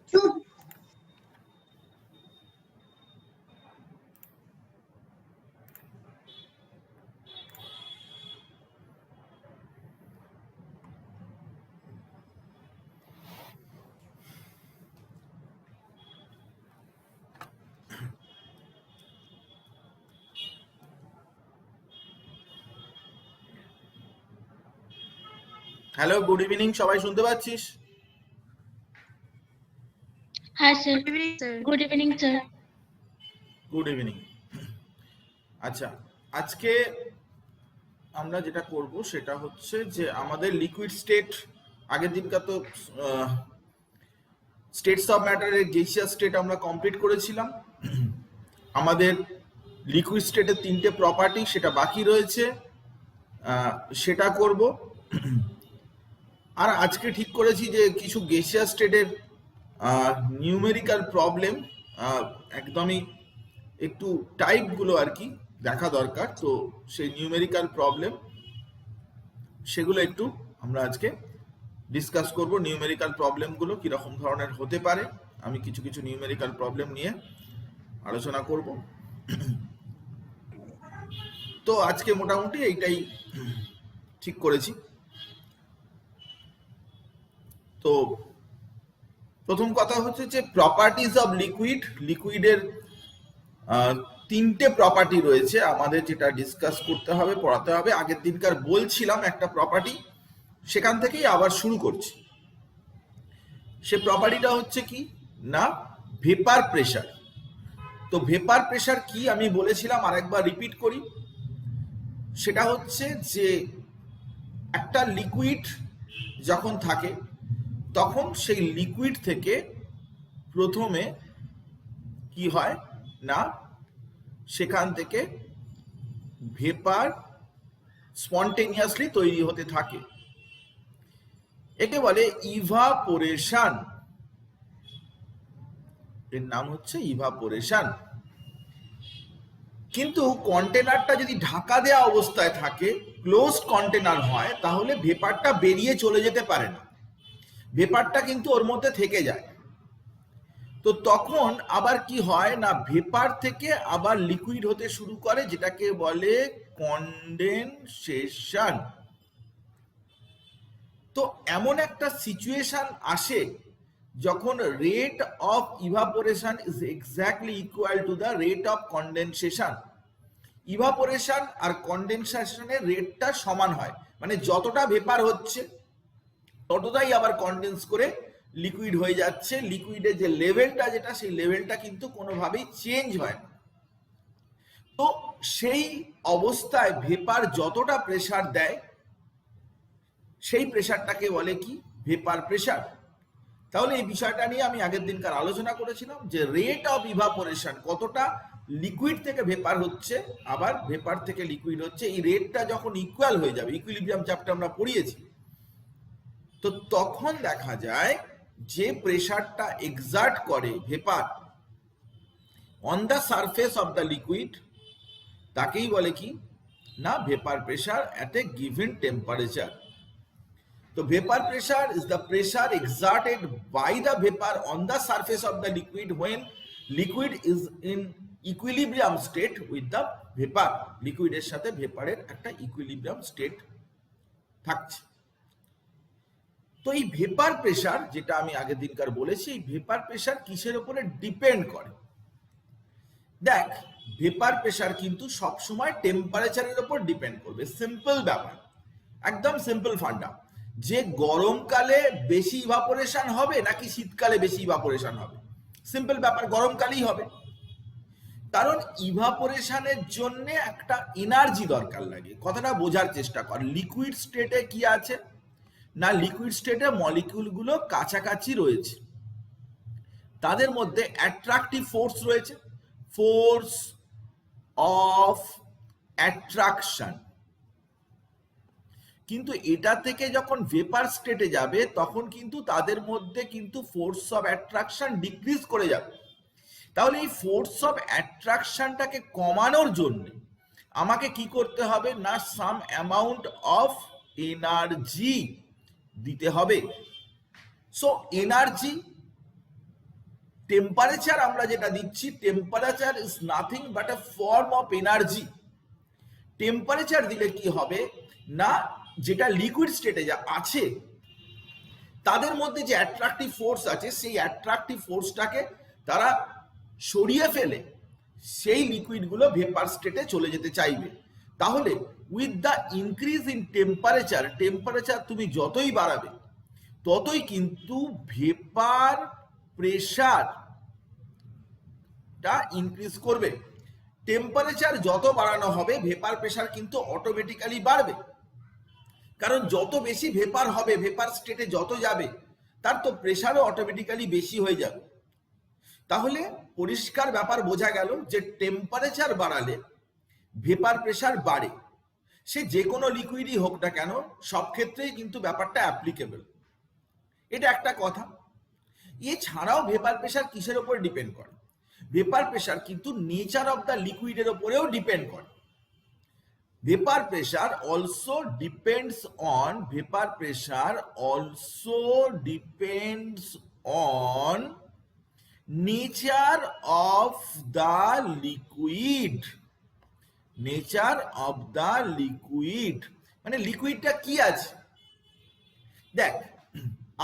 Hello, good evening. সবাই শুনতে পাচ্ছিস? হ্যাঁ sir. Good evening sir. Good evening. আচ্ছা, আজকে আমরা যেটা করব সেটা হচ্ছে যে আমাদের লিকুইড স্টেট, আগের দিনকার তো স্টেটস অফ ম্যাটারের গেসিয়াস স্টেট আমরা কমপ্লিট করেছিলাম। আমাদের লিকুইড স্টেটের 3টে প্রপার্টি সেটা বাকি রয়েছে, সেটা করব। আর আজকে ঠিক করেছি যে কিছু গেসিয়াস স্টেটের নিউমেরিক্যাল প্রবলেম, একদমই একটু টাইপগুলো আর কি দেখা দরকার, তো সেই নিউমেরিক্যাল প্রবলেম সেগুলো একটু আমরা আজকে ডিসকাস করব। নিউমেরিক্যাল প্রবলেমগুলো কীরকম ধরনের হতে পারে আমি কিছু কিছু নিউমেরিক্যাল প্রবলেম নিয়ে আলোচনা করব। তো আজকে মোটামুটি এইটাই ঠিক করেছি। তো প্রথম কথা হচ্ছে যে প্রপার্টিজ অফ লিকুইড। লিকুইডের 3টে প্রপার্টি রয়েছে আমাদের, যেটা ডিসকাস করতে হবে, পড়াতে হবে। আগের দিনকার বলছিলাম একটা প্রপার্টি, সেখান থেকেই আবার শুরু করছি। সে প্রপার্টিটা হচ্ছে কি না, ভেপার প্রেশার। তো ভেপার প্রেশার কি আমি বলেছিলাম, আরেকবার রিপিট করি। সেটা হচ্ছে যে একটা লিকুইড যখন থাকে তখন সেই লিকুইড থেকে প্রথমে কি হয় না, সেখান থেকে ভেপার স্পন্টেনিয়াসলি তৈরি হতে থাকে। একে বলে ইভাপোরেশন। এর নাম হচ্ছে ইভাপোরেশন। কিন্তু কন্টেনারটা যদি ঢাকা দেওয়া অবস্থায় থাকে, ক্লোজড কন্টেনার হয়, তাহলে ভেপারটা বেরিয়ে চলে যেতে পারে না, ভেপারটা কিন্তু ওর মধ্যে থেকে যায়। তো তখন আবার কি হয় না, ভেপার থেকে আবার লিকুইড হতে শুরু করে, যেটাকে বলে কনডেনসেশন। তো এমন একটা সিচুয়েশন আসে যখন rate of evaporation is exactly equal to the rate of condensation. Evaporation আর কনডেনসেশনের রেটটা সমান হয়, মানে যতটা ভেপার হচ্ছে ততটাই আবার কনডেন্স করে লিকুইড হয়ে যাচ্ছে। লিকুইডের যে লেভেলটা, যেটা সেই লেভেলটা কিন্তু কোনোভাবেই চেঞ্জ হয় না। তো সেই অবস্থায় ভেপার যতটা প্রেসার দেয়, সেই প্রেসারটাকে বলে কি, ভেপার প্রেসার। তাহলে এই বিষয়টা নিয়ে আমি আগের দিনকার আলোচনা করেছিলাম যে রেট অফ ইভাপোরেশন, কতটা লিকুইড থেকে ভেপার হচ্ছে আবার ভেপার থেকে লিকুইড হচ্ছে, এই রেটটা যখন ইকুয়াল হয়ে যাবে, ইকুইলিব্রিয়াম চ্যাপ্টার আমরা পড়িয়েছি, তো তখন দেখা যায় যে প্রেসারটা এক্সার্ট করে vapour on the surface of the liquid, তাকেই বলে কি না, vapour pressure at a given temperature. তো vapor pressure is the pressure exerted by the vapor on the surface of the liquid when liquid is in equilibrium state with the vapor. liquid এর সাথে ভেপারের একটা equilibrium state থাকছে। তো এই vapour pressure, যেটা আমি আগের দিনকার বলেছি, এই ভেপার প্রেসার কিসের উপরে ডিপেন্ড করে? দেখ, ভেপার প্রেসার কিন্তু সবসময় টেম্পারেচারের উপর ডিপেন্ড করবে। সিম্পল ব্যাপার, একদম সিম্পল ফান্ডা, যে গরমকালে বেশি ইভাপোরেশন হবে নাকি শীতকালে বেশি ইভাপোরেশন হবে? সিম্পল ব্যাপার, গরমকালেই হবে। কারণ ইভাপোরেশনের জন্য একটা এনার্জি দরকার লাগে। কথাটা বোঝার চেষ্টা কর। লিকুইড স্টেটে কি আছে না, লিকুইড স্টেটে মলিকিউলগুলো কাছাকাছি রয়েছে, তাদের মধ্যে অ্যাট্রাকটিভ ফোর্স রয়েছে, ফোর্স অফ অ্যাট্রাকশন। কিন্তু এটা থেকে যখন ভেপার স্টেটে যাবে তখন কিন্তু তাদের মধ্যে কিন্তু ফোর্স অফ অ্যাট্রাকশন ডিক্রিজ করে যাবে। তাহলে এই ফোর্স অফ অ্যাট্রাকশনটাকে কমানোর জন্য আমাকে কি করতে হবে না, সাম অ্যামাউন্ট অফ এনার্জি দিতে হবে। সো এনার্জি টেম্পারেচার আমরা যেটা দিচ্ছি, temperature is nothing but a form of energy. Temperature দিলে কি হবে না, যেটা লিকুইড স্টেটে যা আছে তাদের মধ্যে যে অ্যাট্রাকটিভ ফোর্স আছে, সেই অ্যাট্রাকটিভ ফোর্সটাকে তারা সরিয়ে ফেলে সেই লিকুইডগুলো ভেপার স্টেটে চলে যেতে চাইবে। তাহলে with the increase in temperature, temperature তুমি যতই বাড়াবে ততই কিন্তু ভেপার প্রেশারটা ইনক্রিজ করবে। টেম্পারেচার যত বাড়ানো হবে ভেপার প্রেশার কিন্তু অটোমেটিক্যালি বাড়বে, কারণ যত বেশি ভেপার হবে, ভেপার স্টেটে যত যাবে তার তো প্রেশারও অটোমেটিক্যালি বেশি হয়ে যাবে। তাহলে পরিষ্কার ব্যাপার বোঝা গেল যে টেম্পারেচার বাড়ালে ভেপার প্রেশার বাড়ে। সে যে কোনো লিকুইডই হোক না কেন, সব ক্ষেত্রেই কিন্তু ব্যাপারটা অ্যাপ্লিকেবল। এটা একটা কথা। এছাড়াও ভেপার প্রেশার কিসের উপর ডিপেন্ড করে? ভেপার প্রেশার কিন্তু নেচার অফ দ্য লিকুইডের উপরেও ডিপেন্ড করে। Vapor pressure also depends on nature of the liquid. Nature of the liquid মানে লিকুইডটা কি আছে। দেখ,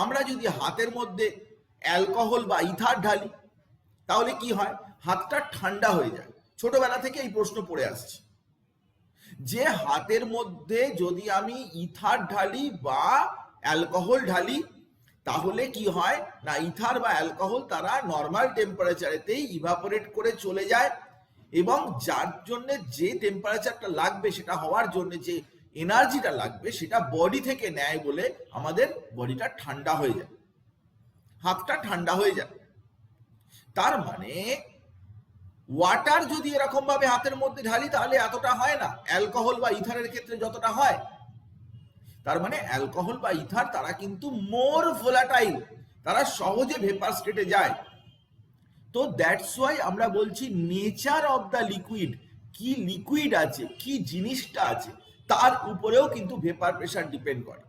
আমরা যদি হাতের মধ্যে অ্যালকোহল বা ইথার ঢালি তাহলে কি হয়, হাতটা ঠান্ডা হয়ে যায়। ছোটবেলা থেকে এই প্রশ্ন পড়ে আসছে যে হাতের মধ্যে যদি আমি ইথার ঢালি বা অ্যালকোহল ঢালি তাহলে কি হয় না, ইথার বা অ্যালকোহল তারা নর্মাল টেম্পারেচারেতেই ইভাপোরেট করে চলে যায়, এবং যার জন্য যে টেম্পারেচারটা লাগবে সেটা হওয়ার জন্য যে এনার্জিটা লাগবে সেটা বডি থেকে নেয় বলে আমাদের বডিটা ঠান্ডা হয়ে যায়, হাতটা ঠান্ডা হয়ে যায়। তার মানে ওয়াটার যদি এরকম ভাবে হাতের মধ্যে ঢালি তাহলে এতটা হয় না, অ্যালকোহল বা ইথারের ক্ষেত্রে যতটা হয়। তার মানে অ্যালকোহল বা ইথার তারা কিন্তু মোর ভোলাটাইল, তারা সহজে ভেপার স্টেটে যায়। তো দ্যাটস ওয়াই আমরা বলছি নেচার অফ দ্য লিকুইড, কি লিকুইড আছে, কি জিনিসটা আছে, তার উপরেও কিন্তু ভেপার প্রেশার ডিপেন্ড করে।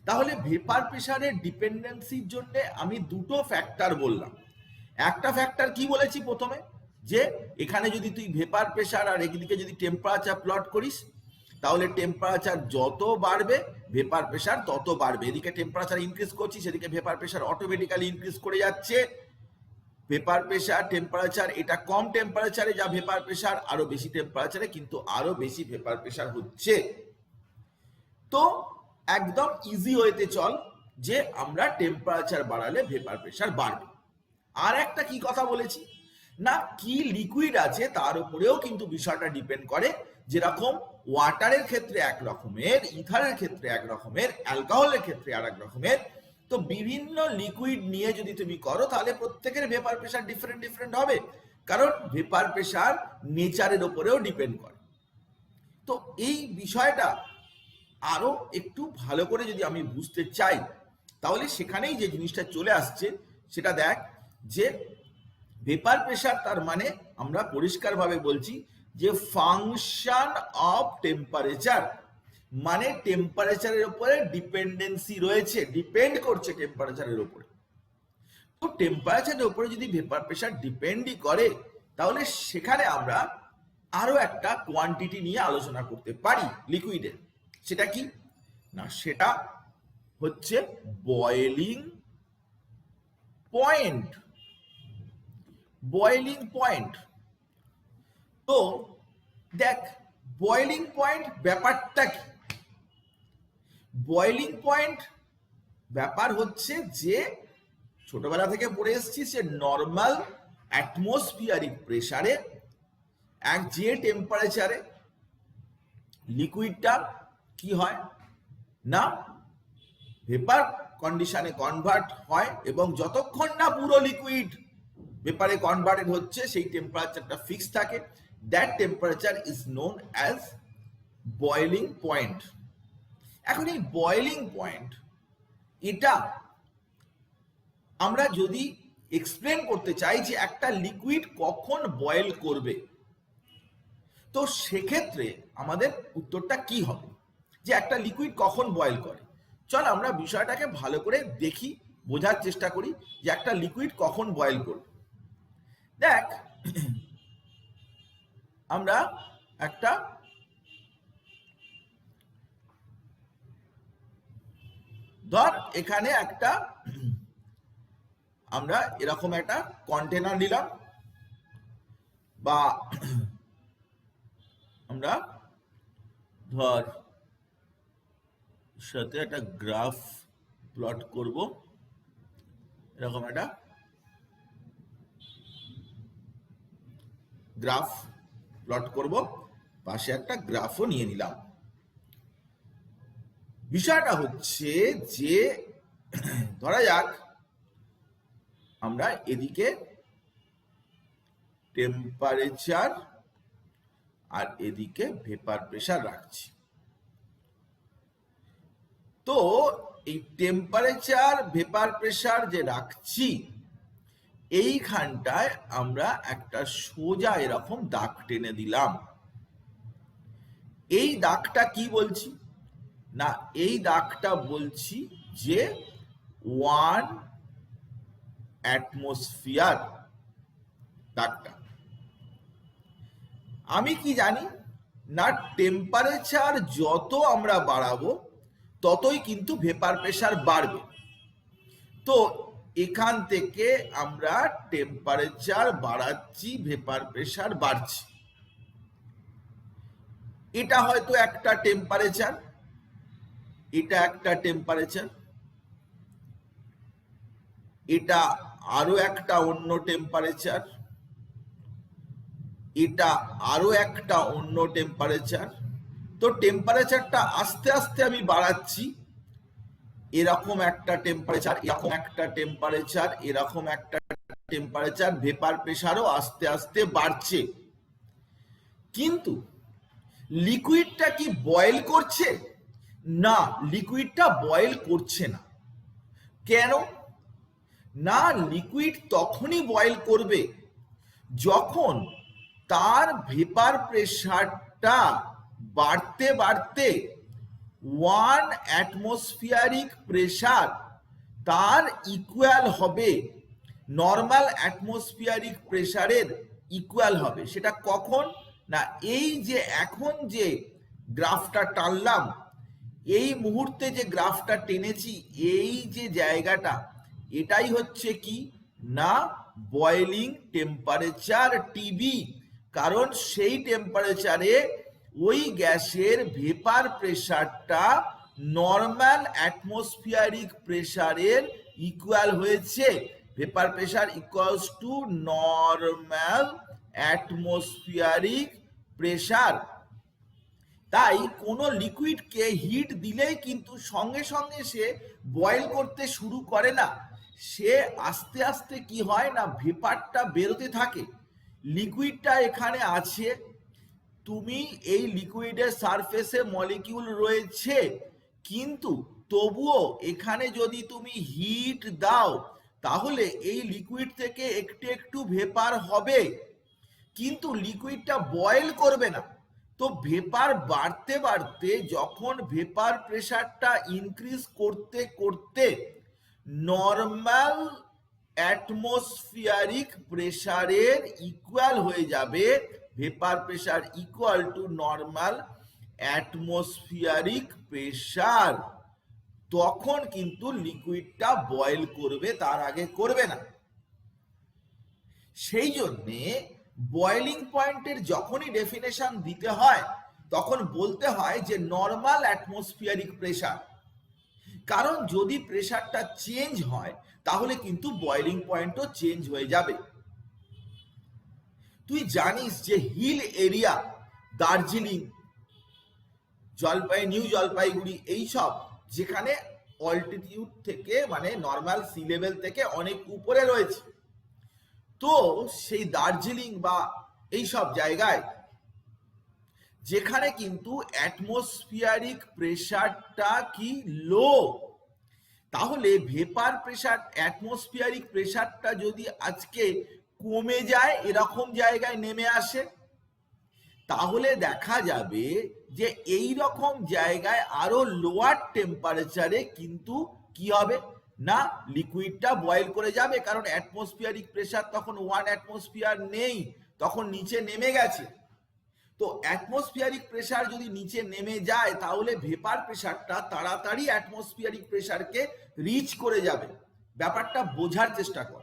তাহলে ভেপার প্রেশারের ডিপেন্ডেন্সির জন্য আমি দুটো ফ্যাক্টর বললাম। একটা ফ্যাক্টর কি বলেছি প্রথমে, যে এখানে যদি তুই ভেপার প্রেশার আর একদিকে যদি টেম্পারেচার প্লট করিস তাহলে টেম্পারেচার যত বাড়বে ভেপার প্রেশার তত বাড়বে। এদিকে টেম্পারেচার ইনক্রিজ করছি, সেদিকে ভেপার প্রেশার অটোমেটিক্যালি ইনক্রিজ করে যাচ্ছে। ভেপার প্রেশার টেম্পারেচার এটা কম টেম্পারেচারে যা ভেপার প্রেশার, আরো বেশি টেম্পারেচারে কিন্তু আরো বেশি ভেপার প্রেশার হচ্ছে। তো একদম ইজি ওয়েতে চল যে আমরা টেম্পারেচার বাড়ালে ভেপার প্রেশার বাড়বে। আর একটা কি কথা বলেছি না, কি লিকুইড আছে তার উপরেও কিন্তু বিষয়টা ডিপেন্ড করে। যেরকম ওয়াটারের ক্ষেত্রে এক রকমের, ইথারের ক্ষেত্রে এক রকমের, অ্যালকোহলের ক্ষেত্রে আর এক রকমের। তো বিভিন্ন লিকুইড নিয়ে যদি তুমি করো তাহলে প্রত্যেকের ভেপার প্রেশার ডিফারেন্ট ডিফারেন্ট হবে, কারণ ভেপার প্রেশার নেচারের উপরেও ডিপেন্ড করে। তো এই বিষয়টা আরো একটু ভালো করে যদি আমি বুঝতে চাই তাহলে সেখানেই যে জিনিসটা চলে আসছে সেটা দেখ, যে ভেপার প্রেশার তার মানে আমরা পরিষ্কারভাবে বলছি যে ফাংশন অফ টেম্পারেচার, মানে টেম্পারেচারের উপরে ডিপেন্ডেন্সি রয়েছে, ডিপেন্ড করছে টেম্পারেচারের উপরে। তো টেম্পারেচারের উপরে যদি ভেপার প্রেশার ডিপেন্ডই করে তাহলে সেখানে আমরা আরো একটা কোয়ান্টিটি নিয়ে আলোচনা করতে পারি লিকুইডের। সেটা কি না, সেটা হচ্ছে বয়েলিং পয়েন্ট। বয়েলিং পয়েন্ট, তো দেখ বয়েলিং পয়েন্ট ব্যাপারটা কি। বয়েলিং পয়েন্ট ব্যাপার হচ্ছে যে ছোটবেলা থেকে পড়ে এসেছি, সে নর্মাল অ্যাটমসফিয়ারিক প্রেসারে এক যে টেম্পারেচারে লিকুইডটা কি হয় না ভেপার কন্ডিশনে কনভার্ট হয়, এবং যতক্ষণ না পুরো লিকুইড ভেপারে কনভার্টেড হচ্ছে সেই টেম্পারেচারটা ফিক্স থাকে। That temperature is known as boiling point. এখন এই বয়েলিং পয়েন্ট এটা আমরা যদি এক্সপ্লেন করতে চাই যে একটা লিকুইড কখন বয়েল করবে, তো সেক্ষেত্রে আমাদের উত্তরটা কি হবে যে একটা লিকুইড কখন বয়েল করে। চল আমরা বিষয়টাকে ভালো করে দেখি, বোঝার চেষ্টা করি যে একটা লিকুইড কখন বয়েল করবে। দেখ, আমরা একটা ধর এখানে একটা আমরা এরকম একটা কন্টেনার নিলাম, বা আমরা ধর সাথে একটা গ্রাফ প্লট করব, এরকম একটা গ্রাফ প্লট করব, পাশে একটা গ্রাফও নিয়ে নিলাম। বিষয়টা হচ্ছে যে ধরা যাক আমরা এদিকে টেম্পারেচার আর এদিকে ভেপার প্রেসার রাখছি। তো এই টেম্পারেচার ভেপার প্রেসার যে রাখছি, এইখানটায় আমরা একটা সোজা এরকম দাগ টেনে দিলাম। এই দাগটা কি বলছি না, এই দাগটা বলছি যে 1 অ্যাটমসফিয়ার দাগটা। আমি কি জানি না, টেম্পারেচার যত আমরা বাড়াবো ততই কিন্তু ভেপার প্রেসার বাড়বে। তো এখান থেকে আমরা টেম্পারেচার বাড়াচ্ছি, ভেপার প্রেসার বাড়ছে। এটা হয়তো একটা টেম্পারেচার, এটা একটা টেম্পারেচার, এটা আরো একটা অন্য টেম্পারেচার, এটা আরো একটা অন্য টেম্পারেচার। তো টেম্পারেচারটা আস্তে আস্তে আমি বাড়াচ্ছি, এরকম একটা টেম্পারেচার, এরকম একটা টেম্পারেচার, এরকম একটা টেম্পারেচার, ভেপার প্রেসারও আস্তে আস্তে বাড়ছে। কিন্তু লিকুইডটা কি বয়েল করছে? না, লিকুইডটা বয়েল করছে না। কেন না, লিকুইড তখনই বয়েল করবে যখন তার ভেপার প্রেসারটা বাড়তে বাড়তে 1 অ্যাটমসফিয়ারিক প্রেসার তার ইকুয়াল হবে, নর্মাল অ্যাটমসফিয়ারিক প্রেসারের ইকুয়াল হবে। সেটা কখন না, এই যে এখন যে গ্রাফটা টানলাম, এই মুহূর্তে যে গ্রাফটা টেনেছি, এই যে জায়গাটা, এটাই হচ্ছে কি না বয়েলিং টেম্পারেচার টিবি। কারণ সেই টেম্পারেচারে ওই গ্যাসের ভেপার প্রেসারটা নর্মাল অ্যাটমসফিয়ারিক প্রেসারের ইকুয়াল হয়েছে। Vapour pressure equals two normal atmospheric pressure. তাই কোনো লিকুইডকে হিট দিলেই কিন্তু সঙ্গে সঙ্গে সে বয়েল করতে শুরু করে না, সে আস্তে আস্তে কি হয় না ভেপারটা বেরোতে থাকে। লিকুইডটা এখানে আছে, তুমি এই লিকুইডের সারফেসে মলিকিউল রয়েছে, কিন্তু তবুও এখানে যদি তুমি হিট দাও তাহলে এই লিকুইড থেকে একটু একটু ভেপার হবে, কিন্তু লিকুইডটা বয়েল করবে না। তো ভেপার বাড়তে বাড়তে যখন ভেপার প্রেসারটা ইনক্রিজ করতে করতে নর্মাল অ্যাটমসফিয়ারিক প্রেসারের ইকুয়াল হয়ে যাবে, vapour pressure equal to normal atmospheric pressure, তখন কিন্তু লিকুইডটা বয়েল করবে, তার আগে করবে না। সেই জন্যে বয়েলিং পয়েন্টের যখনই ডেফিনেশন দিতে হয় তখন বলতে হয় যে নর্মাল অ্যাটমসফিয়ারিক প্রেসার। কারণ যদি প্রেসারটা চেঞ্জ হয় তাহলে কিন্তু বয়েলিং পয়েন্টও চেঞ্জ হয়ে যাবে। তুই জানিস যে hill area, Darjeeling, New Jalpaiguri, এইসব যেখানে অল্টিটিউড থেকে মানে নর্মাল সি লেভেল থেকে অনেক উপরে রয়েছে, তো সেই দার্জিলিং বা এইসব জায়গায় যেখানে কিন্তু অ্যাটমসফিয়ারিক প্রেসারটা কি লো, তাহলে ভেপার প্রেসার অ্যাটমসফিয়ারিক প্রেসারটা যদি আজকে কমে যায়, এরকম জায়গায় নেমে আসে, তাহলে দেখা যাবে যে এই রকম জায়গায় আরো লোয়ার টেম্পারেচারে কিন্তু কি হবে না লিকুইডটা বয়েল করে যাবে, কারণ অ্যাটমসফিয়ারিক প্রেসার তখন 1 অ্যাটমসফিয়ার নেই, তখন নিচে নেমে গেছে। তো অ্যাটমসফিয়ারিক প্রেসার যদি নিচে নেমে যায় তাহলে ভেপার প্রেসারটা তাড়াতাড়ি অ্যাটমসফিয়ারিক প্রেসারকে রিচ করে যাবে। ব্যাপারটা বোঝার চেষ্টা কর।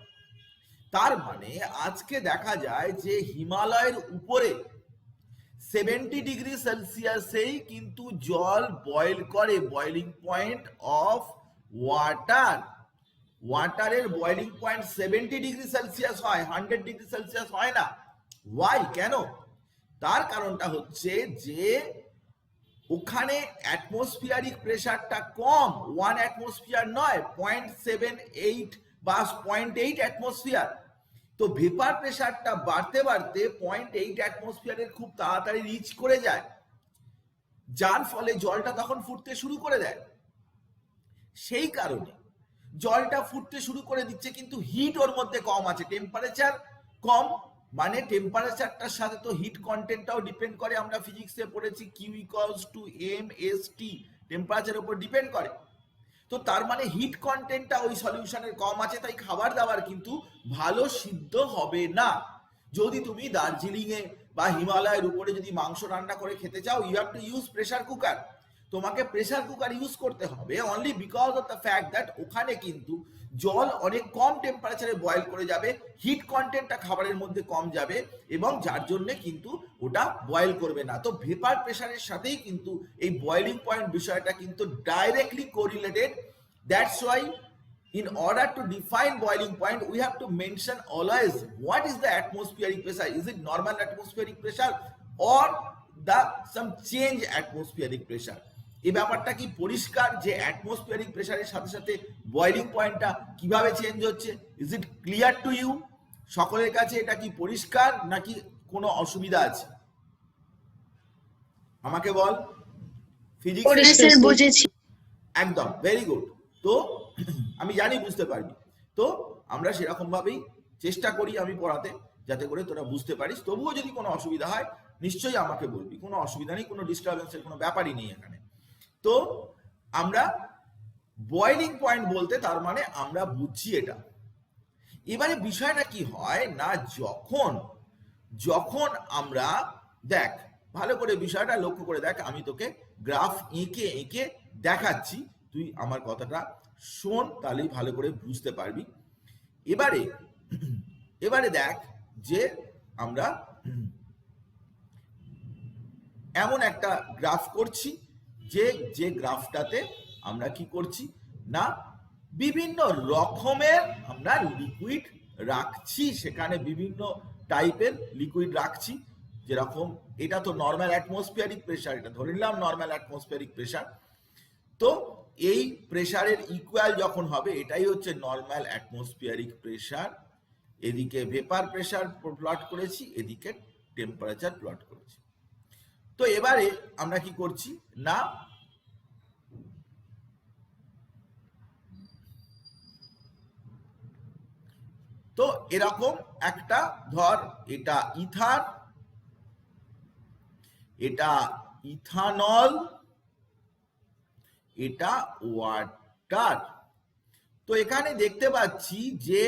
তার মানে আজকে দেখা যায় যে হিমালয়ের উপরে 70 ডিগ্রি সেলসিয়াসেই কিন্তু জল বয়েল করে, বয়েলিং পয়েন্ট অফ ওয়াটার, ওয়াটারের বয়েলিং পয়েন্ট 70 ডিগ্রি সেলসিয়াস হয়, 100 ডিগ্রি সেলসিয়াস হয় না। ওয়াই, কেন? তার কারণটা হচ্ছে যে ওখানে অ্যাটমসফিয়ারিক প্রেসারটা কম, 1 অ্যাটমসফিয়ার নয়, 0.78 বা 0.8 অ্যাটমসফিয়ার। তো ভেপার প্রেসারটা বাড়তে বাড়তে 0.8 অ্যাটমসফিয়ারের খুব তাড়াতাড়ি রিচ করে যায়, যার ফলে জলটা তখন ফুটতে শুরু করে দেয়। সেই কারণে জলটা ফুটতে শুরু করে দিচ্ছে, কিন্তু হিট ওর মধ্যে কম আছে, টেম্পারেচার কম, মানে টেম্পারেচারটার সাথে তো হিট কন্টেন্টটাও ডিপেন্ড করে। আমরা ফিজিক্সে পড়েছি Q equals to M S T, টেম্পারেচারের উপর ডিপেন্ড করে। তো তার মানে হিট কন্টেন্টটা ওই সলিউশনের কম আছে, তাই খাবার দাবার কিন্তু ভালো সিদ্ধ হবে না। যদি তুমি দার্জিলিং এ বা হিমালয়ের উপরে যদি মাংস রান্না করে খেতে চাও, you have to use pressure cooker. তোমাকে প্রেসার কুকার ইউজ করতে হবে only because of the fact that ওখানে কিন্তু জল অনেক কম টেম্পারেচারে বয়েল করে যাবে, হিট কন্টেন্টটা খাবারের মধ্যে কম যাবে, এবং যার জন্য কিন্তু ওটা বয়েল করবে না। তো ভেপার প্রেসারের সাথেই কিন্তু এই বয়েলিং পয়েন্ট বিষয়টা কিন্তু directly correlated. That's why in order to define boiling point we have to mention always what is the atmospheric pressure. Is it normal atmospheric pressure or the some change atmospheric pressure? এই ব্যাপারটা কি পরিষ্কার যে atmospheric প্রেসারের সাথে সাথে boiling পয়েন্টটা কিভাবে চেঞ্জ হচ্ছে? Is it clear to you? সকলের কাছে এটা কি পরিষ্কার নাকি কোনো অসুবিধা আছে? আমাকে বল। ফিজিক্স বুঝেছি। একদম, ভেরি গুড। তো আমি জানি বুঝতে পারবি, তো আমরা সেরকম ভাবেই চেষ্টা করি আমি পড়াতে, যাতে করে তোরা বুঝতে পারিস। তবুও যদি কোনো অসুবিধা হয় নিশ্চয়ই আমাকে বলবি, কোনো অসুবিধা নেই, কোনো ডিস্টারবেন্সের কোনো ব্যাপারই নেই এখানে। তো আমরা বয়েলিং পয়েন্ট বলতে তার মানে আমরা বুঝছি এটা। এবারে বিষয়টা কি হয় না, যখন যখন আমরা দেখ ভালো করে বিষয়টা লক্ষ্য করে দেখ, আমি তোকে গ্রাফ এঁকে এঁকে দেখাচ্ছি, তুই আমার কথাটা শোন, তাহলেই ভালো করে বুঝতে পারবি। এবারে এবারে দেখ যে আমরা এমন একটা গ্রাফ করছি যে যে গ্রাফটাতে আমরা কি করছি না বিভিন্ন রকমের আমরা লিকুইড রাখছি, সেখানে বিভিন্ন টাইপের লিকুইড রাখছি। যেরকম এটা তো নর্মাল অ্যাটমসফিয়ারিক প্রেসার, এটা ধরে নিলাম নর্মাল অ্যাটমসফিয়ারিক প্রেসার। তো এই প্রেসারের ইকুয়াল যখন হবে, এটাই হচ্ছে নর্মাল অ্যাটমসফিয়ারিক প্রেসার। এদিকে ভেপার প্রেসার প্লট করেছি, এদিকে টেম্পারেচার প্লট করেছি। তো এবারে আমরা কি করছি না, তো এরকম একটা ধর, এটা ইথার, এটা ইথানল, এটা ওয়াটার। তো এখানে দেখতে পাচ্ছি যে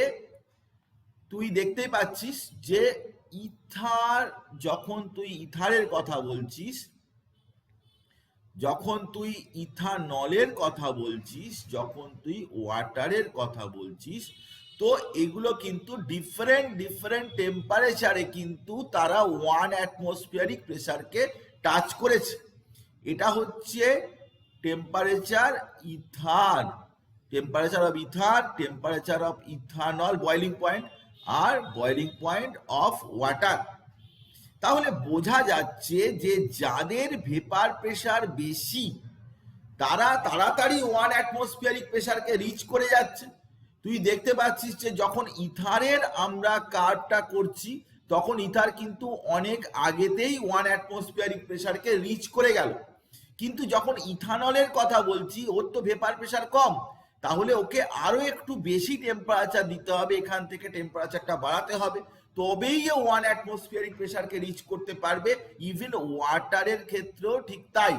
তুই দেখতেই পাচ্ছিস যে ইথার, যখন তুই ইথারের কথা বলছিস, যখন তুই ইথানলের কথা বলছিস, যখন তুই ওয়াটারের কথা বলছিস, তো এগুলো কিন্তু ডিফারেন্ট ডিফারেন্ট টেম্পারেচারে কিন্তু তারা 1 অ্যাটমসফিয়ারিক প্রেসারকে টাচ করেছে। এটা হচ্ছে temperature ether, temperature of ether, temperature of ethanol boiling point, আর বয়েলিং পয়েন্ট অফ ওয়াটার। তাহলে বোঝা যাচ্ছে যে যাদের ভেপার প্রেসার বেশি তারা তাড়াতাড়ি 1 অ্যাটমসফিয়ারিক প্রেসারকে রিচ করে যাচ্ছে। তুই দেখতে পাচ্ছিস যে যখন ইথারের আমরা কার্ভটা করছি, তখন ইথার কিন্তু অনেক আগেতেই 1 অ্যাটমসফিয়ারিক প্রেসারকে রিচ করে গেল। কিন্তু যখন ইথানলের কথা বলছি, ওর তো ভেপার প্রেসার কম, তাহলে ওকে আরো একটু বেশি টেম্পারেচার দিতে হবে, এখান থেকে টেম্পারেচারটা বাড়াতে হবে, তবেই 1 অ্যাটমসফিয়ারিক প্রেসারকে রিচ করতে পারবে। ইভেন ওয়াটারের ক্ষেত্রেও ঠিক তাই।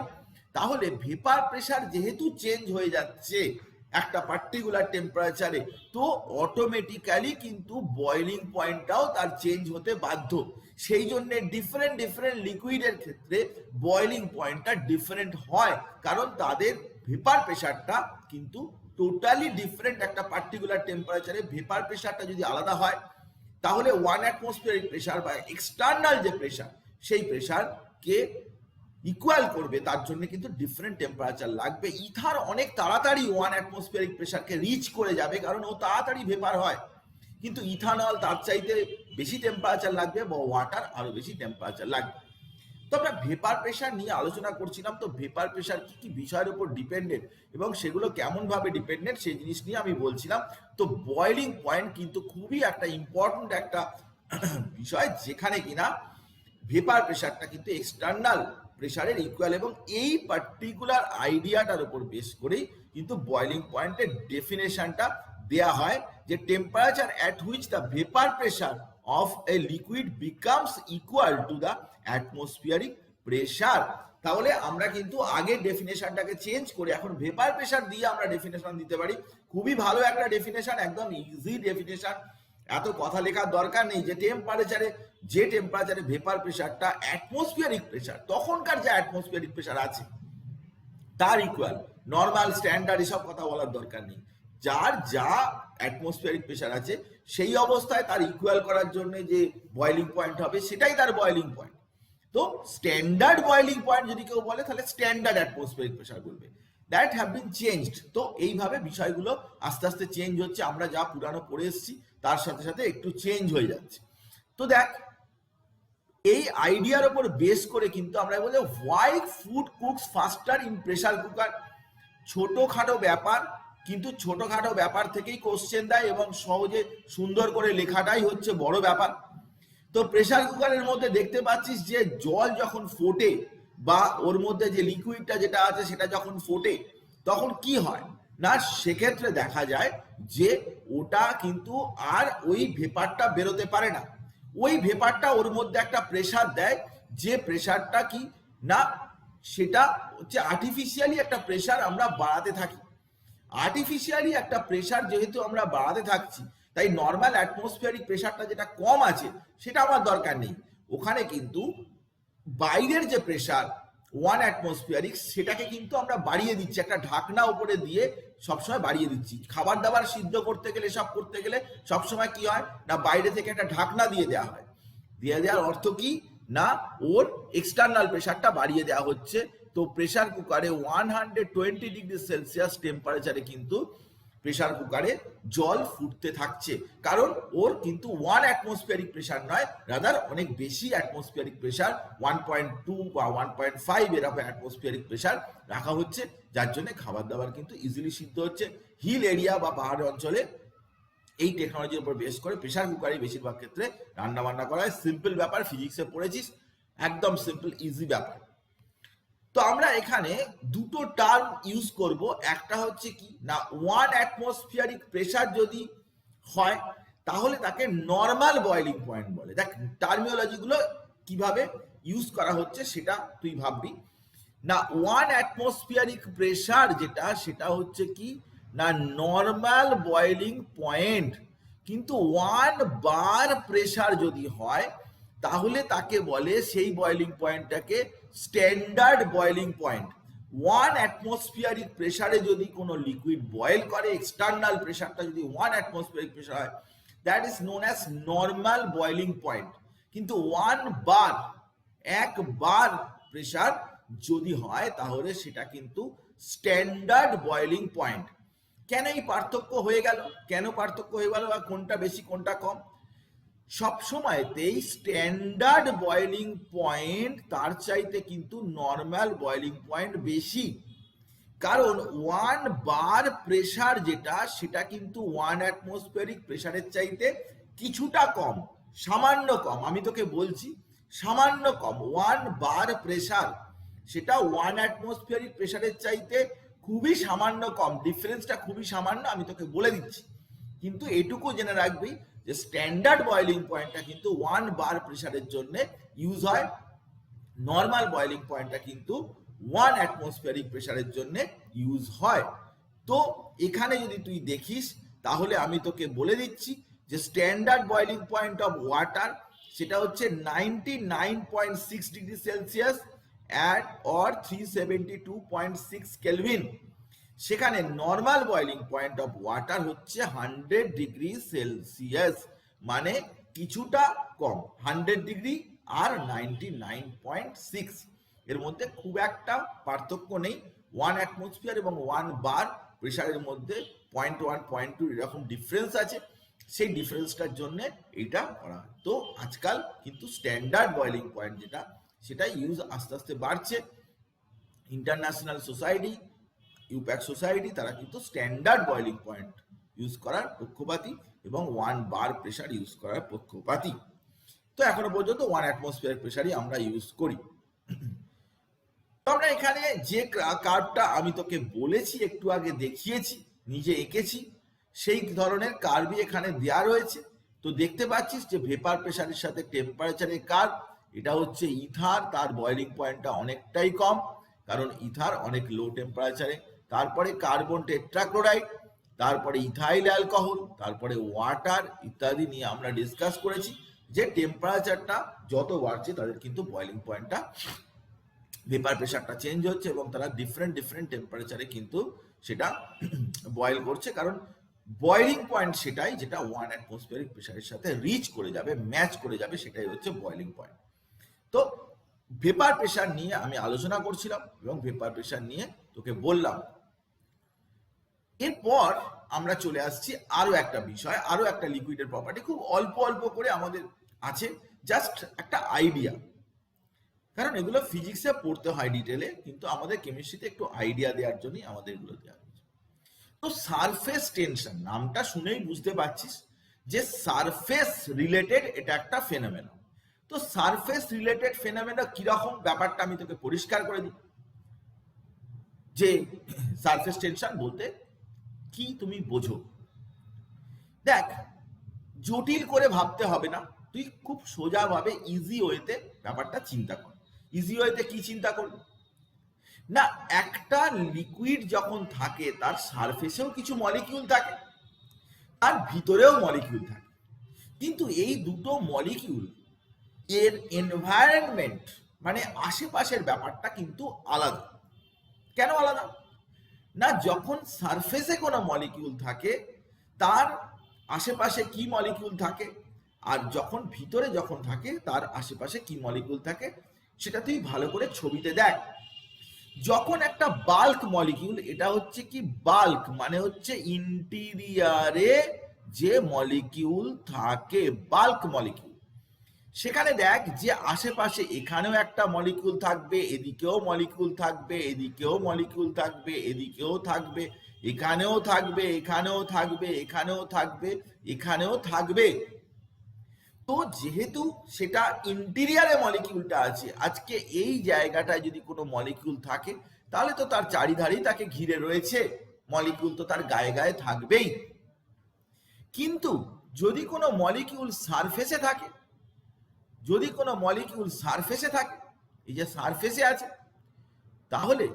তাহলে ভেপার প্রেসার যেহেতু চেঞ্জ হয়ে যাচ্ছে, একটা পার্টিকুলার টেম্পারেচারে, তো অটোমেটিক্যালি কিন্তু বয়লিং পয়েন্টটাও তার চেঞ্জ হতে বাধ্য। সেই জন্য ডিফারেন্ট ডিফারেন্ট লিকুইডের ক্ষেত্রে বয়লিং পয়েন্টটা ডিফারেন্ট হয়, কারণ তাদের ভেপার প্রেশারটা কিন্তু টোটালি ডিফারেন্ট। একটা পার্টিকুলার টেম্পারেচারে ভেপার প্রেশারটা যদি আলাদা হয়, তাহলে 1 অ্যাটমসফিয়ারিক প্রেশার বা এক্সটার্নাল যে প্রেশার, সেই প্রেশারকে ইকুয়াল করবে, তার জন্য কিন্তু ডিফারেন্ট টেম্পারেচার লাগবে। ইথার অনেক তাড়াতাড়ি 1 অ্যাটমসফিয়ারিক প্রেশারকে রিচ করে যাবে, কারণ ও তাড়াতাড়ি ভেপার হয়। কিন্তু ইথানল তার চাইতে বেশি টেম্পারেচার লাগবে, বা ওয়াটার আরো বেশি টেম্পারেচার লাগবে। তো আমরা ভেপার প্রেশার নিয়ে আলোচনা করছিলাম। তো ভেপার প্রেশার কি কি বিষয়ের উপর ডিপেন্ডেন্ট এবং সেগুলো কেমন ভাবে ডিপেন্ডেন্ট, সেই জিনিস নিয়ে আমি বলছিলাম। তো বয়লিং পয়েন্ট কিন্তু খুবই একটা ইম্পর্টেন্ট একটা বিষয়, যেখানে কিনা ভেপার প্রেশারটা কিন্তু এক্সটার্নাল প্রেশারের ইকুয়াল, এবং এই পার্টিকুলার আইডিয়াটার উপর বেস করেই কিন্তু বয়লিং পয়েন্টের ডেফিনেশনটা দেয়া হয়, যে temperature at which the vapour pressure of a liquid becomes equal to the atmospheric pressure. তাহলে আমরা কিন্তু আগের ডেফিনেশনটাকে চেঞ্জ করে এখন ভেপার প্রেশার দিয়ে আমরা ডেফিনেশন দিতে পারি। খুবই ভালো একটা ডেফিনেশন, একদম ইজি ডেফিনেশন, এত কথা লেখার দরকার নেই। যে টেম্পারেচারে ভেপার প্রেশারটা অ্যাটমসফিয়ারিক প্রেশার, তখনকার যে অ্যাটমসফিয়ারিক প্রেশার আছে তার ইকুয়াল, নর্মাল স্ট্যান্ডার্ড এসব কথা বলার দরকার নেই। যার যা অ্যাটমসফিয়ারিক প্রেশার আছে সেই অবস্থায় তার ইকুয়াল করার জন্য যে বয়লিং পয়েন্ট হবে, সেটাই তার বয়লিং পয়েন্ট। তো স্ট্যান্ডার্ড বয়লিং পয়েন্ট যদি কেউ বলে, তাহলে স্ট্যান্ডার্ড অ্যাটমসফিয়ারিক প্রেশার বলবে। That have been changed. তো এইভাবে বিষয়গুলো আস্তে আস্তে চেঞ্জ হচ্ছে, আমরা যা পুরানো পড়ে এসেছি তার সাথে সাথে একটু চেঞ্জ হয়ে যাচ্ছে। তো দেখ, এই আইডিয়ার উপর বেস করে কিন্তু আমরা বলি why food cooks ফাস্টার in pressure cooker. ছোটখাটো ব্যাপার, কিন্তু ছোটখাটো ব্যাপার থেকেই কোশ্চেন দেয়, এবং সহজে সুন্দর করে লেখাটাই হচ্ছে বড় ব্যাপার। তো প্রেসার কুকারের মধ্যে দেখতে পাচ্ছিস যে জল যখন ফোটে, বা ওর মধ্যে যে লিকুইডটা যেটা আছে সেটা যখন ফোটে, তখন কি হয় না, সেক্ষেত্রে দেখা যায় যে ওটা কিন্তু আর ওই ভেপারটা বেরোতে পারে না। ওই ভেপারটা ওর মধ্যে একটা প্রেসার দেয়, যে প্রেসারটা কি না, সেটা হচ্ছে আর্টিফিশিয়ালি একটা প্রেসার আমরা বাড়াতে থাকি। আর্টিফিশিয়ালি একটা প্রেসার যেহেতু আমরা বাড়াতে থাকছি, তাই নর্মাল অ্যাটমসফিয়ারিক প্রেসারটা যেটা কম আছে সেটা আমার দরকার নেই। ওখানে কিন্তু বাইরের যে প্রেসার 1 অ্যাটমসফিয়ারিক, সেটাকে কিন্তু আমরা বাড়িয়ে দিচ্ছি, একটা ঢাকনা উপরে দিয়ে সবসময় বাড়িয়ে দিচ্ছি। খাবার দাবার সিদ্ধ করতে গেলে, সব করতে গেলে সবসময় কি হয় না, বাইরে থেকে একটা ঢাকনা দিয়ে দেওয়া হয়। দিয়ে দেওয়ার অর্থ কি না, ওর এক্সটার্নাল প্রেসারটা বাড়িয়ে দেওয়া হচ্ছে। তো প্রেসার কুকারে 120 ডিগ্রি সেলসিয়াস টেম্পারেচারে কিন্তু প্রেসার কুকারে জল ফুটতে থাকছে, কারণ ওর কিন্তু 1 অ্যাটমসফিয়ারিক প্রেসার নয়, রাদার অনেক বেশি অ্যাটমসফিয়ারিক প্রেসার, 1.2 বা 1.5 এরকম অ্যাটমসফিয়ারিক প্রেসার রাখা হচ্ছে, যার জন্য খাবার দাবার কিন্তু ইজিলি সিদ্ধ হচ্ছে। হিল এরিয়া বা পাহাড় অঞ্চলে এই টেকনোলজির উপর বেস করে প্রেসার কুকারে বেশিরভাগ ক্ষেত্রে রান্না বান্না করা হয়। সিম্পল ব্যাপার, ফিজিক্সে পড়েছিস, একদম সিম্পল ইজি ব্যাপার। তো আমরা এখানে দুটো টার্ম ইউজ করব। একটা হচ্ছে কি না, 1 অ্যাটমসফিয়ারিক প্রেসার যদি হয় তাহলে তাকে নর্মাল বয়লিং পয়েন্ট বলে। দেখ, টার্মিওলজি গুলো কিভাবে ইউজ করা হচ্ছে সেটা তুই ভাববি না। 1 অ্যাটমসফিয়ারিক প্রেসার যেটা, সেটা হচ্ছে কি না নর্মাল বয়লিং পয়েন্ট। কিন্তু 1 বার প্রেসার যদি হয়, তাহলে তাকে বলে সেই বয়লিং পয়েন্টটাকে স্ট্যান্ডার্ড বয়লিং পয়েন্ট। 1 অ্যাটমসফিয়ারিক প্রেসারে যদি কোনো লিকুইড বয়েল করে, এক্সটার্নাল প্রেসারটা যদি 1 অ্যাটমসফিয়ারিক প্রেসার হয়, that is known as normal boiling point. কিন্তু 1 বার, একবার প্রেসার যদি হয়, তাহলে সেটা কিন্তু স্ট্যান্ডার্ড বয়লিং পয়েন্ট। কেন এই পার্থক্য হয়ে গেল, কেন পার্থক্য হয়ে গেল, বা কোনটা বেশি কোনটা কম? সব সময়তেই স্ট্যান্ডার্ড বয়লিং পয়েন্ট তার চাইতে কিন্তু নর্মাল বয়লিং পয়েন্ট বেশি, কারণ 1 বার প্রেসার যেটা, সেটা কিন্তু 1 অ্যাটমসফিয়ারিক প্রেসারের চাইতে কিছুটা কম, সামান্য কম। আমি তোকে বলছি সামান্য কম। 1 বার প্রেসার সেটা 1 অ্যাটমসফিয়ারিক প্রেসারের চাইতে খুবই সামান্য কম, ডিফারেন্সটা খুবই সামান্য, আমি তোকে বলে দিচ্ছি। কিন্তু এটুকু জেনে রাখবি যে স্ট্যান্ডার্ড বয়লিং পয়েন্টটা কিন্তু 1 বার প্রেসারের জন্য ইউজ হয়, নর্মাল বয়লিং পয়েন্টটা কিন্তু 1 অ্যাটমসফিয়ারিক প্রেসারের জন্য ইউজ হয়। তো এখানে যদি তুই দেখিস তাহলে আমি তোকে বলে দিচ্ছি যে standard boiling point of water সেটা হচ্ছে 99.6 degree Celsius at or 372.6 Kelvin. সেখানে normal boiling point of water হচ্ছে 100 ডিগ্রি সেলসিয়াস, মানে কিছুটা কম, 100 ডিগ্রি আর 99.6, এর মধ্যে খুব একটা পার্থক্য নেই। 1 অ্যাটমসফিয়ার এবং 1 বার প্রেশারের মধ্যে 0.1 0.2 এরকম ডিফারেন্স আছে, সেই ডিফারেন্সটার জন্য এটা করা হয়। তো আজকাল কিন্তু স্ট্যান্ডার্ড বয়লিং পয়েন্ট যেটা, সেটা ইউজ আস্তে আস্তে বাড়ছে। ইন্টারন্যাশনাল সোসাইটি, ইউপ্যাক সোসাইটি, তারা কিন্তু স্ট্যান্ডার্ড বয়লিং পয়েন্ট ইউজ করার পক্ষপাতী এবং 1 বার প্রেশার ইউজ করার পক্ষপাতী। তো এখনো পর্যন্ত 1 অ্যাটমসফিয়ার প্রেশারই আমরা ইউজ করি। তো আমরা এখানে যে কার্ভটা আমি তোকে বলেছি, একটু আগে দেখিয়েছি, নিজে এঁকেছি, সেই ধরনের কার্ভই এখানে দেওয়া রয়েছে। তো দেখতে পাচ্ছিস যে ভেপার প্রেশারের সাথে টেম্পারেচারের কার্ভ, এটা হচ্ছে ইথার, তার বয়লিং পয়েন্টটা অনেকটাই কম, কারণ ইথার অনেক লো টেম্পারেচারে। তারপরে কার্বন টেট্রাক্লোরাইড, তারপরে ইথাইল অ্যালকোহল, তারপরে ওয়াটার ইত্যাদি নিয়ে আমরা ডিসকাস করেছি যে টেম্পারেচারটা যত বাড়ছে তাদের কিন্তু বয়লিং পয়েন্টটা, ভেপার প্রেশারটা চেঞ্জ হচ্ছে এবং তারা ডিফারেন্ট টেম্পারেচারে কিন্তু সেটা বয়েল করছে, কারণ বয়লিং পয়েন্ট সেটাই যেটা 1 অ্যাটমসফিয়ারিক প্রেশারের সাথে রিচ করে যাবে, ম্যাচ করে যাবে, সেটাই হচ্ছে বয়লিং পয়েন্ট। তো ভেপার প্রেশার নিয়ে আমি আলোচনা করছিলাম এবং ভেপার প্রেশার নিয়ে তোকে বললাম। এরপর আমরা চলে আসছি আরো একটা বিষয়, আরো একটা লিকুইডের প্রপার্টি, খুব অল্প অল্প করে আমাদের আছে, জাস্ট একটা আইডিয়া, কারণ এগুলো ফিজিক্সে পড়তে হয় ডিটেলে, কিন্তু আমাদের কেমিস্ট্রিতে একটু আইডিয়া দেওয়ার জন্যই আমাদের এগুলো দেওয়া হয়েছে। তো সারফেস টেনশন, নামটা শুনেই বুঝতে পারছিস যে সারফেস রিলেটেড এটা একটা ফেনোমেনা। তো সারফেস রিলেটেড ফেনোমেনা কিরকম, ব্যাপারটা আমি তোকে পরিষ্কার করে দিই। যে সারফেস টেনশন বলতে কি তুমি বোঝো, দেখ, জটিল করে ভাবতে হবে না, তুই খুব সোজাভাবে ইজি ওয়েতে ব্যাপারটা চিন্তা কর। ইজি ওয়েতে কি চিন্তা করবি না, একটা লিকুইড যখন থাকে তার সারফেসেও কিছু মলিকিউল থাকে, তার ভিতরেও মলিকিউল থাকে, কিন্তু এই দুটো মলিকিউল এর এনভায়রনমেন্ট মানে আশেপাশের ব্যাপারটা কিন্তু আলাদা। কেন আলাদা না, যখন সারফেসে কোনো মলিকিউল থাকে তার আশেপাশে কি মলিকিউল থাকে, আর যখন ভিতরে যখন থাকে তার আশেপাশে কি মলিকিউল থাকে, সেটা তুই ভালো করে ছবিতে দেখ। যখন একটা বাল্ক মলিকিউল, এটা হচ্ছে কি বাল্ক মানে হচ্ছে ইন্টিরিয়ারে যে মলিকিউল থাকে, বাল্ক মলিকিউল, সেখানে দেখ যে আশেপাশে এখানেও একটা মলিকিউল থাকবে, এদিকেও মলিকিউল থাকবে, এদিকেও মলিকিউল থাকবে, এদিকেও থাকবে, এখানেও থাকবে, এখানেও থাকবে, এখানেও থাকবে, এখানেও থাকবে। তো যেহেতু সেটা ইন্টিরিয়ারে মলিকিউলটা আছে, আজকে এই জায়গাটায় যদি কোনো মলিকিউল থাকে তাহলে তো তার চারিধারেই তাকে ঘিরে রয়েছে, মলিকিউল তো তার গায়ে গায়ে থাকবেই। কিন্তু যদি কোনো মলিকিউল সারফেসে থাকে, যদি কোনো মলিকিউল সারফেসে থাকে, এই যে সারফেসে আছে, তাহলে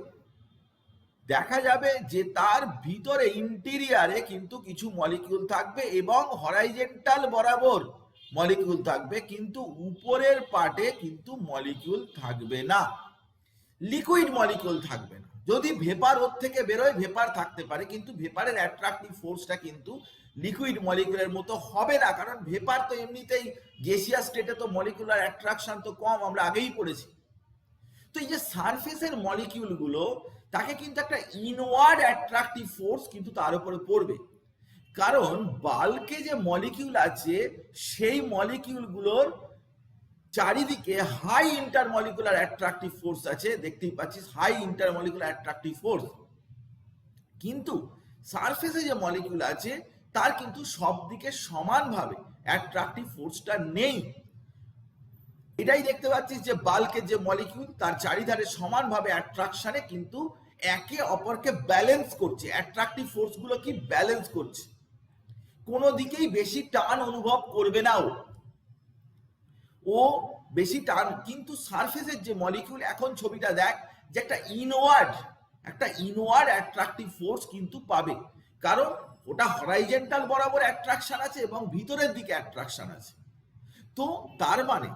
দেখা যাবে যে তার ভিতরে ইন্টিরিয়ারে কিন্তু কিছু মলিকিউল থাকবে এবং হরাইজন্টাল বরাবর মলিকিউল থাকবে, কিন্তু উপরের পার্টে কিন্তু মলিকিউল থাকবে না, লিকুইড মলিকিউল থাকবে না। যদি ভেপার ওর থেকে বেরোয় ভেপার থাকতে পারে, কিন্তু ভেপারের অ্যাট্রাকটিভ ফোর্সটা কিন্তু লিকুইড মলিকিউলের মতো হবে না, কারণ ভেপার তো এমনিতেই গ্যাসিয়াস স্টেটে তো মলিকুলার অ্যাট্রাকশন তো কম, আমরা আগেই পড়েছি। তো এই যে সারফেসের মলিকিউলগুলো, তাকে কিন্তু একটা ইনওয়ার্ড অ্যাট্রাকটিভ ফোর্স কিন্তু তার উপরে পড়বে, কারণ বাল্কে যে মলিকিউল আছে সেই মলিকিউলগুলোর চারিদিকে হাই ইন্টারমলিকুলার অ্যাট্রাকটিভ ফোর্স আছে, দেখতেই পাচ্ছিস হাই ইন্টারমলিকুলার অ্যাট্রাকটিভ ফোর্স। কিন্তু সারফেসে যে মলিকিউল আছে তার কিন্তু সব দিকে সমানভাবে অ্যাট্রাকটিভ ফোর্সটা নেই। এটাই দেখতে পাচ্ছিস যে বাল্কের যে মলিকিউল তার চারিধারে সমানভাবে অ্যাট্রাকশনে কিন্তু একে অপরকে ব্যালেন্স করছে, অ্যাট্রাকটিভ ফোর্সগুলো কি ব্যালেন্স করছে, কোনো দিকেই বেশি টান অনুভব করবে না ও বেশি টান। কিন্তু সারফেসের যে মলিকিউল, এখন ছবিটা দেখ যে একটা ইনওয়ার্ড একটা ইনওয়ার্ড অ্যাট্রাকটিভ ফোর্স কিন্তু পাবে, কারণ ওটা হরাইজন্টাল বরাবর অ্যাট্রাকশন আছে এবং ভিতরের দিকে অ্যাট্রাকশন আছে। তো তার মানে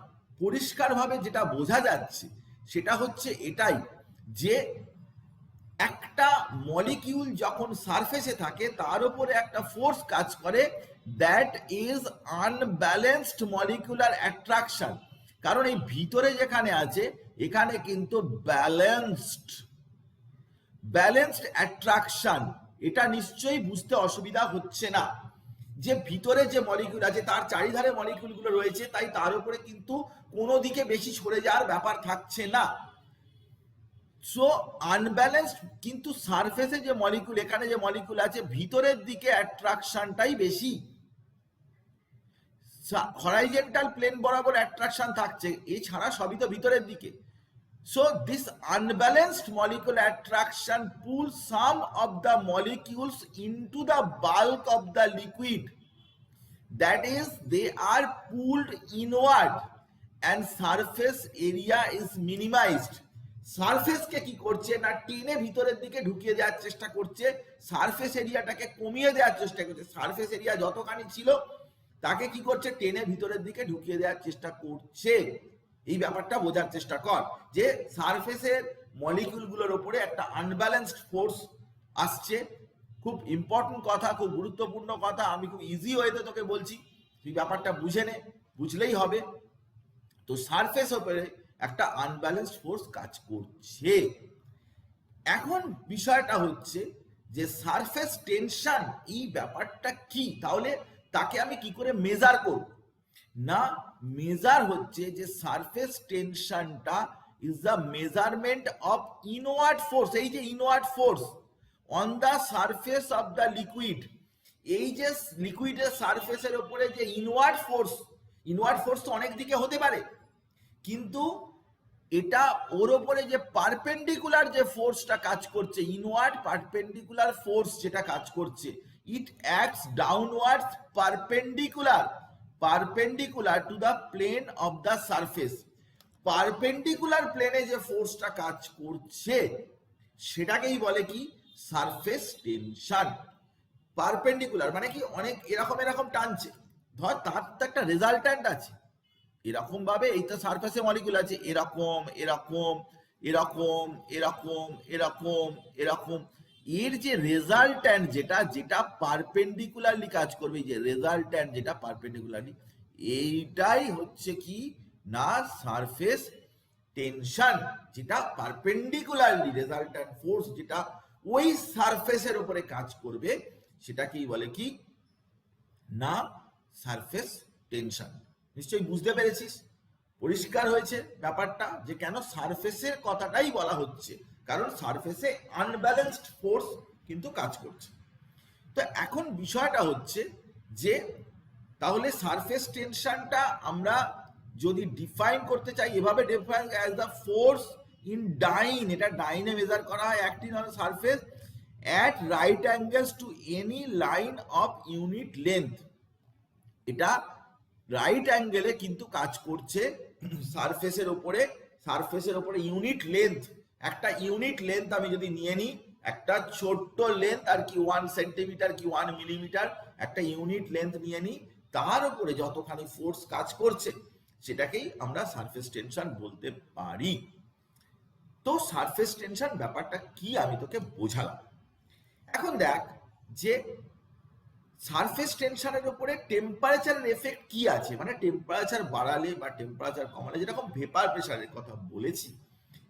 পরিষ্কারভাবে যেটা বোঝা যাচ্ছে সেটা হচ্ছে এটাই, যে একটা মলিকিউল যখন সারফেসে থাকে তার উপরে একটা ফোর্স কাজ করে, that is unbalanced molecular attraction. কারণ এই ভিতরে যেখানে আছে এখানে কিন্তু ব্যালেন্সড অ্যাট্রাকশন। এটা নিশ্চয়ই বুঝতে অসুবিধা হচ্ছে না, যে ভিতরে যে মলিকিউল আছে তার চারিধারে মলিকিউলগুলো রয়েছে, তাই তার উপরে কিন্তু কোনো দিকে বেশি সরে যাওয়ার ব্যাপার থাকছে না। সো আনব্যালেন্সড, কিন্তু সারফেসে যে মলিকুল, এখানে যে মলিকুল আছে ভিতরের দিকে অ্যাট্রাকশনটাই বেশি, হরাইজন্টাল প্লেন বরাবর অ্যাট্রাকশন থাকছে, এছাড়া সবই তো ভিতরের দিকে। So this unbalanced molecular attraction pulls some of the molecules into the bulk of the liquid. That is, they are pulled inward and surface area is minimized. সারফেসকে কি করছে না, টেনে ভিতরের দিকে ঢুকিয়ে দেওয়ার চেষ্টা করছে, সারফেস এরিয়াটাকে কমিয়ে দেওয়ার চেষ্টা করছে। সারফেস এরিয়া যতখানি ছিল তাকে কি করছে, টেনে ভিতরের দিকে ঢুকিয়ে দেওয়ার চেষ্টা করছে। এই ব্যাপারটা বোঝার চেষ্টা কর, যে সারফেসের মলিকিউলগুলোর উপরে একটা আনব্যালেন্সড ফোর্স আসছে। খুব ইম্পর্টেন্ট কথা, খুব গুরুত্বপূর্ণ কথা, আমি খুব ইজি ওয়েতে তোকে বলছি, তুই ব্যাপারটা বুঝে নে, বুঝলেই হবে। তো সারফেস উপরে একটা আনব্যালেন্সড ফোর্স কাজ করছে। এখন বিষয়টা হচ্ছে যে সারফেস টেনশন, এই ব্যাপারটা কি, তাহলে তাকে আমি কি করে মেজার করব? না, মেজার হচ্ছে যে সারফেস টেনশনটা is the measurement of inward force. এই যে inward force on the surface of the liquid, এই যে লিকুইডের সারফেসের উপরে যে ইনওয়ার্ড ফোর্স তো অনেক দিকে হতে পারে, কিন্তু এটা ওর উপরে যে পারপেন্ডিকুলার যে ফোর্সটা কাজ করছে, ইনওয়ার্ড পারপেন্ডিকুলার ফোর্স যেটা কাজ করছে, it acts downwards perpendicular to the plane of the surface. Perpendicular প্লেনে যে ফোর্সটা কাজ করছে সেটাকেই বলে কি, সারফেস টেনশন। পারপেন্ডিকুলার মানে কি, অনেক এরকম টানছে, ধর তার তো একটা রেজাল্ট্যান্ট আছে, এরকম ভাবে এই তো সারফেসে মলিকিউল আছে, এরকম এরকম এরকম এরকম এরকম এরকম, এর যে রেজাল্ট্যান্ট যেটা পারপেন্ডিকুলারলি কাজ করবে, যে রেজাল্ট্যান্ট যেটা পারপেন্ডিকুলারলি, এইটাই হচ্ছে কি না সারফেস টেনশন, যেটা পারপেন্ডিকুলারলি রেজাল্ট্যান্ট ফোর্স যেটা ওই সারফেসের উপরে কাজ করবে, সেটাকেই বলে কি না সারফেস টেনশন। নিশ্চয়ই বুঝতে পেরেছিস, পরিষ্কার হয়েছে ব্যাপারটা, যে কেন সারফেসের কথাটাই বলা হচ্ছে, কারণ সারফেসে আনব্যালেন্সড ফোর্স কিন্তু কাজ করছে। তো এখন বিষয়টা হচ্ছে যে তাহলে সারফেস টেনশনটা আমরা যদি ডিফাইন করতে চাই, এভাবে define as the force in dyne, এটা ডাইনে মেজার করা হয়, acting on surface at right angles to any line of unit length. এটা রাইট অ্যাঙ্গেলে কিন্তু কাজ করছে সারফেসের উপরে ইউনিট লেন্থ, একটা ইউনিট লেন্থ আমি যদি নিয়ে নিই, একটা ছোট্ট লেন্থ আর কি 1 সেন্টিমিটার কি 1 মিলিমিটার, একটা ইউনিট লেন্থ নিয়ে নিই, তার উপরে যতখানি ফোর্স কাজ করছে সেটাকেই আমরা সারফেস টেনশন বলতে পারি। তো সারফেস টেনশন ব্যাপারটা কি আমি তোকে বোঝালাম। এখন দেখ যে সারফেস টেনশনের উপরে টেম্পারেচারের এফেক্ট কি আছে, মানে টেম্পারেচার বাড়ালে বা টেম্পারেচার কমালে, যেরকম ভেপার প্রেসারের কথা বলেছি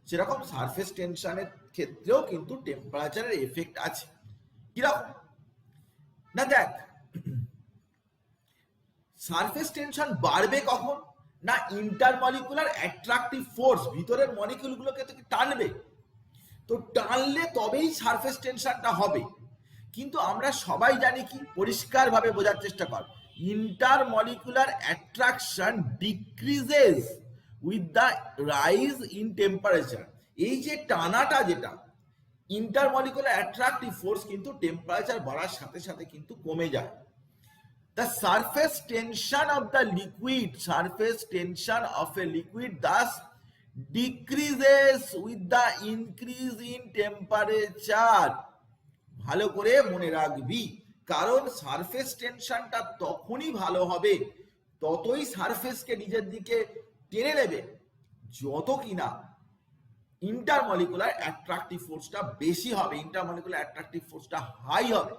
সেরকম সারফেস টেনশনের ক্ষেত্রেও কিন্তু টেম্পারেচারের এফেক্ট আছে। কিরকম না, দেখ সারফেস টেনশন বাড়বে কখন না, ইন্টারমলিকুলার অ্যাট্রাকটিভ ফোর্স ভিতরের মলিকিউলগুলোকে তো টানবে, তো টানলে তবেই সারফেস টেনশনটা হবে। কিন্তু আমরা সবাই জানি কি, পরিষ্কার ভাবে বোঝার চেষ্টা কর, intermolecular attraction decreases with the rise in temperature. এই যে টানাটা, যেটা ইন্টারমলিকুলার অ্যাট্রাকটিভ ফোর্স, কিন্তু টেম্পারেচার বাড়ার সাথে সাথে কিন্তু কমে যায়। The surface tension of a liquid thus decreases with the increase in temperature. ভালো করে মনে রাখবি, কারণ সারফেস টেনশনটা তখনই ভালো হবে, ততই সারফেসকে নিজের দিকে টেনে নেবে যত কিনা ইন্টারমলিকুলার অ্যাট্রাকটিভ ফোর্সটা বেশি হবে, ইন্টারমলিকুলার অ্যাট্রাকটিভ ফোর্সটা হাই হবে।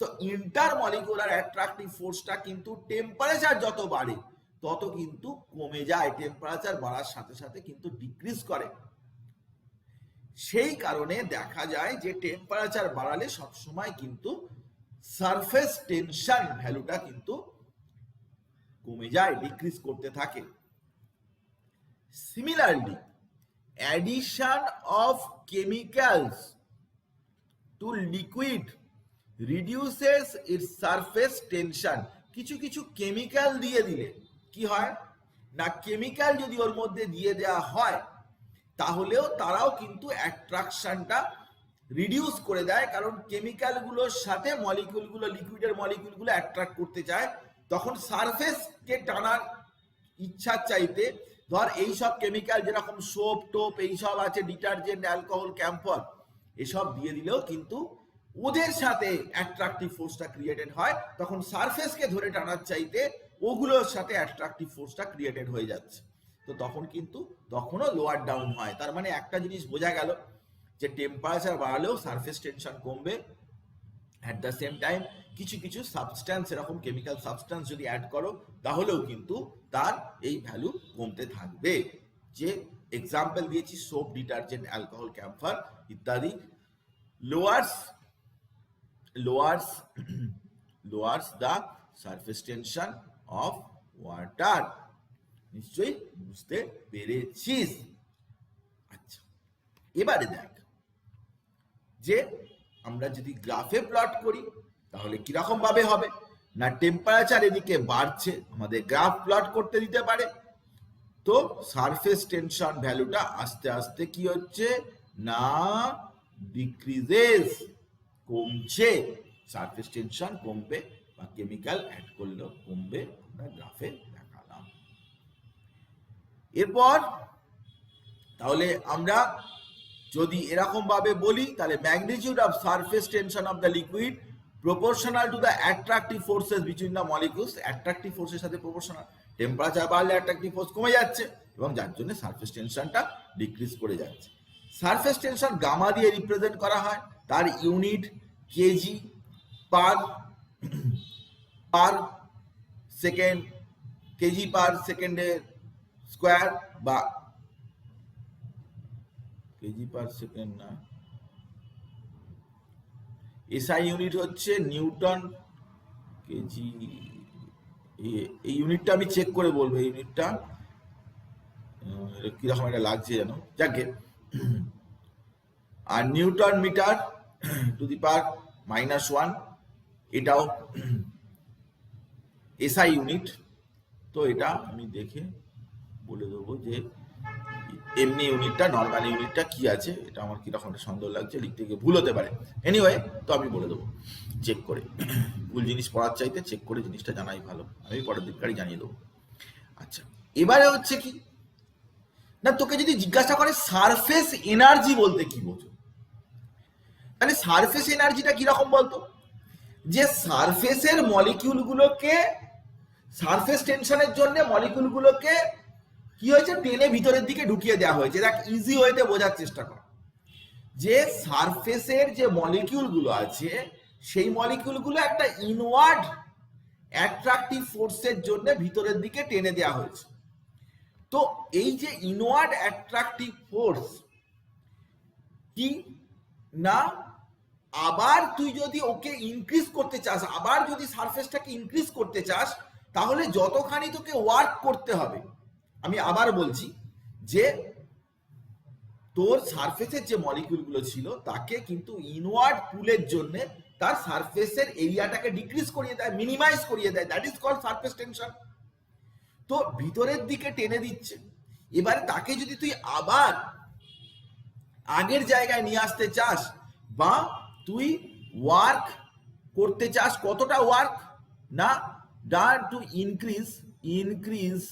তো ইন্টারমলিকুলার অ্যাট্রাকটিভ ফোর্সটা কিন্তু টেম্পারেচার যত বাড়ে তত কিন্তু কমে যায়, টেম্পারেচার বাড়ার সাথে সাথে কিন্তু ডিক্রিজ করে। সেই কারণে দেখা যায় যে টেম্পারেচার বাড়ালে সবসময় কিন্তু সারফেস টেনশন ভ্যালুটা কিন্তু কমে যায়, ডিক্রিজ করতে থাকে। Similarly addition of chemicals to liquid reduces its surface tension। কিছু কিছু কেমিক্যাল দিয়ে দিলে কি হয় না, কেমিক্যাল যদি ওর মধ্যে দিয়ে দেওয়া হয় তাহলেও তারাও কিন্তু অ্যাট্রাকশনটা রিডিউস করে দেয়, কারণ কেমিক্যালগুলোর সাথে মলিকিউলগুলো, লিকুইডের মলিকিউলগুলো অ্যাট্রাক্ট করতে চায়, তখন সারফেসকে টানার ইচ্ছার চাইতে ধর এইসব কেমিক্যাল যেরকম সোপ টোপ এইসব আছে, ডিটারজেন্ট, অ্যালকোহল, ক্যাম্ফর, এসব দিয়ে দিলেও কিন্তু ওদের সাথে অ্যাট্রাকটিভ ফোর্সটা ক্রিয়েটেড হয়, তখন সারফেসকে ধরে টানার চাইতে ওগুলোর সাথে অ্যাট্রাকটিভ ফোর্সটা ক্রিয়েটেড হয়ে যাচ্ছে। তো তখন কিন্তু তখনও লোয়ার ডাউন হয়। তার মানে একটা জিনিস বোঝা গেল যে টেম্পারেচার বাড়ালেও সারফেস টেনশন কমবে, অ্যাট দ্য সেম টাইম কিছু কিছু সাবস্ট্যান্স, এরকম কেমিক্যাল সাবস্ট্যান্স যদি অ্যাড করো তাহলেও কিন্তু তার এই ভ্যালু কমতে থাকবে। যে এক্সাম্পল দিয়েছি সোপ, ডিটারজেন্ট, অ্যালকোহল, ক্যাম্ফর ইত্যাদি, lowers the surface tension of water। নিশ্চয়ই বুঝতে পেরেছিস? আচ্ছা, এবারে দেখ যে আমরা যদি গ্রাফে প্লট করি তাহলে কিরকম ভাবে হবে না, টেম্পারেচার এদিকে বাড়ছে, আমাদের গ্রাফ প্লট করতে দিতে পারে, তো সারফেস টেনশন ভ্যালুটা আস্তে আস্তে কি হচ্ছে না, ডিক্রিজেস, কমছে, সারফেস টেনশন কমবে বা কেমিক্যাল অ্যাড করলেও কমবে, আমরা গ্রাফে দেখালাম। এরপর তাহলে আমরা যদি এরকম ভাবে বলি তাহলে magnitude of surface tension of the liquid proportional to the attractive forces between the molecules. Attractive ফোর্সের সাথে প্রপোর্শনাল, টেম্পারেচার বাড়লে অ্যাট্রাকটিভ ফোর্স কমে যাচ্ছে এবং যার জন্য সারফেস টেনশনটা ডিক্রিজ করে যাচ্ছে। সারফেস টেনশন গামা দিয়ে রিপ্রেজেন্ট করা হয়, তার unit kg per second, kg per সেকেন্ডের স্কোয়ার বা কেজি পার সেকেন্ড না, এসআই ইউনিট হচ্ছে নিউটন কেজি। এই ইউনিটটা আমি চেক করে বলবো, এই ইউনিটটা কিরকম একটা লাগছে যেন, যাকে। আর নিউটন মিটার টু দি পাওয়ার -1, এটাও এসআই ইউনিট। তো এটা আমি দেখে বলে দেবো যে এমনি ইউনিটটা, নর্মাল ইউনিটটা কি আছে, এটা আমার কিরকম একটা সন্দেহ লাগছে, লিখতে গিয়ে ভুল হতে পারে। এনিওয়ে, তো আমি বলে দেবো চেক করে, ভুল জিনিস পড়ার চাইতে চেক করে জিনিসটা জানাই ভালো, আমি পরের দিনকারই জানিয়ে দেবো। আচ্ছা, এবারে হচ্ছে কি না, তোকে যদি জিজ্ঞাসা করে সারফেস এনার্জি বলতে কি বোঝো, তাহলে সারফেস এনার্জিটা কিরকম বলতো, যে সারফেসের মলিকিউলগুলোকে, সারফেস টেনশনের জন্য মলিকিউলগুলোকে কি হয়েছে, টেনে ভিতরের দিকে ঢুকিয়ে দেওয়া হয়েছে। দেখ, ইজি ওয়েতে বোঝার চেষ্টা কর, যে সারফেসের যে মলিকিউলগুলো আছে সেই মলিকিউলগুলো একটা ইনওয়ার্ড অ্যাট্রাকটিভ ফোর্সের জন্য ভিতরের দিকে টেনে দেওয়া হয়েছে। তো এই যে ইনওয়ার্ড অ্যাট্রাকটিভ ফোর্স কি না, আবার তুই যদি ওকে ইনক্রিজ করতে চাস, আবার যদি সারফেসটাকে ইনক্রিজ করতে চাস, তাহলে যতখানি তোকে ওয়ার্ক করতে হবে, আমি আবার বলছি যে তোর সারফেসের যে মলিকিউলগুলো ছিল তাকে কিন্তু ইনওয়ার্ড পুলের জন্য তার সারফেসের এরিয়াটাকে ডিক্রিজ করিয়ে দেয়, মিনিমাইজ করিয়ে দেয়, that is called surface tension. তো ভিতরের দিকে টেনে দিচ্ছে। এবারে তাকে যদি তুই আবার আগের জায়গায় নিয়ে আসতে চাস বা তুই ওয়ার্ক করতে চাস, কতটা ওয়ার্ক না, done to increase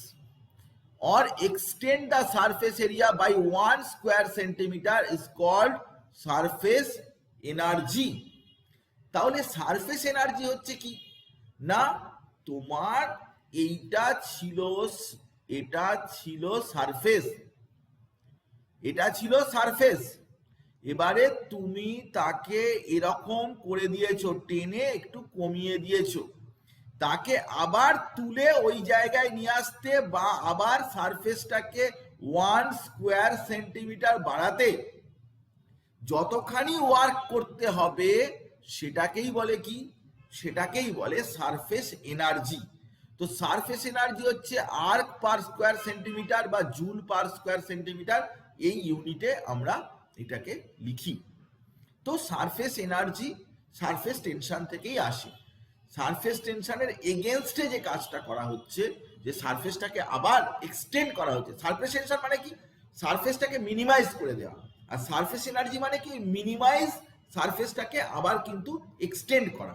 or extend the surface area by 1 square centimeter is called surface energy. তাহলে সারফেস এনার্জি হচ্ছে কি না, তোমার এটা ছিল সারফেস, এটা ছিল সারফেস, এবারে তুমি তাকে এরকম করে দিয়েছো, টেনে একটু কমিয়ে দিয়েছো, তাকে আবার তুলে ওই জায়গায় নিয়ে আসতে বা আবার সারফেসটাকে 1 স্কোয়ার সেন্টিমিটার বাড়াতে যতখানি ওয়ার্ক করতে হবে সেটাকেই বলে কি, সেটাকেই বলে সারফেস এনার্জি। তো সারফেস এনার্জি হচ্ছে আর্ক পার স্কোয়ার সেন্টিমিটার বা জুল পার স্কোয়ার সেন্টিমিটার, এই ইউনিটে আমরা এটাকে লিখি। তো সারফেস এনার্জি সারফেস টেনশন থেকেই আসে। সারফেস টেনশনের এগেনস্টে যে কাজটা করা হচ্ছে, যে সারফেসটাকে আবার এক্সটেন্ড করা হচ্ছে। সারফেস টেনশন মানে কি, সারফেসটাকে মিনিমাইজ করে দেওয়া, আর সারফেস এনার্জি মানে কি, মিনিমাইজ সারফেসটাকে আবার কিন্তু এক্সটেন্ড করা।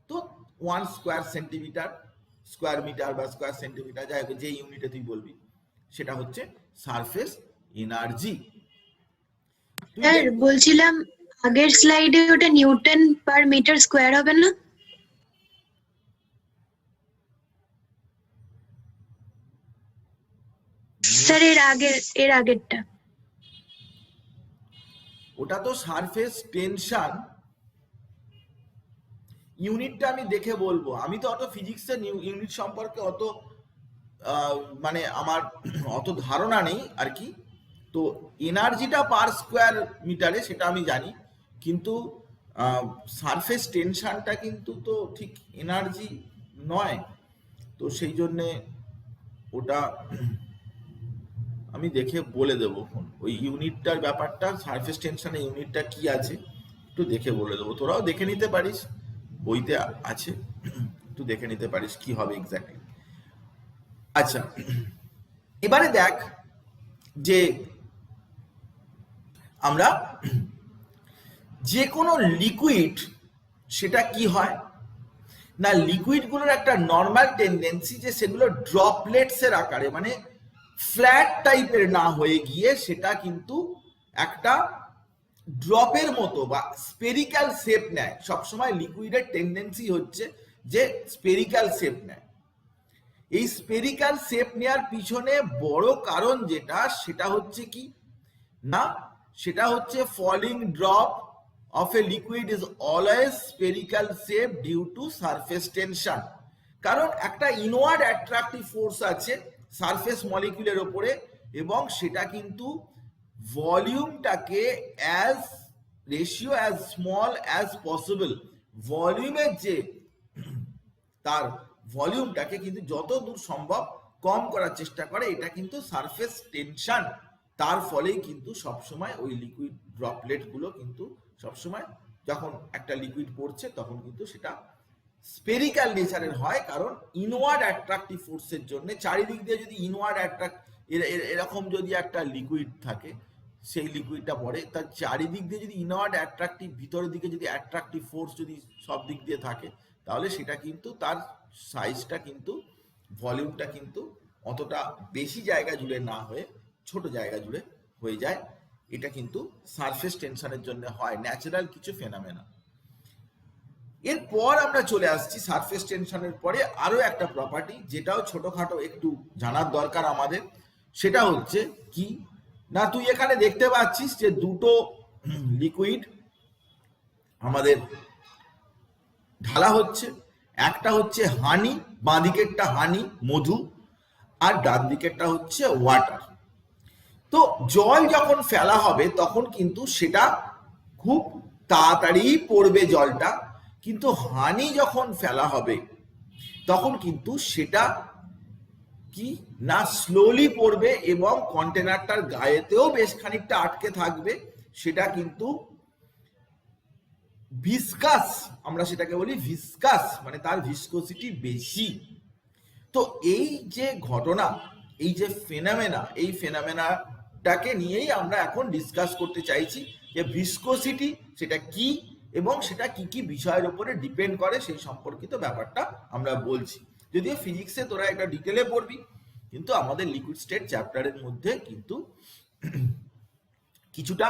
তো 1 স্কোয়ার সেন্টিমিটার, স্কোয়ার মিটার বা স্কোয়ার সেন্টিমিটার, যাই হোক যে ইউনিটে তুই বলবি, সেটা হচ্ছে সারফেস এনার্জি। স্যার বলছিলাম আগের স্লাইডে ওটা নিউটন পার মিটার স্কোয়ার হবে না? স্যার এর আগেরটা ওটা তো সারফেস টেনশন ইউনিটটা আমি দেখে বলবো, আমি তো অত ফিজিক্সের ইউনিট সম্পর্কে অত মানে আমার অত ধারণা নেই আর কি। তো এনার্জিটা পার স্কোয়ার মিটারে সেটা আমি জানি, কিন্তু সারফেস টেনশনটা কিন্তু তো ঠিক এনার্জি নয়, তো সেই জন্যে ওটা আমি দেখে বলে দেবো ওই ইউনিটটার ব্যাপারটা, সারফেস টেনশনের ইউনিটটা কি আছে একটু দেখে বলে দেবো, তোরাও দেখে নিতে পারিস, বইতে আছে, একটু দেখে নিতে পারিস কি হবে এক্স্যাক্টলি। আচ্ছা, এবারে দেখ যে আমরা যে কোনো লিকুইড, সেটা কি হয় না, লিকুইডগুলোর একটা নর্মাল টেন্ডেন্সি যে সেগুলো ড্রপলেটসের আকারে, মানে ফ্ল্যাট টাইপের না হয়ে গিয়ে সেটা কিন্তু একটা ড্রপের মতো বা স্পেরিক্যাল শেপ নেয়। সবসময় লিকুইডের টেন্ডেন্সি হচ্ছে যে স্পেরিক্যাল শেপ নেয়। এই স্পেরিক্যাল শেপ নেওয়ার পিছনে বড় কারণ যেটা, সেটা হচ্ছে কি না, সেটা হচ্ছে falling drop of a liquid is always spherical shape due to surface tension। কারণ একটা ইনওয়ার্ড অ্যাট্রাকটিভ ফোর্স আছে সারফেস মলিকিউলের উপরে, এবং সেটা কিন্তু ভলিউমটাকে as ratio as small as possible, ভলিউমের যে তার ভলিউমটাকে কিন্তু যত দূর সম্ভব কম করার চেষ্টা করে। এটা কিন্তু সারফেস টেনশন, তার ফলেই কিন্তু সবসময় ওই লিকুইড ড্রপলেটগুলো কিন্তু সবসময় যখন একটা লিকুইড পড়ছে তখন কিন্তু সেটা স্পেরিক্যাল নেচারের হয়, কারণ ইনওয়ার্ড অ্যাট্রাকটিভ ফোর্সের জন্য। চারিদিক দিয়ে যদি ইনওয়ার্ড এরকম যদি একটা লিকুইড থাকে, সেই লিকুইডটা পড়ে, তার চারিদিক দিয়ে যদি ইনওয়ার্ড অ্যাট্রাকটিভ, ভিতরের দিকে যদি অ্যাট্রাকটিভ ফোর্স যদি সব দিক দিয়ে থাকে, তাহলে সেটা কিন্তু তার সাইজটা কিন্তু, ভলিউমটা কিন্তু অতটা বেশি জায়গা জুড়ে না হয়ে ছোট জায়গা জুড়ে হয়ে যায়। এটা কিন্তু সারফেস টেনশনের জন্য হয়, ন্যাচারাল কিছু ফেনোমেনা। এরপর আমরা চলে আসছি সারফেস টেনশনের পরে আরো একটা প্রপার্টি, যেটাও ছোটখাটো একটু জানার দরকার আমাদের। সেটা হচ্ছে কি না, তুই এখানে দেখতে পাচ্ছিস যে দুটো লিকুইড আমাদের ঢালা হচ্ছে, একটা হচ্ছে হানি, বাঁ দিকেরটা হানি মধু, আর ডান দিকেরটা হচ্ছে ওয়াটার। তো জল যখন ফেলা হবে তখন কিন্তু সেটা খুব তাড়াতাড়ি পড়বে জলটা, কিন্তু হানি যখন ফেলা হবে তখন কিন্তু সেটা কি না স্লোলি পড়বে, এবং কন্টেনারটার গায়েতেও বেশ খানিকটা আটকে থাকবে। সেটা কিন্তু ভিসকাস, আমরা সেটাকে বলি ভিসকাস, মানে তার ভিসকোসিটি বেশি। তো এই যে ঘটনা, এই যে ফেনোমেনা, এই ফেনোমেনাটাকে নিয়েই আমরা এখন ডিসকাস করতে চাইছি যে ভিসকোসিটি সেটা কি এবং সেটা কি কি বিষয়ের উপরে ডিপেন্ড করে সেই সম্পর্কিত ব্যাপারটা আমরা বলছি। যদিও ফিজিক্সে তোরা একটা ডিটেলে পড়বি, কিন্তু আমাদের লিকুইড স্টেট চ্যাপ্টারের মধ্যে কিন্তু কিছুটা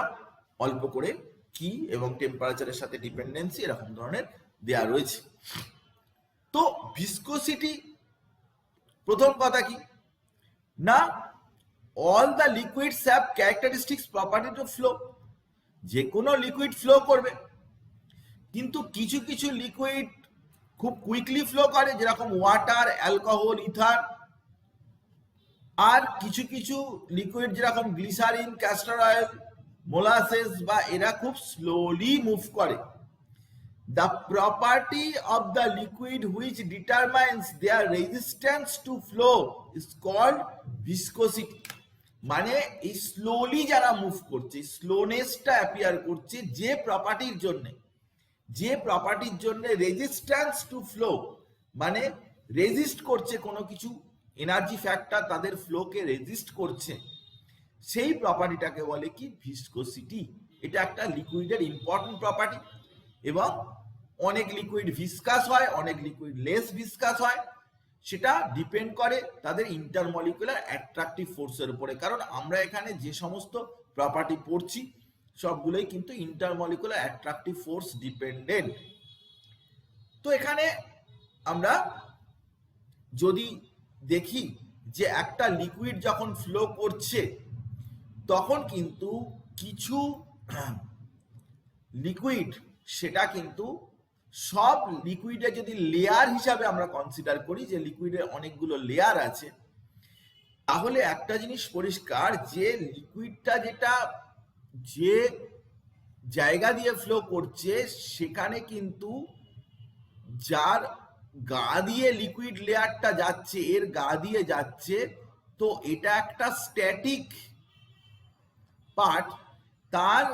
অল্প করে কি এবং টেম্পারেচারের সাথে ডিপেন্ডেন্সি এরকম ধরনের দেয়া রয়েছে। তো ভিসকোসিটি প্রথম কথা কি না, all the liquids have characteristics property two flow, যে কোনো লিকুইড ফ্লো করবে, কিন্তু কিছু কিছু লিকুইড খুব কুইকলি ফ্লো করে যেরকম ওয়াটার, অ্যালকোহল, ইথার, আর কিছু কিছু লিকুইড যেরকম গ্লিসারিন, ক্যাস্টর অয়েল, মোলাসেস বা এরা খুব স্লোলি মুভ করে। The property of the liquid which determines their resistance to flow is called viscosity. মানে এই স্লোলি যারা মুভ করছে, স্লোনেসটা অ্যাপিয়ার করছে যে প্রপার্টির জন্য রেজিস্ট্যান্স টু ফ্লো, মানে রেজিস্ট করছে কোনো কিছু, এনার্জি ফ্যাক্টর তাদের ফ্লোকে রেজিস্ট করছে, সেই প্রপার্টিটাকে বলে কি ভিসকোসিটি। এটা একটা লিকুইডের ইম্পর্টেন্ট প্রপার্টি, এবং অনেক লিকুইড ভিসকাস হয়, অনেক লিকুইড লেস ভিসকাস হয়, সেটা ডিপেন্ড করে তাদের ইন্টারমলিকুলার অ্যাট্রাকটিভ ফোর্সের উপরে। কারণ আমরা এখানে যে সমস্ত প্রপার্টি পড়ছি সবগুলোই কিন্তু ইন্টারমলিকুলার অ্যাট্রাকটিভ ফোর্স ডিপেন্ডেন্ট। তো এখানে আমরা যদি দেখি যে একটা লিকুইড যখন ফ্লো করছে তখন কিন্তু কিছু লিকুইড, সেটা কিন্তু সব লিকুইডের যদি লেয়ার হিসাবে আমরা কনসিডার করি যে লিকুইডের অনেকগুলো লেয়ার আছে, তাহলে একটা জিনিস পরিষ্কার যে লিকুইডটা যেটা যে জায়গা দিয়ে ফ্লো করছে সেখানে কিন্তু যার গা দিয়ে লিকুইড লেয়ারটা যাচ্ছে, এর গা দিয়ে যাচ্ছে, তো এটা একটা স্ট্যাটিক পার্ট, তার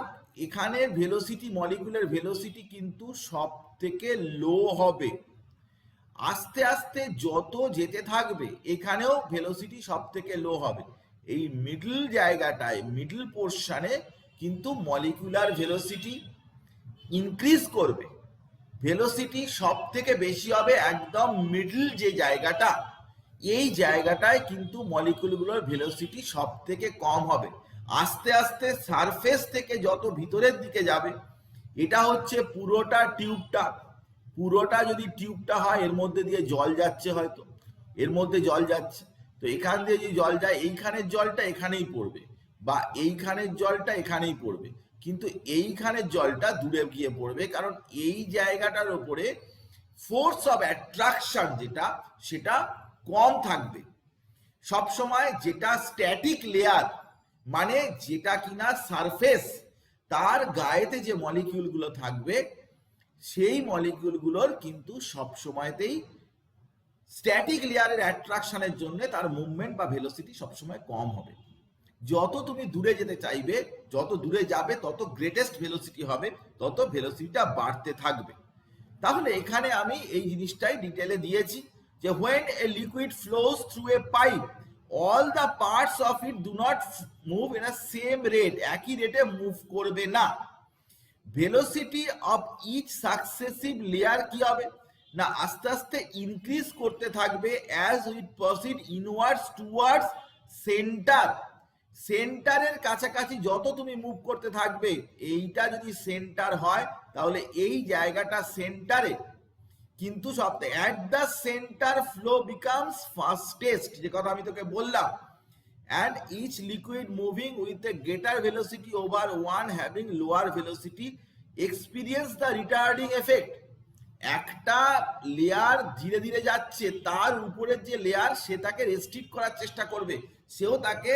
এখানে ভেলোসিটি, মলিকুলার ভেলোসিটি কিন্তু সব থেকে লো হবে। আস্তে আস্তে যত যেতে থাকবে এখানেও ভেলোসিটি সব থেকে লো হবে। এই মিডল জায়গাটায়, মিডল পোর্শনে কিন্তু মলিকুলার ভেলোসিটি ইনক্রিজ করবে, ভেলোসিটি সব থেকে বেশি হবে একদম মিডল যে জায়গাটা, এই জায়গাটায় কিন্তু মলিকুলগুলোর ভেলোসিটি সব থেকে কম হবে। আস্তে আস্তে সারফেস থেকে যত ভিতরের দিকে যাবে, এটা হচ্ছে পুরোটা টিউবটা, পুরোটা যদি টিউবটা হয় এর মধ্যে দিয়ে জল যাচ্ছে, হয়তো এর মধ্যে জল যাচ্ছে, তো এখান দিয়ে যদি জল যায় এইখানের জলটা এখানেই পড়বে, বা এইখানের জলটা এখানেই পড়বে, কিন্তু এইখানের জলটা দূরে গিয়ে পড়বে, কারণ এই জায়গাটার উপরে ফোর্স অফ অ্যাট্রাকশন যেটা, সেটা কম থাকবে সবসময়। যেটা স্ট্যাটিক লেয়ার, মানে যেটা কিনা সারফেস, তার গায়েতে যে মলিকিউলগুলো থাকবে সেই মলিকিউলগুলোর কিন্তু সব সময়তেই স্ট্যাটিক লেয়ারের অ্যাট্রাকশনের জন্য তার মুভমেন্ট বা ভেলোসিটি সবসময় কম হবে। যত তুমি দূরে যেতে চাইবে, যত দূরে যাবে তত গ্রেটেস্ট ভেলোসিটি হবে, তত ভেলোসিটিটা বাড়তে থাকবে। তাহলে এখানে আমি এই জিনিসটাই ডিটেলে দিয়েছি যে when a liquid flows through a pipe, all the parts of it do not move in a same rate, একই রেটে মুভ করবে না। Velocity of each successive layer কি হবে না, আস্তে আস্তে ইনক্রিজ করতে থাকবে as with proceed inwards towards centre. সেন্টারের কাছাকাছি যত তুমি মুভ করতে থাকবে, এইটা যদি সেন্টার হয় তাহলে এই জায়গাটা সেন্টারে কিন্তু সব at the centre flow becomes fastest, যে কথা আমি তোকে বললাম, and each liquid moving with a greater velocity over one having lower velocity experience the retarding effect. একটা লেয়ার ধীরে ধীরে যাচ্ছে, তার উপরের যে লেয়ার সে তাকে রেস্ট্রিক্ট করার চেষ্টা করবে, সেও তাকে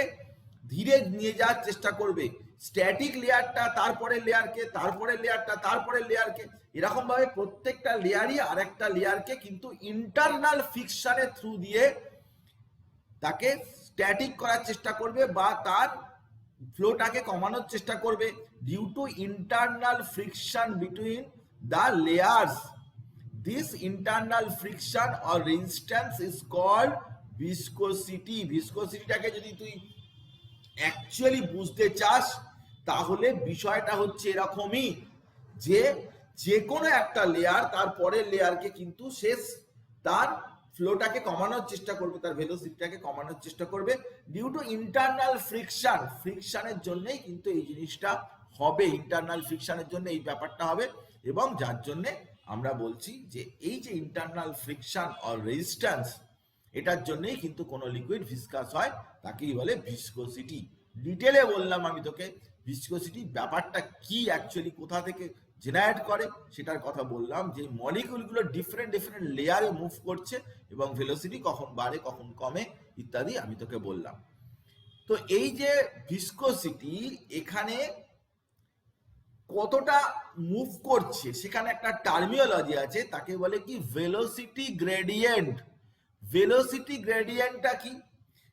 ধীরে নিয়ে যাওয়ার চেষ্টা করবে। স্ট্যাটিক লেয়ারটা তারপরে লেয়ারকে, তারপরে লেয়ারটা তারপরে লেয়ারকে, এরকম ভাবে প্রত্যেকটা লেয়ারই আরেকটা লেয়ারকে কিন্তু ইন্টারনাল ফ্রিকশনের থ্রু দিয়ে তাকে স্ট্যাটিক করার চেষ্টা করবে বা তার ফ্লোটাকে কমানোর চেষ্টা করবে due to internal friction between the layers. This internal friction or resistance is called viscosity. ভিসকোসিটিটাকে যদি তুই অ্যাকচুয়ালি বুঝতে চাস তাহলে বিষয়টা হচ্ছে এরকমই যে যে কোনো একটা লেয়ার তার পরের লেয়ারকে কিন্তু শেষ তার ফ্লোটাকে কমানোর চেষ্টা করবে, তার ভেলোসিটিটাকে কমানোর চেষ্টা করবে ডিউ টু ইন্টারনাল ফ্রিকশন। ফ্রিকশনের জন্যই কিন্তু এই জিনিসটা হবে, ইন্টারনাল ফ্রিকশনের জন্য এই ব্যাপারটা হবে, এবং যার জন্য আমরা বলছি যে এই যে ইন্টারনাল ফ্রিকশন অর রেজিস্ট্যান্স, এটার জন্যই কিন্তু কোনো লিকুইড ভিসকাস হয়, তাকেই বলে ভিসকোসিটি। ডিটেলে বললাম আমি তোকে ভিসকোসিটি ব্যাপারটা কি, অ্যাকচুয়ালি কোথা থেকে জেনারেট করে সেটার কথা বললাম, যে মলিকিউলগুলো ডিফারেন্ট ডিফারেন্ট লেয়ারে মুভ করছে এবং ভেলোসিটি কখন বাড়ে কখন কমে ইত্যাদি আমি তোকে বললাম। তো এই যে ভিসকোসিটি এখানে কতটা মুভ করছে সেখানে একটা টার্মিনোলজি আছে, তাকে বলে কি ভেলোসিটি গ্রেডিয়েন্ট। ভেলোসিটি গ্রেডিয়েন্টটা কি,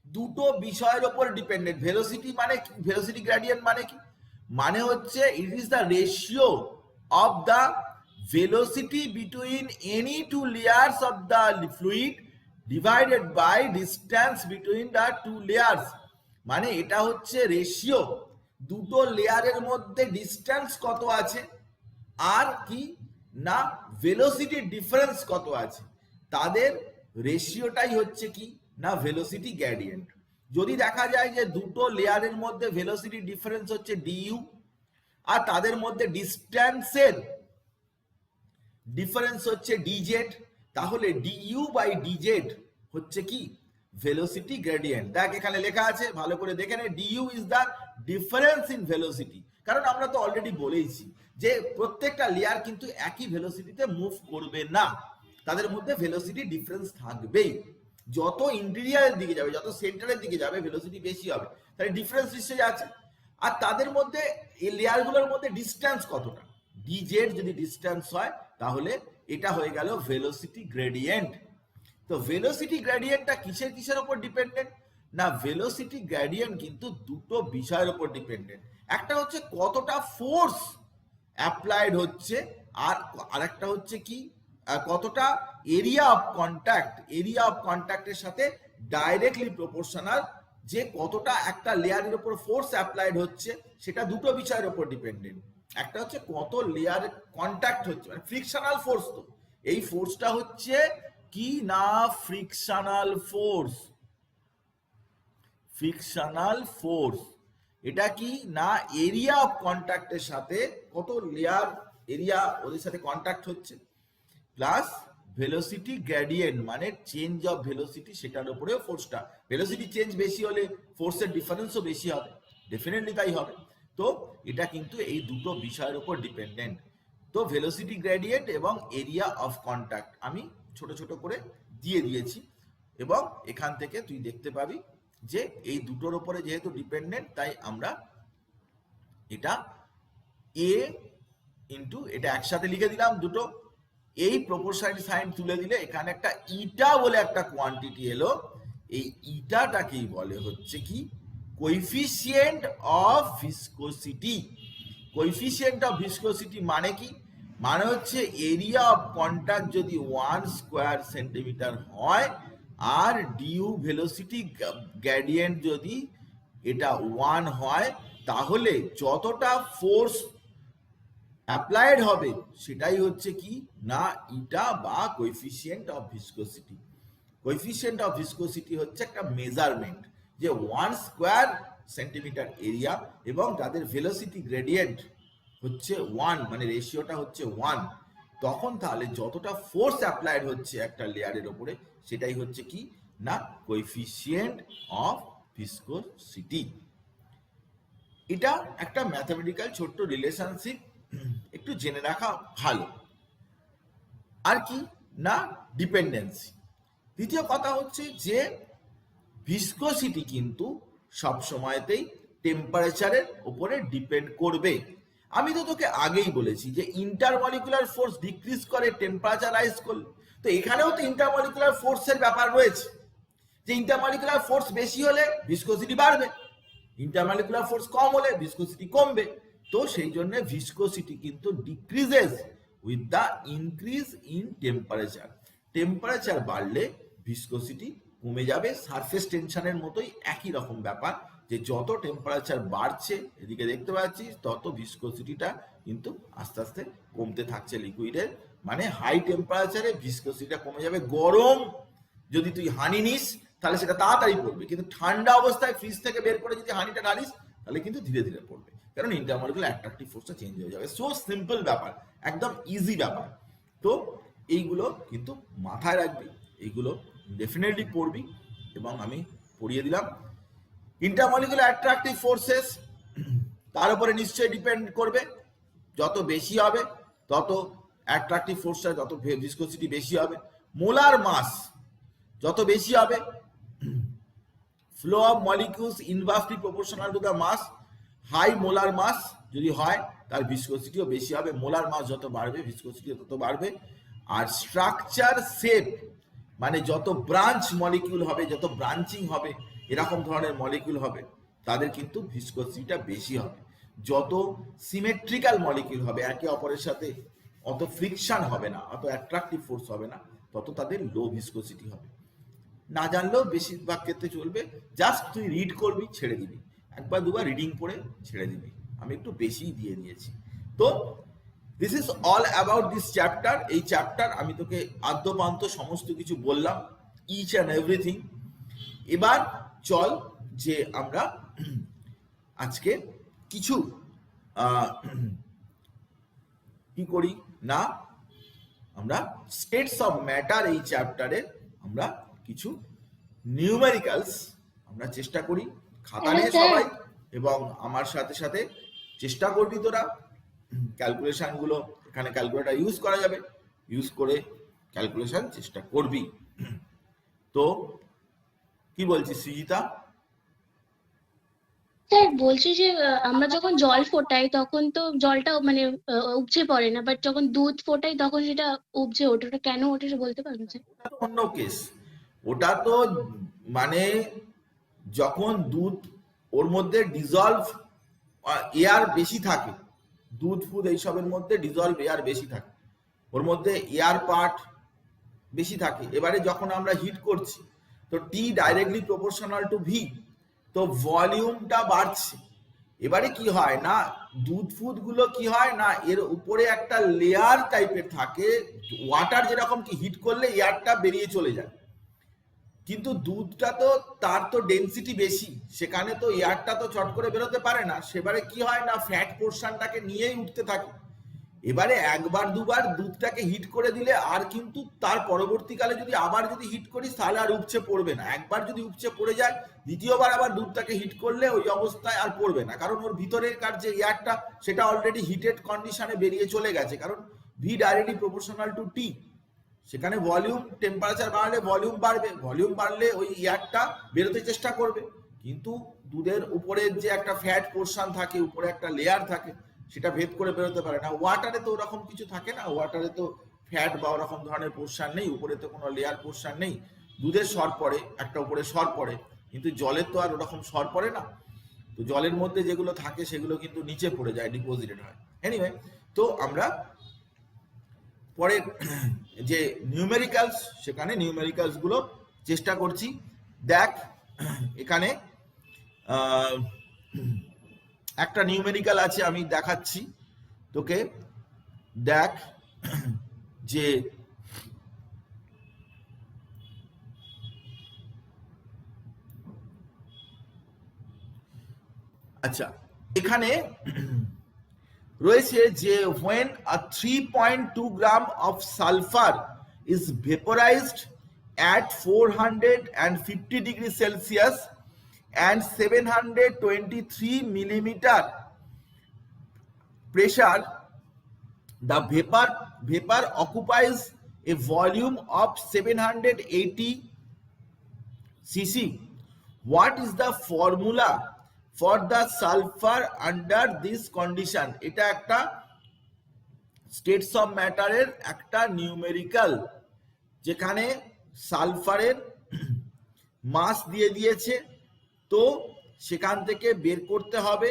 দুটো বিষয়ের উপর ডিপেন্ডেন্ট। ভেলোসিটি মানে কি, ভেলোসিটি গ্রেডিয়েন্ট মানে কি, মানে হচ্ছে it is the ratio of the velocity between any two layers of the fluid divided by distance between the two layers. মানে এটা হচ্ছে রেশিও, দুটো লেয়ারের মধ্যে ডিস্টেন্স কত আছে আর কি না ভেলোসিটি ডিফারেন্স কত আছে, তাদের রেশিওটাই হচ্ছে কি না ভেলোসিটি গ্রেডিয়েন্ট। যদি দেখা যায় যে দুটো লেয়ারের মধ্যে ভেলোসিটি ডিফারেন্স হচ্ছে ডিইউ আর তাদের মধ্যে ডিস্টেন্সের ডিফারেন্স হচ্ছে ডিজেড, তাহলে ডিইউ বাই ডিজেড হচ্ছে কি ভেলোসিটি গ্রেডিয়েন্ট। দেখ এখানে লেখা আছে, ভালো করে দেখে নে, DU is the difference in velocity. কারণ আমরা তো অলরেডি বলেইছি যে প্রত্যেকটা লেয়ার কিন্তু একই ভেলোসিটিতে মুভ করবে না, তাদের মধ্যে ভেলোসিটি ডিফারেন্স থাকবেই। যত ইন্টেরিয়ারের দিকে যাবে, যত সেন্টারের দিকে যাবে ভেলোসিটি বেশি হবে, তাহলে ডিফারেন্স নিশ্চয়ই আছে। আর তাদের মধ্যে এই লেয়ারগুলোর মধ্যে ডিস্টেন্স কতটা, ডিজেড যদি ডিস্টেন্স হয় তাহলে এটা হয়ে গেল ভেলোসিটি গ্রেডিয়েন্ট। তো ভেলোসিটি গ্রেডিয়েন্টটা কিসের কিসের উপর ডিপেন্ডেন্ট না, ভেলোসিটি গ্রেডিয়েন্ট কিন্তু দুটো বিষয়ের উপর ডিপেন্ডেন্ট। একটা হচ্ছে কতটা ফোর্স অ্যাপ্লাইড হচ্ছে, আর আরেকটা হচ্ছে কি কতটা area of contact. Area of কন্ট্যাক্টের সাথে ডাইরেক্টলি প্রপোর্শনাল, যে কতটা একটা লেয়ারের উপর ফোর্স অ্যাপ্লাইড হচ্ছে সেটা দুটো বিষয়ের উপর ডিপেন্ডেন্ট। একটা হচ্ছে কত লেয়ার কন্ট্যাক্ট হচ্ছে, মানে ফ্রিকশনাল ফোর্স। তো এই ফোর্সটা হচ্ছে কি না ফ্রিকশনাল ফোর্স। ফ্রিকশনাল ফোর্স এটা কি না এরিয়া অফ কন্ট্যাক্টের সাথে কত লেয়ার এরিয়া ওদের সাথে কন্ট্যাক্ট হচ্ছে, প্লাস ভেলোসিটি গ্রেডিয়েন্ট মানে চেঞ্জ অফ ভেলোসিটি, সেটার উপরেও ফোর্সটা। ভেলোসিটি চেঞ্জ বেশি হলে ফোর্সের ডিফারেন্সও বেশি হবে, ডেফিনেটলি তাই হবে। তো এটা কিন্তু এই দুটো বিষয়ের উপর ডিপেন্ডেন্ট। তো ভেলোসিটি গ্রেডিয়েন্ট এবং এরিয়া অফ কন্ট্যাক্ট আমি ছোট ছোট করে দিয়ে দিয়েছি, এবং এখান থেকে তুই দেখতে পাবি যে এই দুটোর উপরে যেহেতু ডিপেন্ডেন্ট, তাই আমরা এটা এ ইন্টু এটা একসাথে লিখে দিলাম দুটো। এই প্রপোর্শনালিটি সাইন তুলে দিলে এখানে একটা ইটা বলে একটা কোয়ান্টিটি এলো। এই ইটাটাকেই বলে হচ্ছে কি coefficient of viscosity. Coefficient of viscosity মানে কি, মানে হচ্ছে এরিয়া অফ কন্ট্যাক্ট যদি 1 স্কয়ার সেন্টিমিটার হয় আর ডিউ ভেলোসিটি গ্রেডিয়েন্ট যদি এটা 1 হয়, তাহলে যতটা ফোর্স অ্যাপ্লাইড হবে সেটাই হচ্ছে কি না ইটা বা coefficient of viscosity. Coefficient of viscosity হচ্ছে একটা মেজারমেন্ট, যে 1 স্কয়ার সেন্টিমিটার এরিয়া এবং তাদের ভেলোসিটি গ্রেডিয়েন্ট হচ্ছে 1, মানে রেশিওটা হচ্ছে 1, তখন তাহলে যতটা ফোর্স অ্যাপ্লাইড হচ্ছে একটা লেয়ারের উপরে সেটাই হচ্ছে কি না কোএফিসিয়েন্ট অফ ভিসকোসিটি। এটা একটা ম্যাথমেটিক্যাল ছোট্ট রিলেশনশিপ, একটু জেনে রাখা ভালো। আর কি না ডিপেন্ডেন্সি। দ্বিতীয় কথা হচ্ছে যে ভিসকোসিটি কিন্তু সব সময়তেই টেম্পারেচারের উপরে ডিপেন্ড করবে। আমি তো তোকে আগেই বলেছি যে ইন্টারমলিকুলার ফোর্স ডিক্রিজ করে টেম্পারেচার রাইজ করলে, তো এখানেও তো ইন্টারমলিকুলার ফোর্সের ব্যাপার রয়েছে, যে ইন্টারমলিকুলার ফোর্স বেশি হলে ভিসকোসিটি বাড়বে, ইন্টারমলিকুলার ফোর্স কম হলে ভিসকোসিটি কমবে। তো সেই জন্য ভিসকোসিটি কিন্তু decreases with the increase in temperature. Temperature বাড়লে ভিসকোসিটি কমে যাবে। সারফেস টেনশনের মতোই একই রকম ব্যাপার, যে যত টেম্পারেচার বাড়ছে এদিকে দেখতে পাচ্ছিস তত ভিসকোসিটিটা কিন্তু আস্তে আস্তে কমতে থাকছে লিকুইডের। মানে হাই টেম্পারেচারে ভিসকোসিটিটা কমে যাবে, গরম যদি তুই হানি নিস তাহলে সেটা তাড়াতাড়ি পড়বে, কিন্তু ঠান্ডা অবস্থায় ফ্রিজ থেকে বের করে যদি হানিটা ঢালিস তাহলে কিন্তু ধীরে ধীরে পড়বে, কারণ ইন্টারমলিকুলার অ্যাট্রাকটিভ ফোর্সটা চেঞ্জ হয়ে যাবে। সো সিম্পল ব্যাপার, একদম ইজি ব্যাপার। তো এইগুলো কিন্তু মাথায় রাখবি, এইগুলো ডেফিনেটলি পড়বি, এবং আমি পড়িয়ে দিলাম। ইন্টারমলিকুলার অ্যাট্রাকটিভ ফোর্সেস তার উপরে নিশ্চয়ই ডিপেন্ড করবে, যত বেশি হবে তত অ্যাট্রাকটিভ ফোর্সটা, যত ভিসকোসিটি বেশি হবে। মোলার মাস যত বেশি হবে, flow of molecules inversely proportional to the mass, high molar mass যদি হয় তার ভিসকোসিটিও বেশি হবে। মোলার মাস যত বাড়বে ভিসকোসিটিও তত বাড়বে। আর স্ট্রাকচার শেপ মানে যত ব্রাঞ্চ মলিকিউল হবে, যত ব্রাঞ্চিং হবে, এরকম ধরনের মলিকিউল হবে, তাদের কিন্তু ভিসকোসিটিটা বেশি হবে। যত সিমেট্রিক্যাল মলিকিউল হবে, একে অপরের সাথে অত ফ্রিকশন হবে না, অত অ্যাট্রাকটিভ ফোর্স হবে না, তত তাদের লো ভিসকোসিটি হবে। না জানলেও বেশিরভাগ ক্ষেত্রে চলবে, জাস্ট তুই রিড করবি, ছেড়ে দিবি, একবার দুবার রিডিং পড়ে ছেড়ে দিবি। আমি একটু বেশি দিয়ে দিয়েছি। তো this is all about this chapter. এই চ্যাপ্টার আমি তোকে আদ্যপান্ত সমস্ত কিছু বললাম, ইচ অ্যান্ড এভরিথিং। এবার চল যে আমরা আজকে কিছু কি করি না, আমরা স্টেটস অফ ম্যাটার এই চ্যাপ্টারে আমরা কিছু নিউমেরিক্যালস আমরা চেষ্টা করি। খাতা নিয়ে সবাই, এবং আমার সাথে সাথে চেষ্টা করবি তোরা ক্যালকুলেশন গুলো, এখানে ক্যালকুলেটর ইউজ করা যাবে, ইউজ করে ক্যালকুলেশন চেষ্টা করবি। তো কি বলছিস সৃজিতা? স্যার বলছি যে আমরা যখন জল ফোটাই তখন তো জলটা মানে উপচে পড়ে না, বাট যখন দুধ ফোটাই তখন সেটা উপচে ওঠে, ওটা কেন ওঠে সেটা বলতে পারবেন স্যার? ওটা তো অন্য কেস। ওটা তো মানে যখন দুধ, ওর মধ্যে ডিজলভ এয়ার বেশি থাকে, দুধ ফুদ এইসবের মধ্যে ডিজলভ এয়ার বেশি থাকে, ওর মধ্যে এয়ার পার্ট বেশি থাকে। এবারে যখন আমরা হিট করছি তো টি ডাইরেক্টলি প্রপোর্শনাল টু ভি, তো ভলিউমটা বাড়ছে। এবারে কি হয় না, দুধ ফুদ গুলো কি হয় না, এর উপরে একটা লেয়ার টাইপের থাকে, ওয়াটার যেরকম কি হিট করলে এয়ারটা বেরিয়ে চলে যায়, কিন্তু দুধটা তো তার তো ডেনসিটি বেশি, সেখানে তো এয়ারটা তো চট করে বেরোতে পারে না। সেবারে কি হয় না, ফ্যাট পোর্শনটাকে নিয়েই উঠতে থাকে। এবারে একবার দুবার দুধটাকে হিট করে দিলে আর কিন্তু তার পরবর্তীকালে যদি আবার যদি হিট করিস তাহলে আর উপচে পড়বে না। একবার যদি উপচে পড়ে যায়, দ্বিতীয়বার আবার দুধটাকে হিট করলে ওই অবস্থায় আর পড়বে না, কারণ ওর ভিতরের কার যে এয়ারটা সেটা অলরেডি হিটেড কন্ডিশনে বেরিয়ে চলে গেছে, কারণ ভি ডাইরেক্টলি প্রপোর্শনাল টু টি। সেখানে ভলিউম, টেম্পারেচার বাড়লে ভলিউম বাড়বে, ভলিউম বাড়লে ওই এয়ারটা বেরোতে চেষ্টা করবে, কিন্তু দুধের উপরের যে একটা ফ্যাট পোর্শন থাকে, উপরে একটা লেয়ার থাকে, সেটা ভেদ করে বেরোতে পারে না। ওয়াটারে তো ওরকম কিছু থাকে না, ওয়াটারে তো ফ্যাট বা ওরকম ধরনের পোর্শন নেই, উপরে তো কোনো লেয়ার পোর্শন নেই। দুধের সর পড়ে, একটা উপরে সর পড়ে, কিন্তু জলের তো আর ওরকম সর পড়ে না। তো জলের মধ্যে যেগুলো থাকে সেগুলো কিন্তু নিচে পড়ে যায়, ডিপোজিটেড হয়। এনিওয়ে, তো আমরা পরে যে নিউমেরিক্যালস, সেখানে নিউমেরিক্যালস গুলো চেষ্টা করছি। দেখ এখানে একটা নিউমেরিক্যাল আছে, আমি দেখাচ্ছি তোকে। দেখ যে আচ্ছা এখানে রয়েছে যে when a 3.2 gram of sulfur is vaporized at 450 degrees Celsius and 723 millimeter pressure, the vapor occupies a volume of 780 cc. What is the formula for the sulfur under this condition? এটা একটা স্টেটস অফ ম্যাটারের একটা numerical, যেখানে সালফারের মাস দিয়ে দিয়েছে, তো সেখান থেকে বের করতে হবে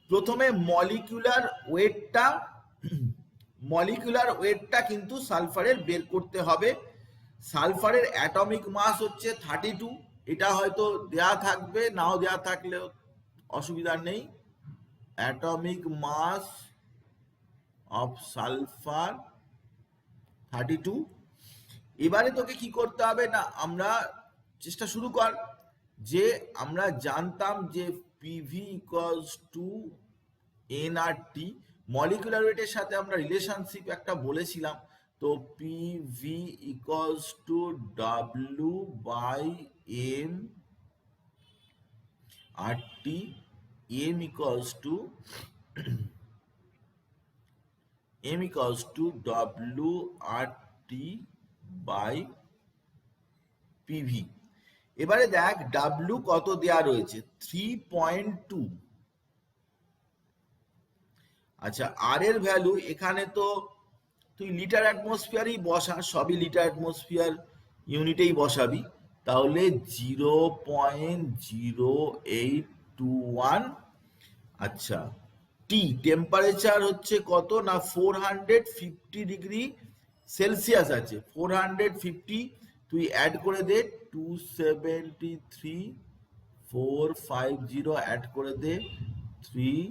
প্রথমে মলিকুলার ওয়েটটা কিন্তু সালফারের বের করতে হবে। সালফারের অ্যাটমিক মাস হচ্ছে 32, এটা হয়তো দেয়া থাকবে, নাও দেয়া থাকলেও অসুবিধা নেই। Atomic mass of sulphur 32। এবারে তোকে কি করতে হবে না, আমরা চেষ্টা শুরু কর, যে আমরা জানতাম যে PV equals to NRT, molecular ওয়েটের সাথে আমরা রিলেশনশিপ একটা বলেছিলাম, তো PV equals to W by M RT, M equals to W RT by PV. এবারে দেখ ডাব্লিউ কত দেয়া রয়েছে, 3.2। আচ্ছা, আর এর ভ্যালু এখানে তো তুই লিটার অ্যাটমসফিয়ারই বসা, সবই লিটার অ্যাটমসফিয়ার ইউনিটেই বসাবি, তাহলে 0.0821। আচ্ছা, টি টেম্পারেচার হচ্ছে কত না 450 ডিগ্রি সেলসিয়াস আছে, 450 তুই অ্যাড করে দে 273,450 অ্যাড করে দে 3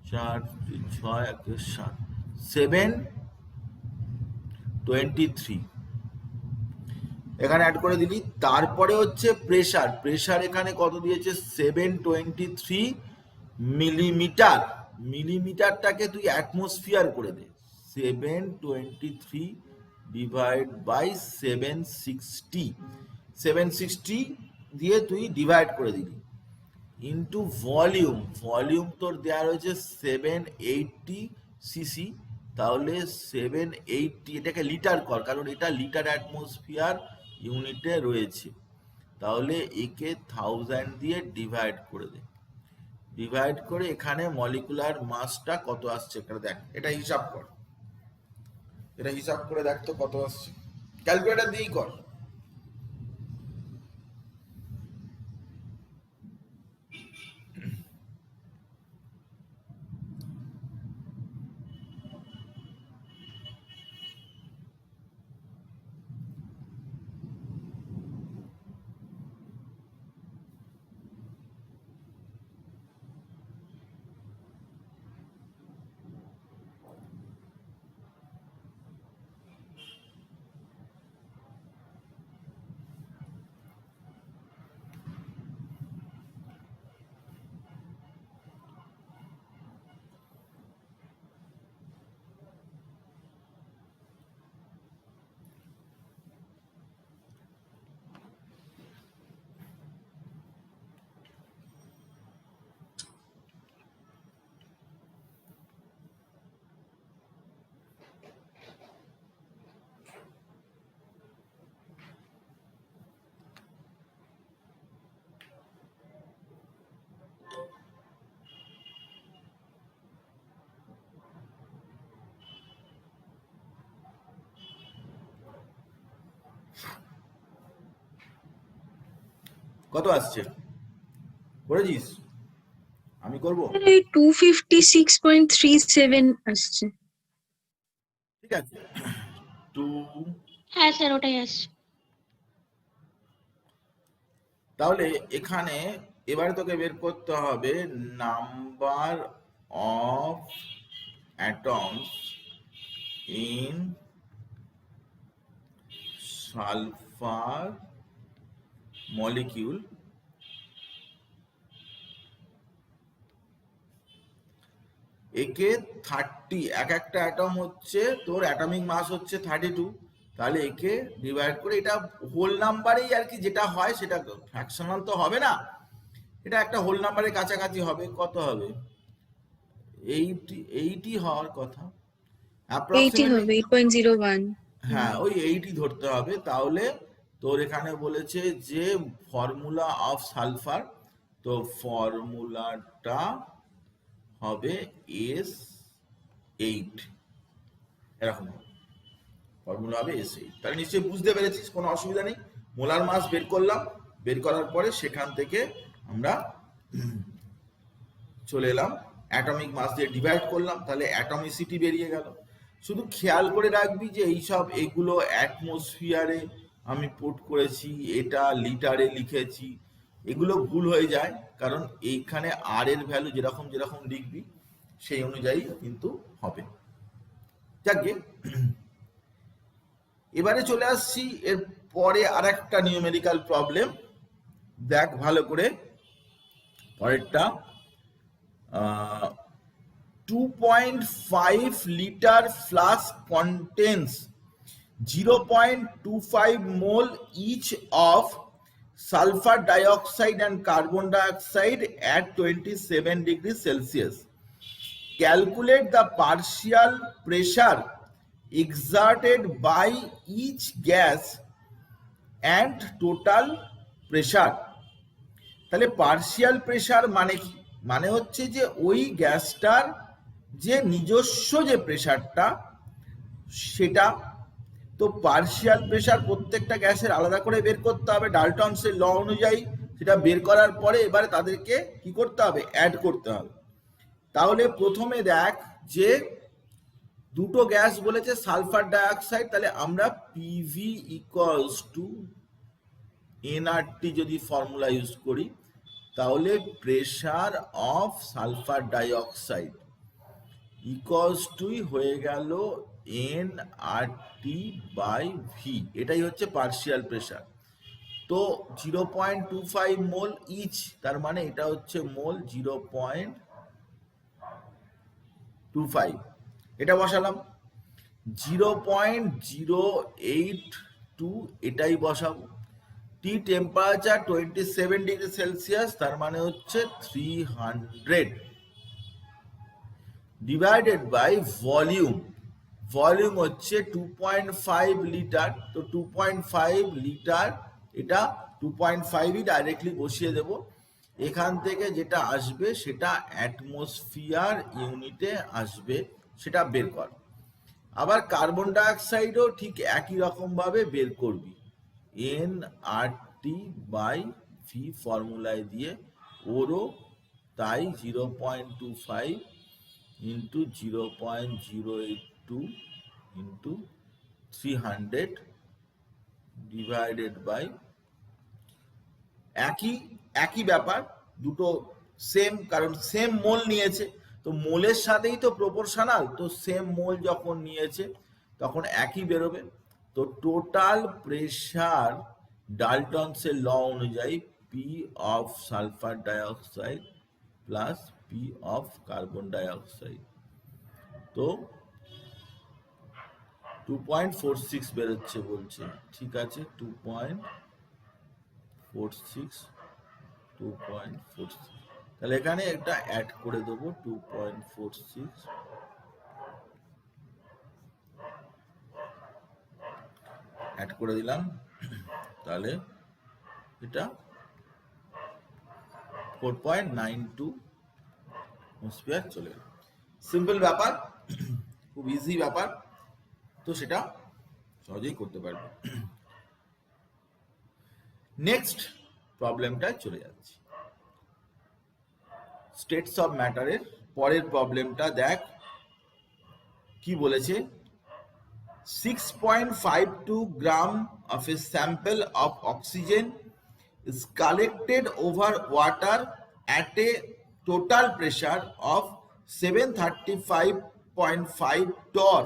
4 6 7 723 এখানে অ্যাড করে দিলি। তারপরে হচ্ছে প্রেসার, প্রেসার এখানে কত দিয়েছে 723 মিলিমিটার, মিলিমিটারটাকে তুই অ্যাটমসফিয়ার করে দে, 723 ডিভাইড বাই 760 দিয়ে তুই ডিভাইড করে দিলি, ইন্টু ভলিউম, ভলিউম তোর দেওয়া রয়েছে 780 সিসি, তাহলে 780 এটাকে লিটার কর, কারণ এটা লিটার অ্যাটমসফিয়ার ইউনিটে রয়েছে, তাহলে একে 1000 দিয়ে ডিভাইড করে দে, ডিভাইড করে এখানে মলিকুলার মাসটা কত আসছে এখানে দেখ, এটা হিসাব কর, এটা হিসাব করে দেখ তো কত আসছে, ক্যালকুলেটর দিয়েই কর। কত আসছে করেছিস, আমি করব, এই 256.37 আসছে। ঠিক আছে, 2, হ্যাঁ স্যার ওটাই আসছে। তাহলে এখানে এবারে তোকে বের করতে হবে number of atoms in sulphur molecule, একে 30, এক একটা অ্যাটম হচ্ছে তোর অ্যাটমিক মাস হচ্ছে 32, তাহলে একে ডিভাইড করে, এটা হোল নাম্বারেই আর কি যেটা হয়, সেটা ফ্র্যাকশনাল তো হবে না, এটা একটা হোল নাম্বারের কাছাকাছি হবে, কত হবে 80 হওয়ার কথা, 80 হবে 8.01। হ্যাঁ ওই 80 ধরতে হবে। তাহলে তোর এখানে বলেছে যে ফর্মুলা অফ সালফার, তো ফর্মুলাটা হবে S8, এরকম ফর্মুলা হবে S8। তাহলে নিশ্চয়ই বুঝতে পেরেছিস, কোনো অসুবিধা নেই। মোলার মাস বের করলাম, বের করার পরে সেখান থেকে আমরা চলে এলাম অ্যাটমিক মাস দিয়ে ডিভাইড করলাম, তাহলে অ্যাটমিসিটি বেরিয়ে গেল। শুধু খেয়াল করে রাখবি যে এইসব এগুলো অ্যাটমসফিয়ারে আমি পুট করেছি, এটা লিটারে লিখেছি, এগুলো ভুল হয়ে যায়, কারণ এইখানে আর এর ভ্যালু যেরকম যেরকম লিখবি সেই অনুযায়ী কিন্তু হবে। যাকে এবারে চলে আসছি এর পরে আর একটা নিউমেরিক্যাল প্রবলেম, দেখ ভালো করে পরেরটা। 2.5 liter flask contains 0.25 mole each of sulfur dioxide and carbon dioxide at 27 degrees Celsius. Calculate the partial pressure exerted by each gas and total pressure. তাহলে পার্শিয়াল প্রেসার মানে কি? মানে হচ্ছে যে ওই গ্যাসটার যে নিজস্ব যে প্রেসারটা সেটা। তো পার্শিয়াল প্রেসার প্রত্যেকটা গ্যাসের আলাদা করে বের করতে হবে ডাল্টনসের ল অনুযায়ী। সেটা বের করার পরে এবারে তাদেরকে কি করতে হবে? অ্যাড করতে হবে। তাহলে প্রথমে দেখ যে দুটো গ্যাস বলেছে সালফার ডাইঅক্সাইড, তাহলে আমরা পিভি ইকুয়ালস টু এনআরটি যদি ফর্মুলা ইউজ করি তাহলে pressure of sulphur dioxide equals to হয়ে গেল এনআরটি বাই ভি। এটাই হচ্ছে পার্শিয়াল প্রেসার। তো 0.25 মোল ইচ, তার মানে এটা হচ্ছে মোল 0.25, এটা বসালাম। 0.082 এটাই বসাবো। টি টেম্পারেচার 27 ডিগ্রি সেলসিয়াস, তার মানে হচ্ছে 300 ডিভাইডেড বাই ভলিউম। ভলিউম হচ্ছে 2.5 লিটার। তো 2.5 লিটার, এটা 2.5ই ডাইরেক্টলি বসিয়ে দেব। এখান থেকে যেটা আসবে সেটা অ্যাটমসফিয়ার ইউনিটে আসবে, সেটা বের কর। আবার কার্বন ডাইঅক্সাইডও ঠিক একই রকম ভাবে বের করবি, এনআরটি বাই ভি ফর্মুলায় দিয়ে। ওরও তাই 0.25 ইন্টু 0.082 ইন্টু 300 ডিভাইডেড বাই, একই ব্যাপার, দুটো সেম, কারণ সেম মোল নিয়েছে তো মোলের সাথেই তো প্রপোর্শনাল। তো সেম মোল যখন নিয়েছে তখন একই বেরোবে। তো টোটাল প্রেসার ডাল্টনসের ল অনুযায়ী P of sulphur dioxide plus P of carbon dioxide, তো 2.46 বেরোচ্ছে বলছে। ঠিক আছে, 2.46, তাহলে এখানে একটা অ্যাড করে দেবো 2.46, অ্যাড করে দিলাম। তাহলে এটা 4.92 অ্যাটমসফিয়ার চলে গেল। সিম্পল ব্যাপার, খুব ইজি ব্যাপার, তো সেটা সহজেই করতে পারবে। নেক্সট প্রবলেমটা চলে যাচ্ছি। স্টেটস অফ ম্যাটারের পরের প্রবলেমটা দেখ কি বলেছে। 6.52 gram of a sample of oxygen is collected over water at a total pressure of 735.5 torr,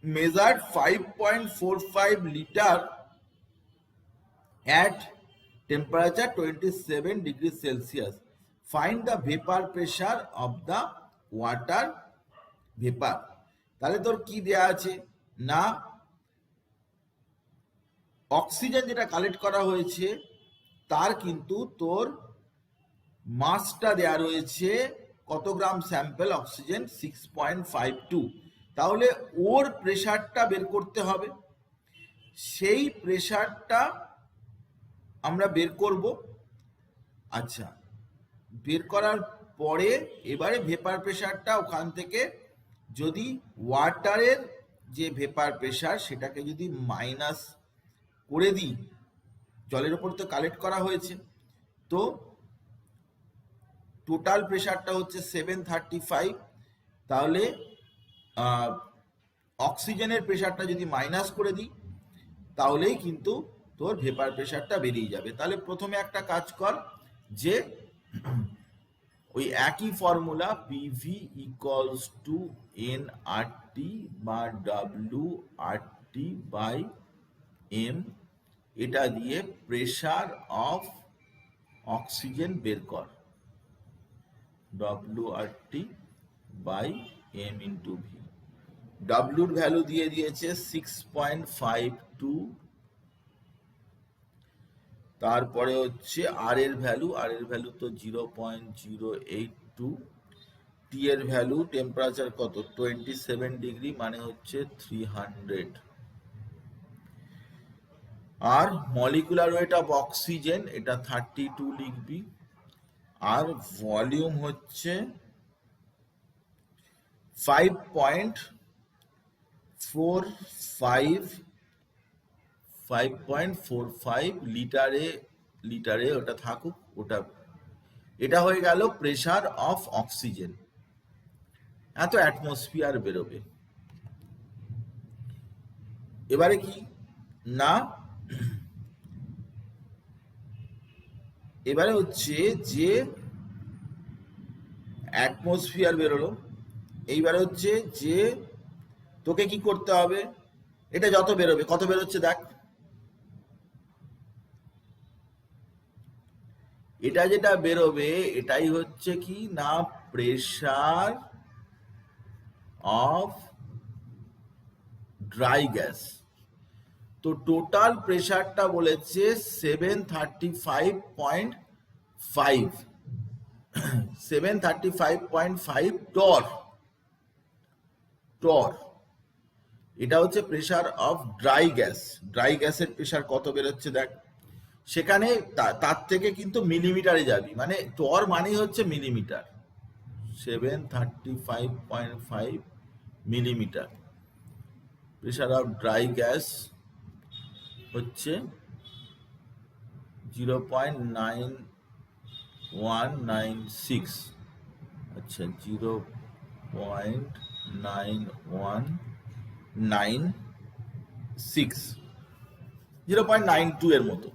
measured 5.45 liter at temperature 27 degrees Celsius. Find the vapor pressure of the water vapor. তাহলে তোর কি দেয়া আছে না, অক্সিজেন যেটা collect করা হয়েছে তার কিন্তু তোর মাসটা দেয়া রয়েছে কত গ্রাম স্যাম্পল অক্সিজেন, 6.52। তাহলে ওর প্রেসারটা বের করতে হবে। সেই প্রেসারটা আমরা বের করব। আচ্ছা, বের করার পরে এবারে ভেপার প্রেসারটা ওখান থেকে যদি ওয়াটারের যে ভেপার প্রেসার সেটাকে যদি মাইনাস করে দিই, জলের উপর তো কালেক্ট করা হয়েছে, তো টোটাল প্রেসারটা হচ্ছে 735। তাহলে অক্সিজেনের প্রেসারটা যদি মাইনাস করে দিই তাহলেই কিন্তু তোর ভেপার প্রেসারটা বেরিয়ে যাবে। তাহলে প্রথমে একটা কাজ কর, যে ওই একই formula PV equals to NRT বা ডব্লিউআরটি টি বাই এম, এটা দিয়ে প্রেসার অফ অক্সিজেন বের কর, W R T by M into V. ডাব্লুর ভ্যালু দিয়ে দিয়েছে 6.52, তারপরে হচ্ছে আর এর ভ্যালু তো 0.082, টি এর ভ্যালু টেম্পারেচার কত 27 ডিগ্রি মানে হচ্ছে 300, আর মলিকুলার ওয়েট অফ অক্সিজেন এটা 32 লিখবি, আর ভলিউম হচ্ছে 5.45 লিটারে ওটা থাকুক, ওটা এটা হয়ে গেল প্রেসার অফ অক্সিজেন, এত অ্যাটমসফিয়ার বেরোবে। এবারে কি না, এবারে হচ্ছে যে অ্যাটমসফিয়ার বেরোলো, এইবারে হচ্ছে যে তোকে কি করতে হবে, এটা যত বেরোবে, কত বেরোচ্ছে দেখ, এটা যেটা বেরোবে এটাই হচ্ছে কি না প্রেসার অফ ড্রাই গ্যাস। তো টোটাল প্রেসারটা বলেছে 735.5 টর, এটা হচ্ছে প্রেসার অফ ড্রাই গ্যাসের প্রেসার কত বেরোচ্ছে দেখ, সেখানে তার থেকে কিন্তু মিলিমিটারে যাবি, মানে টর মানেই হচ্ছে millimetre, 735.5 millimetre. Pressure of dry gas হচ্ছে 0.9196, আচ্ছা 0.92 এর মতো।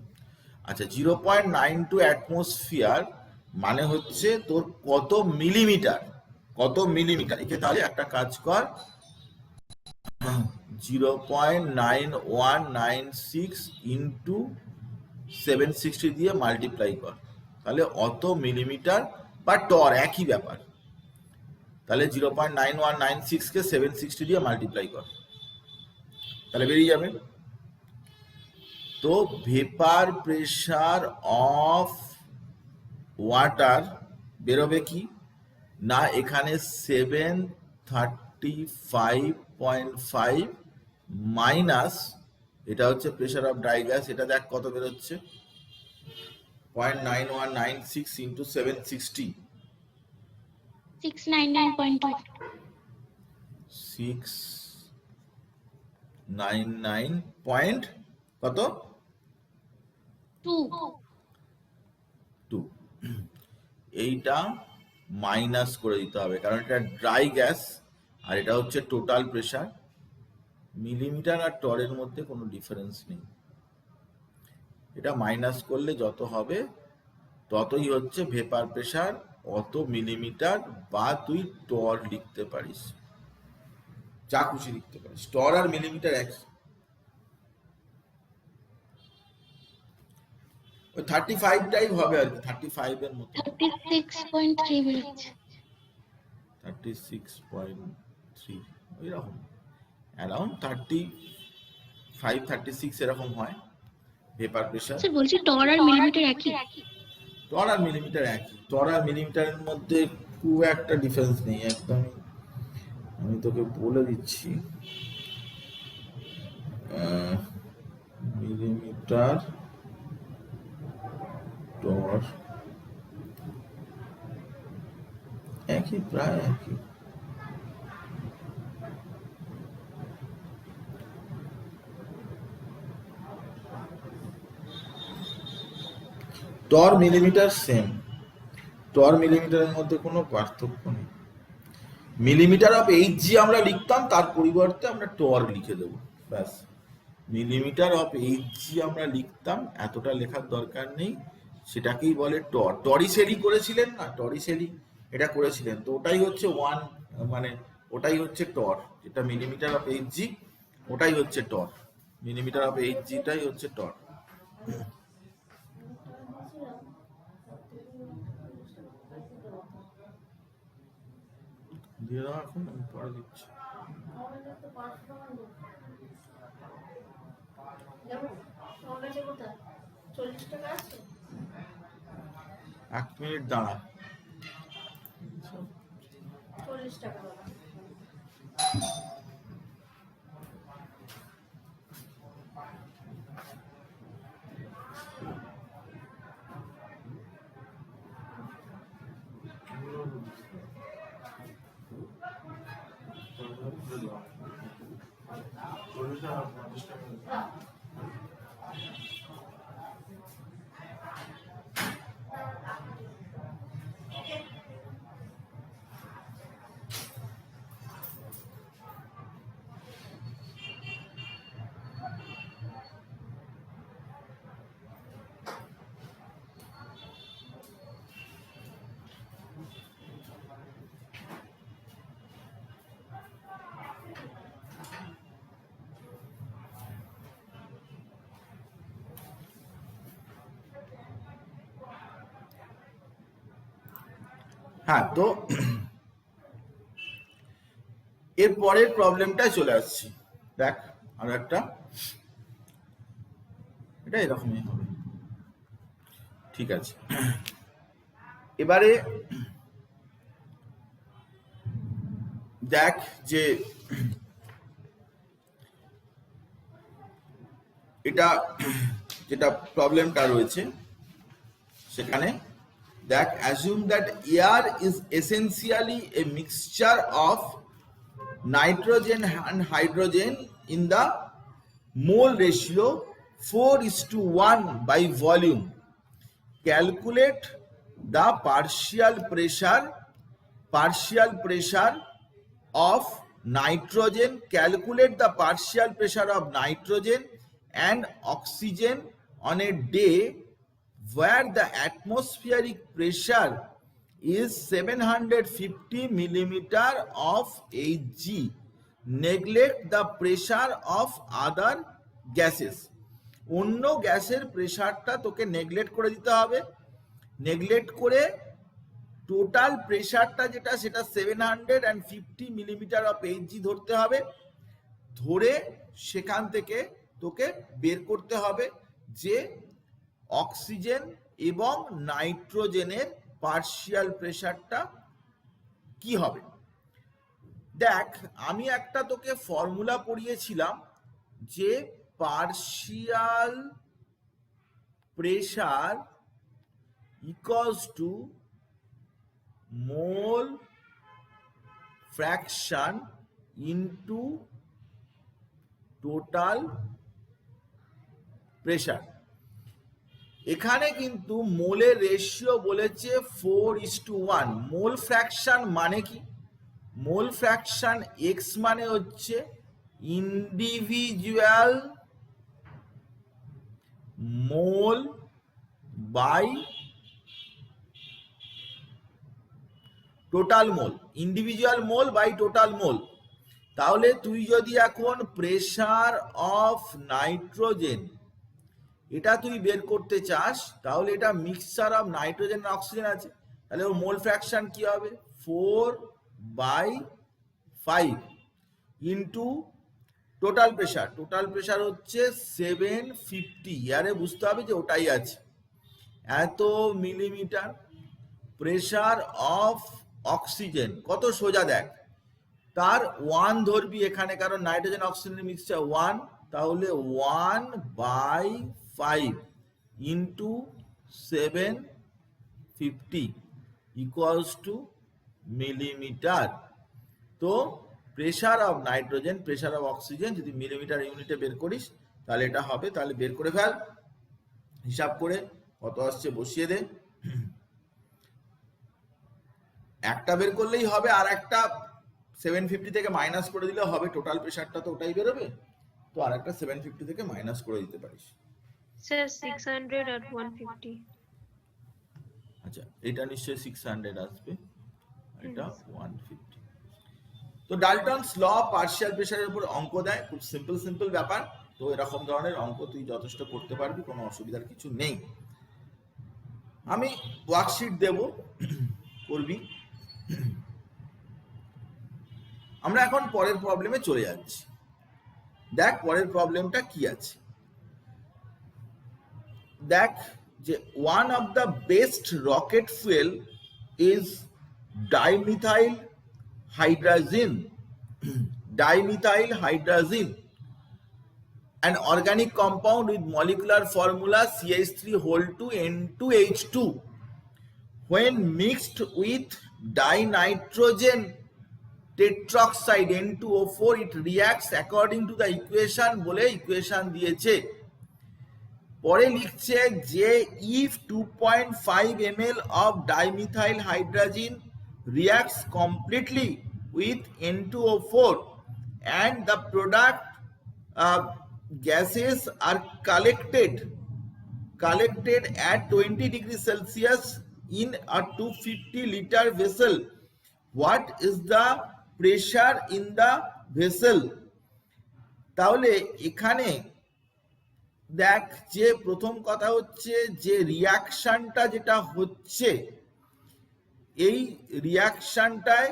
আচ্ছা 0.92 অ্যাটমসফিয়ার মানে হচ্ছে তোর কত মিলিমিটার, একে তাহলে একটা কাজ কর, 0.9196 ইন্টু 760 দিয়ে মাল্টিপ্লাই কর, তাহলে অত মিলিমিটার বা টর একই ব্যাপার, তাহলে 0.9196 কে 760 দিয়ে মাল্টিপ্লাই কর, তাহলে বেরিয়ে যাবে। তো ভেপার প্রেসার অফ ওয়াটার বেরোবে কি না, এখানে 735.5 মাইনাস এটা হচ্ছে প্রেসার অফ ড্রাই গ্যাস, এটা দেখ কত বেরোচ্ছে 0.9196 ইন্টু 760, 699.2, 699 পয়েন্ট কত 2, এইটা মাইনাস করে দিতে হবে, কারণ এটা ড্রাই গ্যাস আর এটা হচ্ছে টোটাল প্রেসার, মিলিমিটার আর টরের মধ্যে কোনো ডিফারেন্স নেই, এটা মাইনাস করলে যত হবে ততই হচ্ছে ভেপার প্রেসার, অত মিলিমিটার, বা তুই টর লিখতে পারিস, যা খুশি লিখতে পারিস, টর আর মিলিমিটার একই। ওই 35টাই হবে আর কি, 35 এর মতো, 36.3 মিনিট, 36.3 ওইরকম, অ্যারাউন্ড 35-36 এরকম হয় ভেপার প্রেসার। স্যার বলছি টর আর মিলিমিটার একই, টর আর মিলিমিটার একই, টর আর মিলিমিটারের মধ্যে খুব একটা ডিফারেন্স নেই একদম, আমি তোকে বলে দিচ্ছি, মিলিমিটার টর একই, প্রায় একই। টর মিলিমিটার সেম, টর মিলিমিটারের মধ্যে কোনো পার্থক্য নেই, মিলিমিটার অফ এইচজি আমরা লিখতাম, তার পরিবর্তে আমরা টর লিখে দেবো, ব্যাস, মিলিমিটার অফ এইচজি আমরা লিখতাম, এতটা লেখার দরকার নেই, সেটাকেই বলে টর। টরিসেরি করেছিলেন না, টরিসেরি এটা করেছিলেন, তো ওটাই হচ্ছে মানে ওটাই হচ্ছে টর, যেটা মিলিমিটার অফ এইচজি, ওটাই হচ্ছে টর, মিলিমিটার অফ এইচজিটাই হচ্ছে টর। দিয়ে দাও এখন, আমি পরে দিচ্ছি। এক মিনিট দাঁড়া। হ্যাঁ, তো এর পরের প্রবলেমটায় চলে আসছি। দেখ আর একটা, এটা এরকমই হবে, ঠিক আছে। এবারে দেখ যে এটা যেটা প্রবলেমটা রয়েছে সেখানে দেখ, assume that air is essentially a mixture of nitrogen and hydrogen in the mole ratio 4:1 by volume. Calculate the partial pressure of nitrogen. Calculate the partial pressure of nitrogen and oxygen on a day where the atmospheric pressure is 750 millimeter of Hg. Neglect the pressure of other gases. অন্য গ্যাসের প্রেসারটা তোকে neglect করে দিতে হবে। Neglect করে total প্রেসারটা যেটা সেটা 750 millimetre of Hg ধরতে হবে। ধরে সেখান থেকে তোকে বের করতে হবে যে অক্সিজেন এবং নাইট্রোজেনের পার্শিয়াল প্রেসারটা কি হবে। দেখ, আমি একটা তোকে ফর্মুলা পড়িয়েছিলাম যে partial pressure equals to mole fraction into total pressure. এখানে কিন্তু মোলের রেশিও বলেছে 4:1। মোল ফ্র্যাকশন মানে কি? মোল ফ্র্যাকশন এক্স মানে হচ্ছে individual mole by total mole, individual mole by total mole. তাহলে তুই যদি এখন প্রেসার অফ নাইট্রোজেন এটা তুই বের করতে চাস, তাহলে এটা মিক্সচার অফ নাইট্রোজেন আর অক্সিজেন আছে, তাহলে ওর মোল ফ্র্যাকশন কি হবে 4/5 into total pressure. Total pressure হচ্ছে 750, ইয়ারে বুঝতে হবে যে ওটাই আছে এত মিলিমিটার। প্রেসার অফ অক্সিজেন কত সোজা দেখ, তার 1 ধরবি এখানে, কারণ নাইট্রোজেন অক্সিজেনের মিক্সচার 1, তাহলে 1/5 ইন্টু 750 ইকুয়ালস টু মিলিমিটার। তো pressure of nitrogen, pressure of oxygen যদি মিলিমিটার ইউনিটে বের করিস তাহলে এটা হবে। তাহলে বের করে ফেল, হিসাব করে কত আসছে বসিয়ে দে। একটা বের করলেই হবে, আর একটা 750 থেকে মাইনাস করে দিলে হবে। টোটাল প্রেসারটা তো ওটাই বেরোবে, তো আর একটা 750 থেকে মাইনাস করে দিতে পারিস। স্যার 600 আর 150। আচ্ছা, এটা নিশ্চয়ই 600 আসবে, এটা 150। তো ডাল্টনস ল পার্শিয়াল প্রেসারের উপর অঙ্ক দেয়, খুব সিম্পল ব্যাপার। তো এরকম ধরনের অঙ্ক তুই যথেষ্ট করতে পারবি, কোনো অসুবিধার কিছু নেই। আমি ওয়ার্কশিট দেব, করবি। আমরা এখন পরের প্রবলেমে চলে যাচ্ছি। দেখ পরের প্রবলেমটা কি আছে। দেখ যে one of the best rocket fuel is dimethyl hydrazine. Dimethyl hydrazine, an organic compound with molecular formula CH3 2N2H2. When mixed with dinitrogen tetroxide N2O4, it reacts according to the equation বলে equation দিয়েছে। পরে লিখছে যে if 2.5 ml of dimethyl hydrazine reacts completely with N2O4 and the product gases are collected at 20 degrees Celsius in a 250 liter vessel, what is the pressure in the vessel? তাহলে এখানে দেখ যে প্রথম কথা হচ্ছে যে রিয়াকশনটা যেটা হচ্ছে, এই রিয়াকশনটায়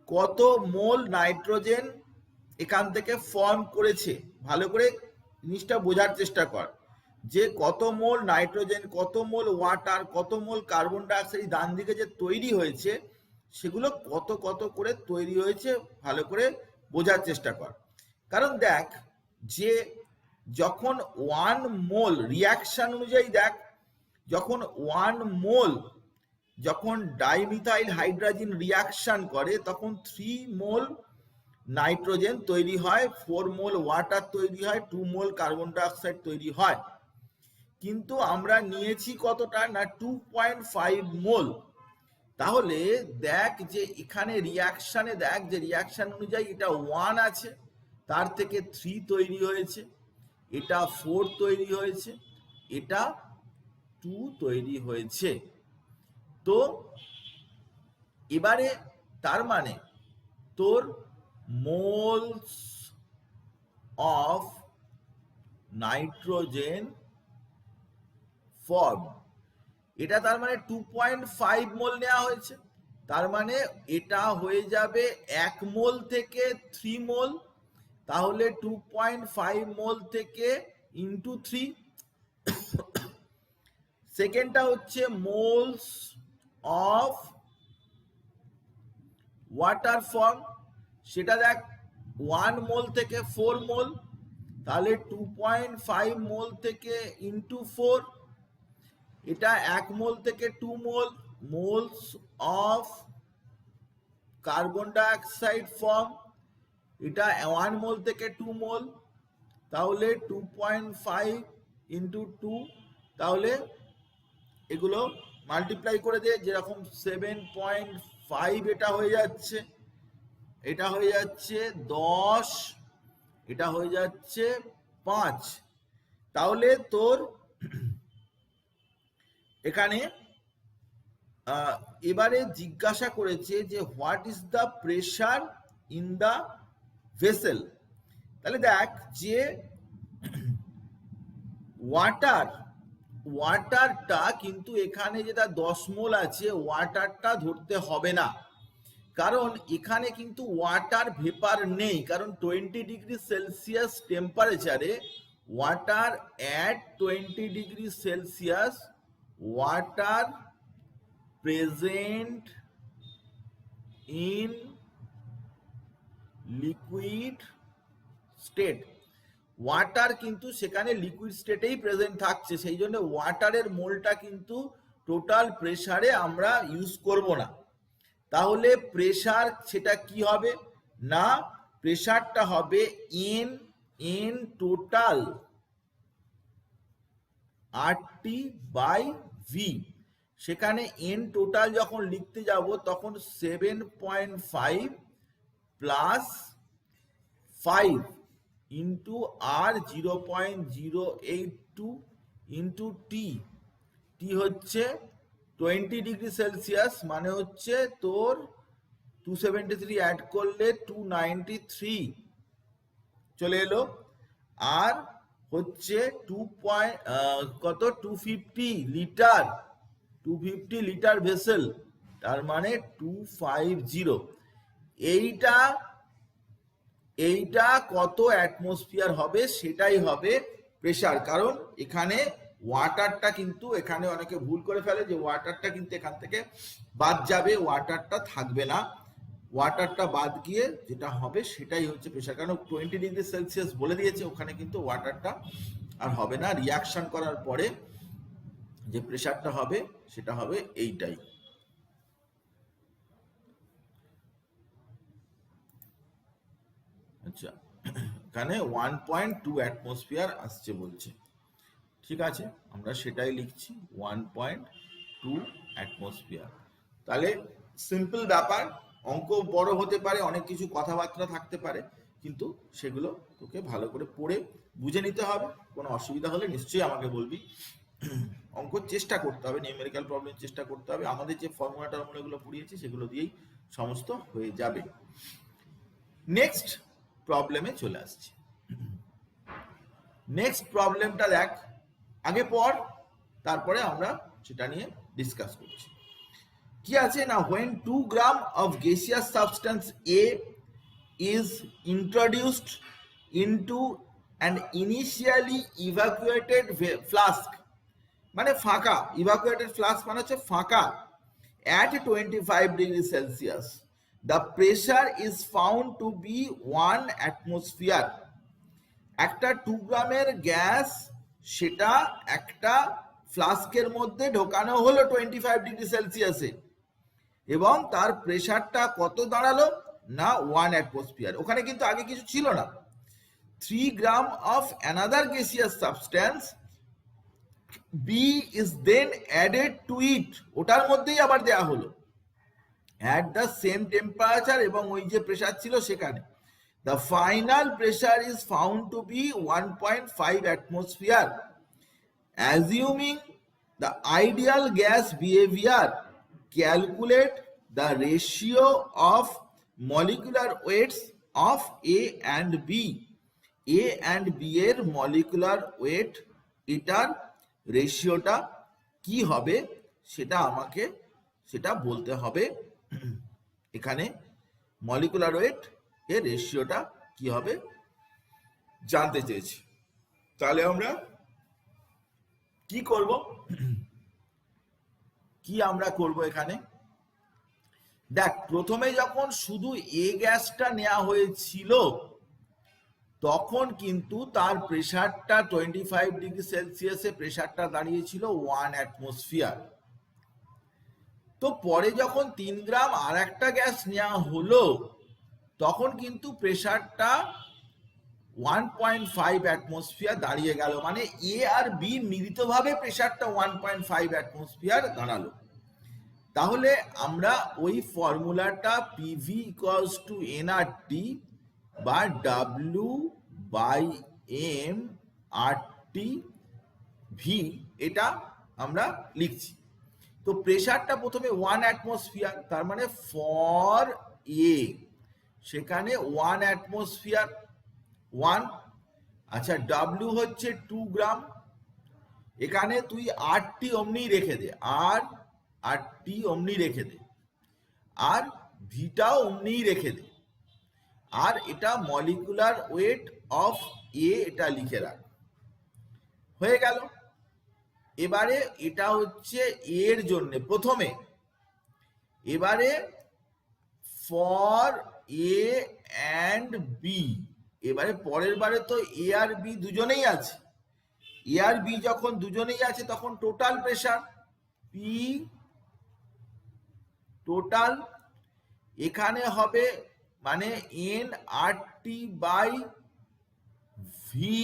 কত মোল নাইট্রোজেন এখান থেকে ফর্ম করেছে। ভালো করে জিনিসটা বোঝার চেষ্টা কর যে কত মোল নাইট্রোজেন, কত মোল ওয়াটার, কত মোল কার্বন ডাইঅক্সাইড ডান দিকে যে তৈরি হয়েছে, সেগুলো কত কত করে তৈরি হয়েছে ভালো করে বোঝার চেষ্টা কর। কারণ দেখ যে যখন 1 মোল রিয়াকশন অনুযায়ী, দেখ যখন 1 মোল যখন ডাইমিথাইল হাইড্রাজিন রিয়াকশন করে তখন 3 মোল নাইট্রোজেন তৈরি হয়, 4 মোল ওয়াটার তৈরি হয়, 2 মোল কার্বন ডাইঅক্সাইড তৈরি হয়। কিন্তু আমরা নিয়েছি কতটা না 2.5 মোল। তাহলে দেখ যে এখানে রিয়াকশনে দেখ যে রিয়াকশন অনুযায়ী এটা 1 আছে, তার থেকে 3 তৈরি হয়েছে, এটা 4 তৈরি হয়েছে, এটা 2 তৈরি হয়েছে। তো এবারে তার মানে তোর মোলস অফ নাইট্রোজেন ফর্ম, এটা তার মানে 2.5 মোল নেওয়া হয়েছে, তার মানে এটা হয়ে যাবে 1 মোল থেকে 3 মোল, তাহলে 2.5 মোল থেকে ইন্টু 3। সেকেন্ডটা হচ্ছে মোলস অফ ওয়াটার ফর্ম, সেটা দেখ 1 মোল থেকে 4 মোল, তাহলে 2.5 মোল থেকে ইন্টু 4, এটা 1 মোল থেকে 2 mole. Moles of carbon dioxide form, এটা 1 মোল থেকে 2 মোল, তাহলে 2.5 ইন্টু 2, তাহলে এগুলো মাল্টিপ্লাই করে দে, যেরকম 7.5 এটা হয়ে যাচ্ছে, এটা হয়ে যাচ্ছে 10, এটা হয়ে যাচ্ছে 5। তাহলে তোর এখানে এবারে জিজ্ঞাসা করেছে যে what is the pressure in the vessel. তাহলে দেখ যে ওয়াটারটা কিন্তু এখানে যেটা 10 মোল আছে, ওয়াটারটা ধরতে হবে না, কারণ এখানে কিন্তু ওয়াটার ভেপার নেই, কারণ 20 ডিগ্রি সেলসিয়াস টেম্পারেচারে water at 20 degree Celsius water present in liquid state, water কিন্তু সেখানে লিকুইড স্টেটেই প্রেজেন্ট থাকছে, সেই জন্য ওয়াটারের মোলটা কিন্তু টোটাল প্রেসারে আমরা ইউজ করব না। তাহলে প্রেসার সেটা কি হবে না, প্রেসারটা হবে N total RT by V. সেখানে এন টোটাল যখন লিখতে যাব তখন 7.5 plus 5 into R 0.082 into T, T হচ্ছে 20 ডিগ্রি সেলসিয়াস, মানে হচ্ছে তোর 273 অ্যাড করলে 293 চলে এলো, আর হচ্ছে কত 250 লিটার, 250 লিটার ভেসেল, তার মানে 250। এইটা কত অ্যাটমসফিয়ার হবে সেটাই হবে প্রেসার। কারণ এখানে ওয়াটারটা কিন্তু, এখানে অনেকে ভুল করে ফেলে যে ওয়াটারটা কিন্তু এখান থেকে বাদ যাবে, ওয়াটারটা থাকবে না, ওয়াটারটা বাদ গিয়ে যেটা হবে সেটাই হচ্ছে প্রেসার। কারণ 20 ডিগ্রি সেলসিয়াস বলে দিয়েছে, ওখানে কিন্তু ওয়াটারটা আর হবে না, রিয়াকশন করার পরে যে প্রেসারটা হবে সেটা হবে এইটাই। আচ্ছা, এখানে 1.2 অ্যাটমসফিয়ার আসছে বলছে, ঠিক আছে, আমরা সেটাই লিখছি 1.2 অ্যাটমসফিয়ার। তাহলে সিম্পল ব্যাপার, অঙ্ক বড় হতে পারে, অনেক কিছু কথাবার্তা থাকতে পারে, কিন্তু সেগুলো তোকে ভালো করে পড়ে বুঝে নিতে হবে। কোনো অসুবিধা হলে নিশ্চয়ই আমাকে বলবি। অঙ্ক চেষ্টা করতে হবে, নিউমেরিক্যাল প্রবলেম চেষ্টা করতে হবে, আমাদের যে ফর্মুলা টর্মুলাগুলো পড়িয়েছি সেগুলো দিয়েই সমস্ত হয়ে যাবে। নেক্সট প্রবলেমে চলে আসছি। নেক্সট প্রবলেমটা দেখ, আগে পর, তারপরে আমরা সেটা নিয়ে ডিসকাস করছি। কি আছে না, when 2 grams of gaseous substance A is introduced into an initially evacuated flask, মানে ফাঁকা, evacuated flask মানে হচ্ছে ফাঁকা, at 25 degrees Celsius, the pressure is found to be 1 atmosphere. একটা 2 গ্রামের গ্যাস, সেটা একটা ফ্লাস্কের মধ্যে ঢোকানো হলো 25 ডিগ্রি সেলসিয়াসে, এবং তার প্রেসারটা কত দাঁড়ালো না 1 অ্যাটমসফিয়ার। ওখানে কিন্তু আগে কিছু ছিল না। 3 grams of another gaseous substance B is then added to it, ওটার মধ্যেই আবার দেয়া হলো at the same temperature, এবং ওই যে প্রেসার ছিল সেখানে। The final pressure is found to be 1.5 atmosphere. Assuming the ideal gas behavior, calculate the ratio of molecular weights of A and B. A and B এর molecular weight, এটার রেশিওটা কি হবে সেটা আমাকে সেটা বলতে হবে। এখানে মলিকুলার ওয়েট এর রেশিওটা কি হবে জানতে চেয়েছি। তাহলে আমরা কি করব, এখানে দেখ, প্রথমে যখন শুধু এ গ্যাসটা নেওয়া হয়েছিল তখন কিন্তু তার প্রেসারটা 25 ডিগ্রি সেলসিয়াসে প্রেসারটা দাঁড়িয়েছিল 1 অ্যাটমসফিয়ার। তো পরে যখন 3 গ্রাম আর একটা গ্যাস নেওয়া হলো তখন কিন্তু প্রেসারটা 1.5 অ্যাটমসফিয়ার দাঁড়িয়ে গেল, মানে এ আর বি মিলিতভাবে প্রেসারটা 1.5 অ্যাটমসফিয়ার দাঁড়ালো। তাহলে আমরা ওই ফর্মুলাটা পিভি ইকুয়ালস টু এনআরটি বা W by M RT V, এটা আমরা লিখছি। তো প্রেসারটা প্রথমে 1 অ্যাটমসফিয়ার, তার মানে ফর এ সেখানে 1 অ্যাটমসফিয়ার 1। আচ্ছা, ডাব্লিউ হচ্ছে 2 গ্রাম, এখানে তুই আরটি অমনি রেখে দে, আরটি অমনি রেখে দে, আর ভিটাও অমনি রেখে দে, আর এটা মলিকুলার ওয়েট অফ এ এটা লিখে রাখ, হয়ে গেল। এবারে এটা হচ্ছে এর জন্য প্রথমে, এবারে ফর এ অ্যান্ড বি, এবারে পরের বারে তো এ আর বি দুজনেই আছে, এ আর বি যখন দুজনেই আছে তখন টোটাল প্রেসার পি টোটাল এখানে হবে মানে N R T by V,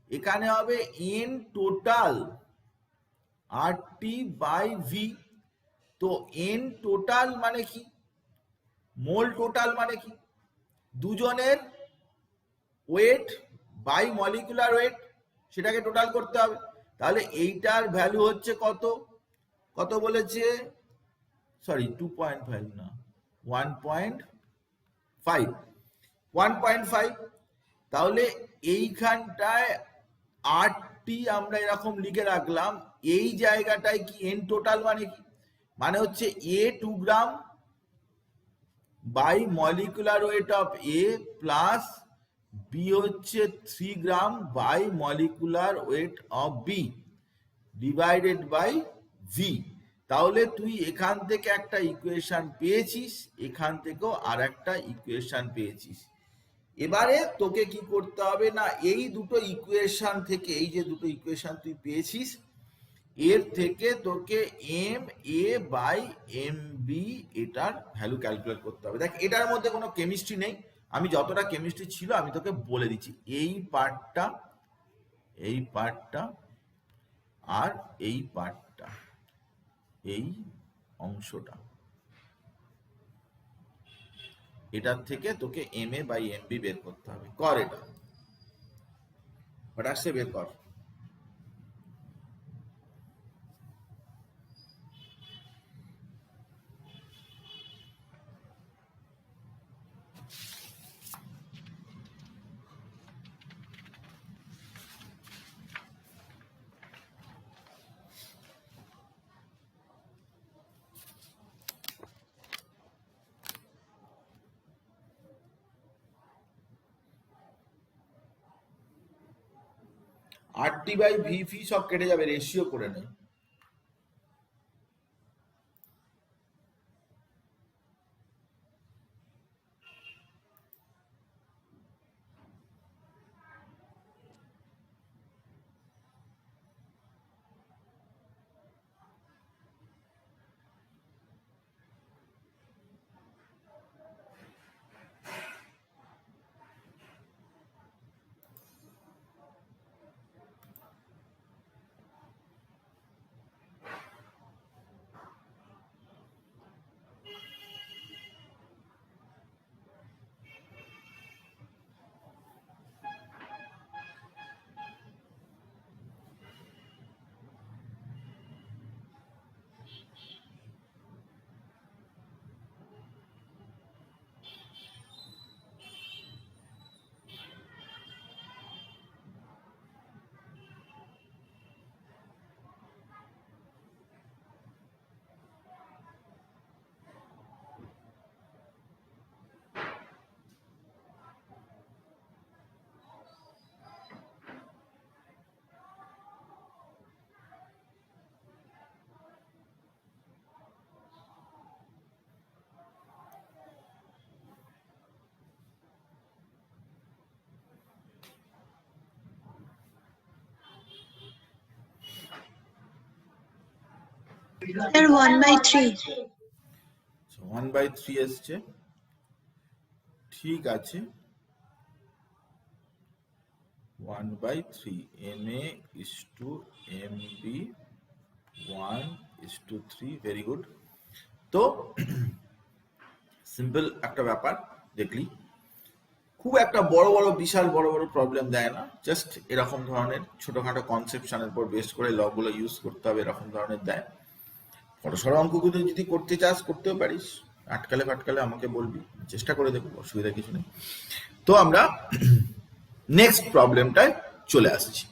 এখানে হবে N total R T by V. তো এন টোটাল মানে কি, মোল টোটাল মানে কি, দুজনের ওয়েট বাই মলিকুলার ওয়েট, সেটাকে টোটাল করতে হবে। তাহলে এইটার ভ্যালু হচ্ছে কত, কত বলেছে, সরি 2.5 না, 1.5 1.5। তাহলে এইখানটায় 8টি আমরা এরকম লিখে রাখলাম, এই জায়গাটায় কি এন টোটাল মানে কি, মানে হচ্ছে A 2 gram by molecular weight of A plus B হচ্ছে 3 gram by molecular weight of B divided by V. তাহলে তুই এখান থেকে একটা ইকুয়েশন পেয়েছিস, এখান থেকেও আর একটা ইকুয়েশন পেয়েছিস। এবারে তোকে কি করতে হবে না, এই দুটো ইকুয়েশন থেকে, এই যে দুটো ইকুয়েশন তুই পেয়েছিস, এর থেকে তোকে M A by M B এটার ভ্যালু ক্যালকুলেট করতে হবে। দেখ এটার মধ্যে কোনো কেমিস্ট্রি নেই, আমি যতটা কেমিস্ট্রি ছিল আমি তোকে বলে দিচ্ছি। এই পার্টটা আর এই পার্টটা, এই অংশটা, এটার থেকে তোকে M A by M B বের করতে হবে। কর এটা, ফটাকসে বের কর। RT বাই ভি ফি সব কেটে যাবে, রেশিও করে নে। Sir, 1/3. 1/3 এসছে, ঠিক আছে। 1/3 MA is to MB 1:3, very good. তো সিম্পল একটা ব্যাপার দেখলি, খুব একটা বড় বড় বিশাল বড় বড় প্রবলেম দেয় না, জাস্ট এরকম ধরনের ছোটখাটো কনসেপশনের উপর বেস করে লগুলো ইউজ করতে হবে, এরকম ধরনের দেয়। বড়সড় অঙ্কগুলো যদি করতে চাস করতেও পারিস, আটকালে ফাটকালে আমাকে বলবি, চেষ্টা করে দেখবো, অসুবিধা কিছু নেই। তো আমরা নেক্সট প্রবলেমটায় চলে আসছি।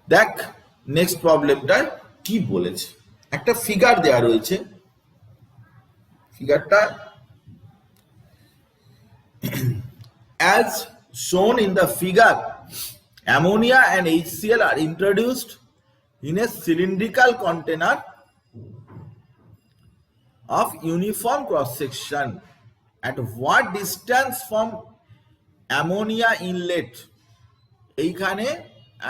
দেখ নেক্সট প্রবলেমটায় কি বলেছে, একটা ফিগার দেয়া রয়েছে, ফিগারটা as shown in the figure, ammonia and HCl are introduced in a cylindrical container of uniform cross section. At what distance from ammonia inlet? এইখানে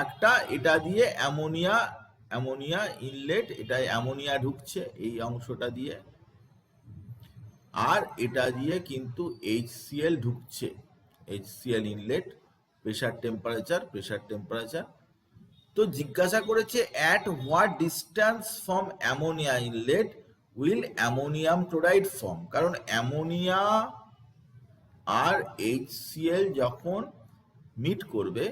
একটা, এটা দিয়ে অ্যামোনিয়া ইনলেট, এটা অ্যামোনিয়া ঢুকছে এই অংশটা দিয়ে, আর এটা দিয়ে কিন্তু HCl ঢুকছে, HCl ইনলেট, প্রেসার টেম্পারেচার। তো জিজ্ঞাসা করেছে at what distance from ammonia inlet will ammonium chloride form. কারণ অ্যামোনিয়া আর HCl যখন মিট করবে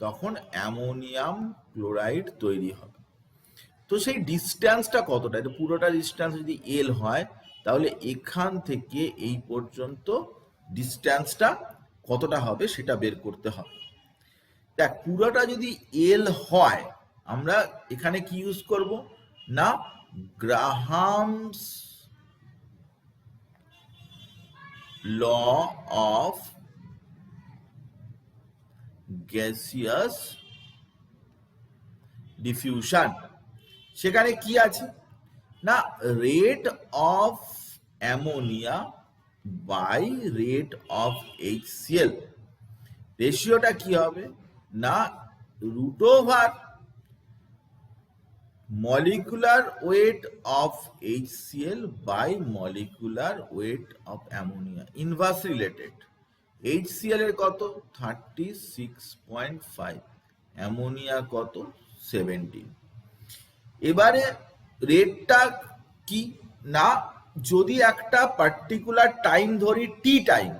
তখন অ্যামোনিয়াম ক্লোরাইড তৈরি হবে। তো সেই ডিস্টেন্সটা কতটা, এটা পুরোটা ডিস্টেন্স যদি L হয় তাহলে এখান থেকে এই পর্যন্ত ডিস্টেন্সটা কতটা হবে সেটা বের করতে হবে। দেখ পুরোটা যদি এল হয় আমরা এখানে কি ইউজ করব না Graham's law of gaseous diffusion. সেখানে কি আছে না rate of ammonia by rate of HCl, রেশিওটা কি হবে না root over molecular weight of HCl by molecular weight of ammonia, inverse related. HCl এর কত 36.5, অ্যামোনিয়া কত 17। এবারে রেটটা কি না যদি একটা পার্টিকুলার টাইম ধরি টি টাইম,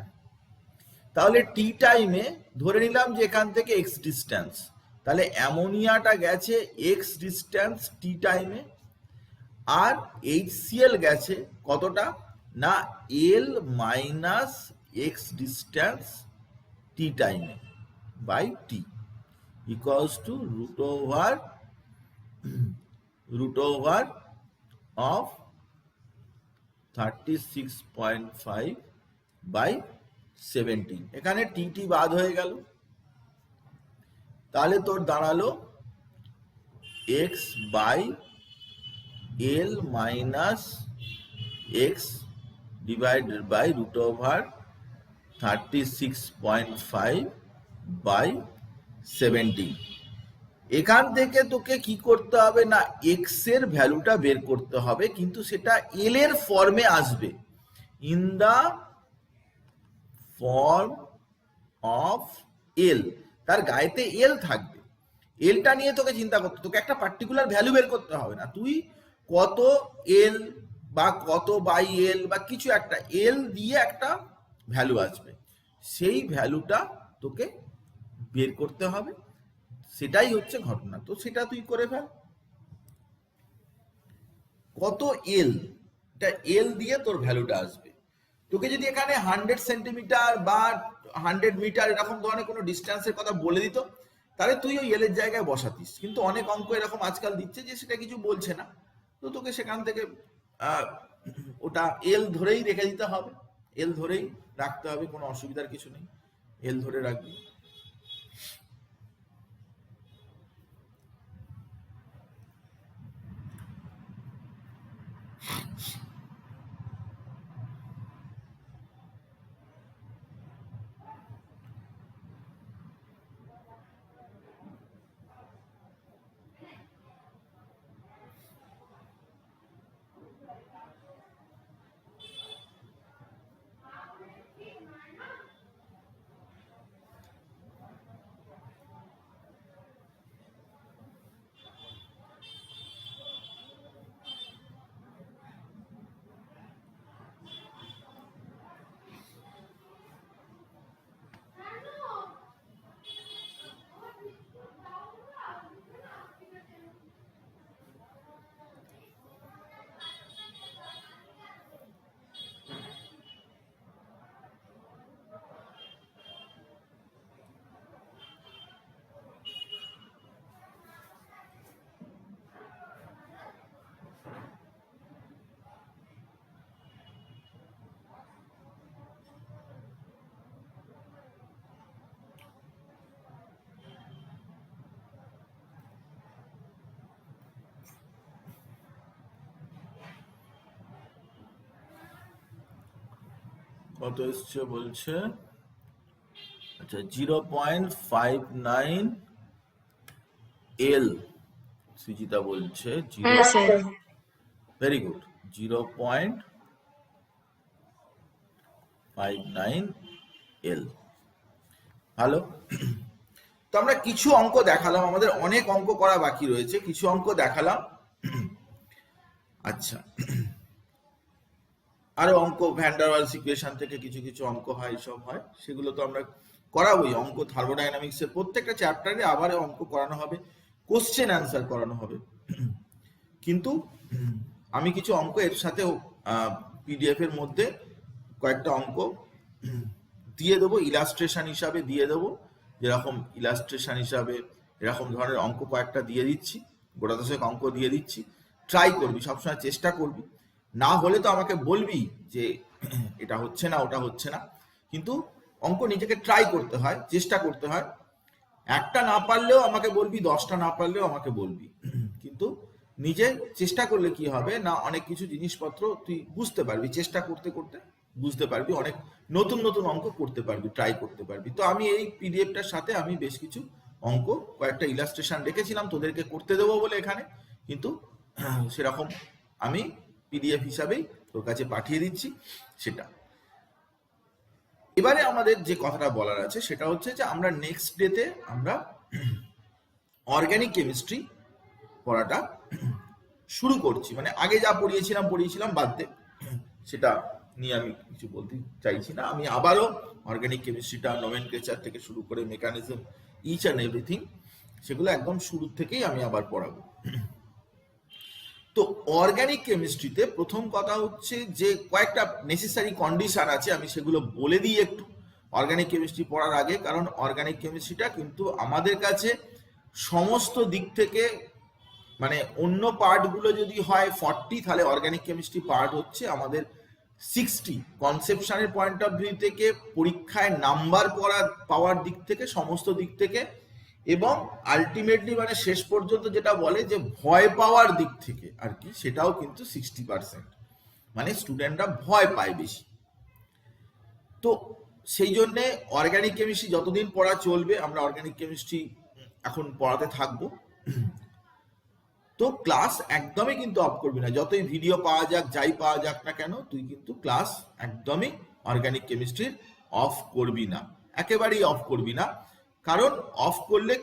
তাহলে টি টাইমে ধরে নিলাম যে এখান থেকে এক্স ডিস্টেন্স, তাহলে অ্যামোনিয়াটা গেছে এক্স ডিস্টেন্স টি টাইমে, আর HCl গেছে কতটা না L minus X distance T টাইমে by T equals to root over of 36.5 by 17। এখানে টি বাদ হয়ে গেল, তাহলে তোর দাঁড়ালো x by L minus X divided by root over 36.5 by 17। এখান থেকে তোকে কি করতে হবে না এক্স এর ভ্যালুটা বের করতে হবে, কিন্তু সেটা এল এর ফর্মে আসবে, ইন দা ফর্ম অফ এল, তার গায়েতে এল থাকবে। এলটা নিয়ে তোকে চিন্তা করতে, তোকে একটা পার্টিকুলার ভ্যালু বের করতে হবে না, তুই কত এল বা কত বাই এল বা কিছু একটা এল দিয়ে একটা ভ্যালু আসবে, সেই ভ্যালুটা তোকে বের করতে হবে, সেটাই হচ্ছে ঘটনা। তো সেটা তুই করে ফেল, কত এল, এটা এল দিয়ে তোর ভ্যালুটা আসবে। তোকে যদি এখানে 100 সেন্টিমিটার বা 100 মিটার এরকম ধরনের কোনো ডিস্টেন্সের কথা বলে দিত, তাহলে তুই ওই এলের জায়গায় বসাতিস, কিন্তু অনেক অঙ্ক এরকম আজকাল দিচ্ছে যে সেটা কিছু বলছে না, তো তোকে সেখান থেকে ওটা এল ধরেই রেখে দিতে হবে, এল ধরেই রাখতে হবে, কোনো অসুবিধার কিছু নেই, এল ধরে রাখবি। কত এসছে বলছে, আচ্ছা 0.59 এল, সুজিতা বলছে ভেরি গুড, 0.59 এল, ভালো। তো আমরা কিছু অঙ্ক দেখালাম, আমাদের অনেক অঙ্ক করা বাকি রয়েছে, কিছু অঙ্ক দেখালাম। আচ্ছা আরো অঙ্ক ভ্যান ডার ওয়ালস ইকুয়েশন থেকে কিছু কিছু অঙ্ক হয়, সব হয়, সেগুলো তো আমরা করাবোই। অঙ্ক থার্মোডাইনামিক্স এর প্রত্যেকটা চ্যাপ্টারে আবার অঙ্ক করানো হবে, কোশ্চেন অ্যান্সার করানো হবে, কিন্তু আমি কিছু অঙ্ক এর সাথেও পিডিএফ এর মধ্যে কয়েকটা অঙ্ক দিয়ে দেবো, ইলাস্ট্রেশন হিসাবে দিয়ে দেবো। যেরকম ইলাস্ট্রেশন হিসাবে এরকম ধরনের অঙ্ক কয়েকটা দিয়ে দিচ্ছি, গোটা দশেক অঙ্ক দিয়ে দিচ্ছি। ট্রাই করবি, সবসময় চেষ্টা করবি, না হলে তো আমাকে বলবি যে এটা হচ্ছে না ওটা হচ্ছে না, কিন্তু অঙ্ক নিজেকে ট্রাই করতে হয়, চেষ্টা করতে হয়। একটা না পারলেও আমাকে বলবি, 10টা না পারলেও আমাকে বলবি, কিন্তু নিজে চেষ্টা করলে কি হবে না, অনেক কিছু জিনিসপত্র তুই বুঝতে পারবি, চেষ্টা করতে করতে বুঝতে পারবি, অনেক নতুন নতুন অঙ্ক করতে পারবি, ট্রাই করতে পারবি। তো আমি এই পিডিএফটার সাথে আমি বেশ কিছু অঙ্ক, কয়েকটা ইলাস্ট্রেশন রেখেছিলাম তোদেরকে করতে দেবো বলে এখানে, কিন্তু সেরকম আমি পিডিএফ হিসাবেই তোর কাছে পাঠিয়ে দিচ্ছি সেটা। এবারে আমাদের যে কথাটা বলার আছে সেটা হচ্ছে যে আমরা নেক্সট ডেতে আমরা অর্গানিক কেমিস্ট্রি পড়াটা শুরু করছি। মানে আগে যা পড়িয়েছিলাম বাদ দে, সেটা নিয়ে আমি কিছু বলতে চাইছি না। আমি আবারও অর্গানিক কেমিস্ট্রিটা নোমেনক্লেচার থেকে শুরু করে মেকানিজম, ইচ অ্যান্ড এভরিথিং, সেগুলো একদম শুরু থেকেই আমি আবার পড়াবো। তো অর্গানিক কেমিস্ট্রিতে প্রথম কথা হচ্ছে যে কয়েকটা নেসেসারি কন্ডিশন আছে, আমি সেগুলো বলে দিই একটু অর্গানিক কেমিস্ট্রি পড়ার আগে। কারণ অর্গানিক কেমিস্ট্রিটা কিন্তু আমাদের কাছে সমস্ত দিক থেকে, মানে অন্য পার্টগুলো যদি হয় 40, তাহলে অর্গানিক কেমিস্ট্রি পার্ট হচ্ছে আমাদের 60। কনসেপশনের পয়েন্ট অফ ভিউ থেকে, পরীক্ষায় নাম্বার পাওয়ার দিক থেকে, সমস্ত দিক থেকে, এবং আলটিমেটলি মানে শেষ পর্যন্ত যেটা বলে যে ভয় পাওয়ার দিক থেকে আর কি, সেটাও কিন্তু 60%, মানে স্টুডেন্টরা ভয় পায় বেশি। তো সেই জন্যে অর্গানিক কেমিস্ট্রি যতদিন পড়া চলবে আমরা অর্গানিক কেমিস্ট্রি এখন পড়াতে থাকবো। তো ক্লাস একদমই কিন্তু অফ করবি না, যতই ভিডিও পাওয়া যাক, যাই পাওয়া যাক না কেন, তুই কিন্তু ক্লাস একদমই অর্গানিক কেমিস্ট্রির অফ করবি না, একেবারেই অফ করবি না। কারণ অফ করলে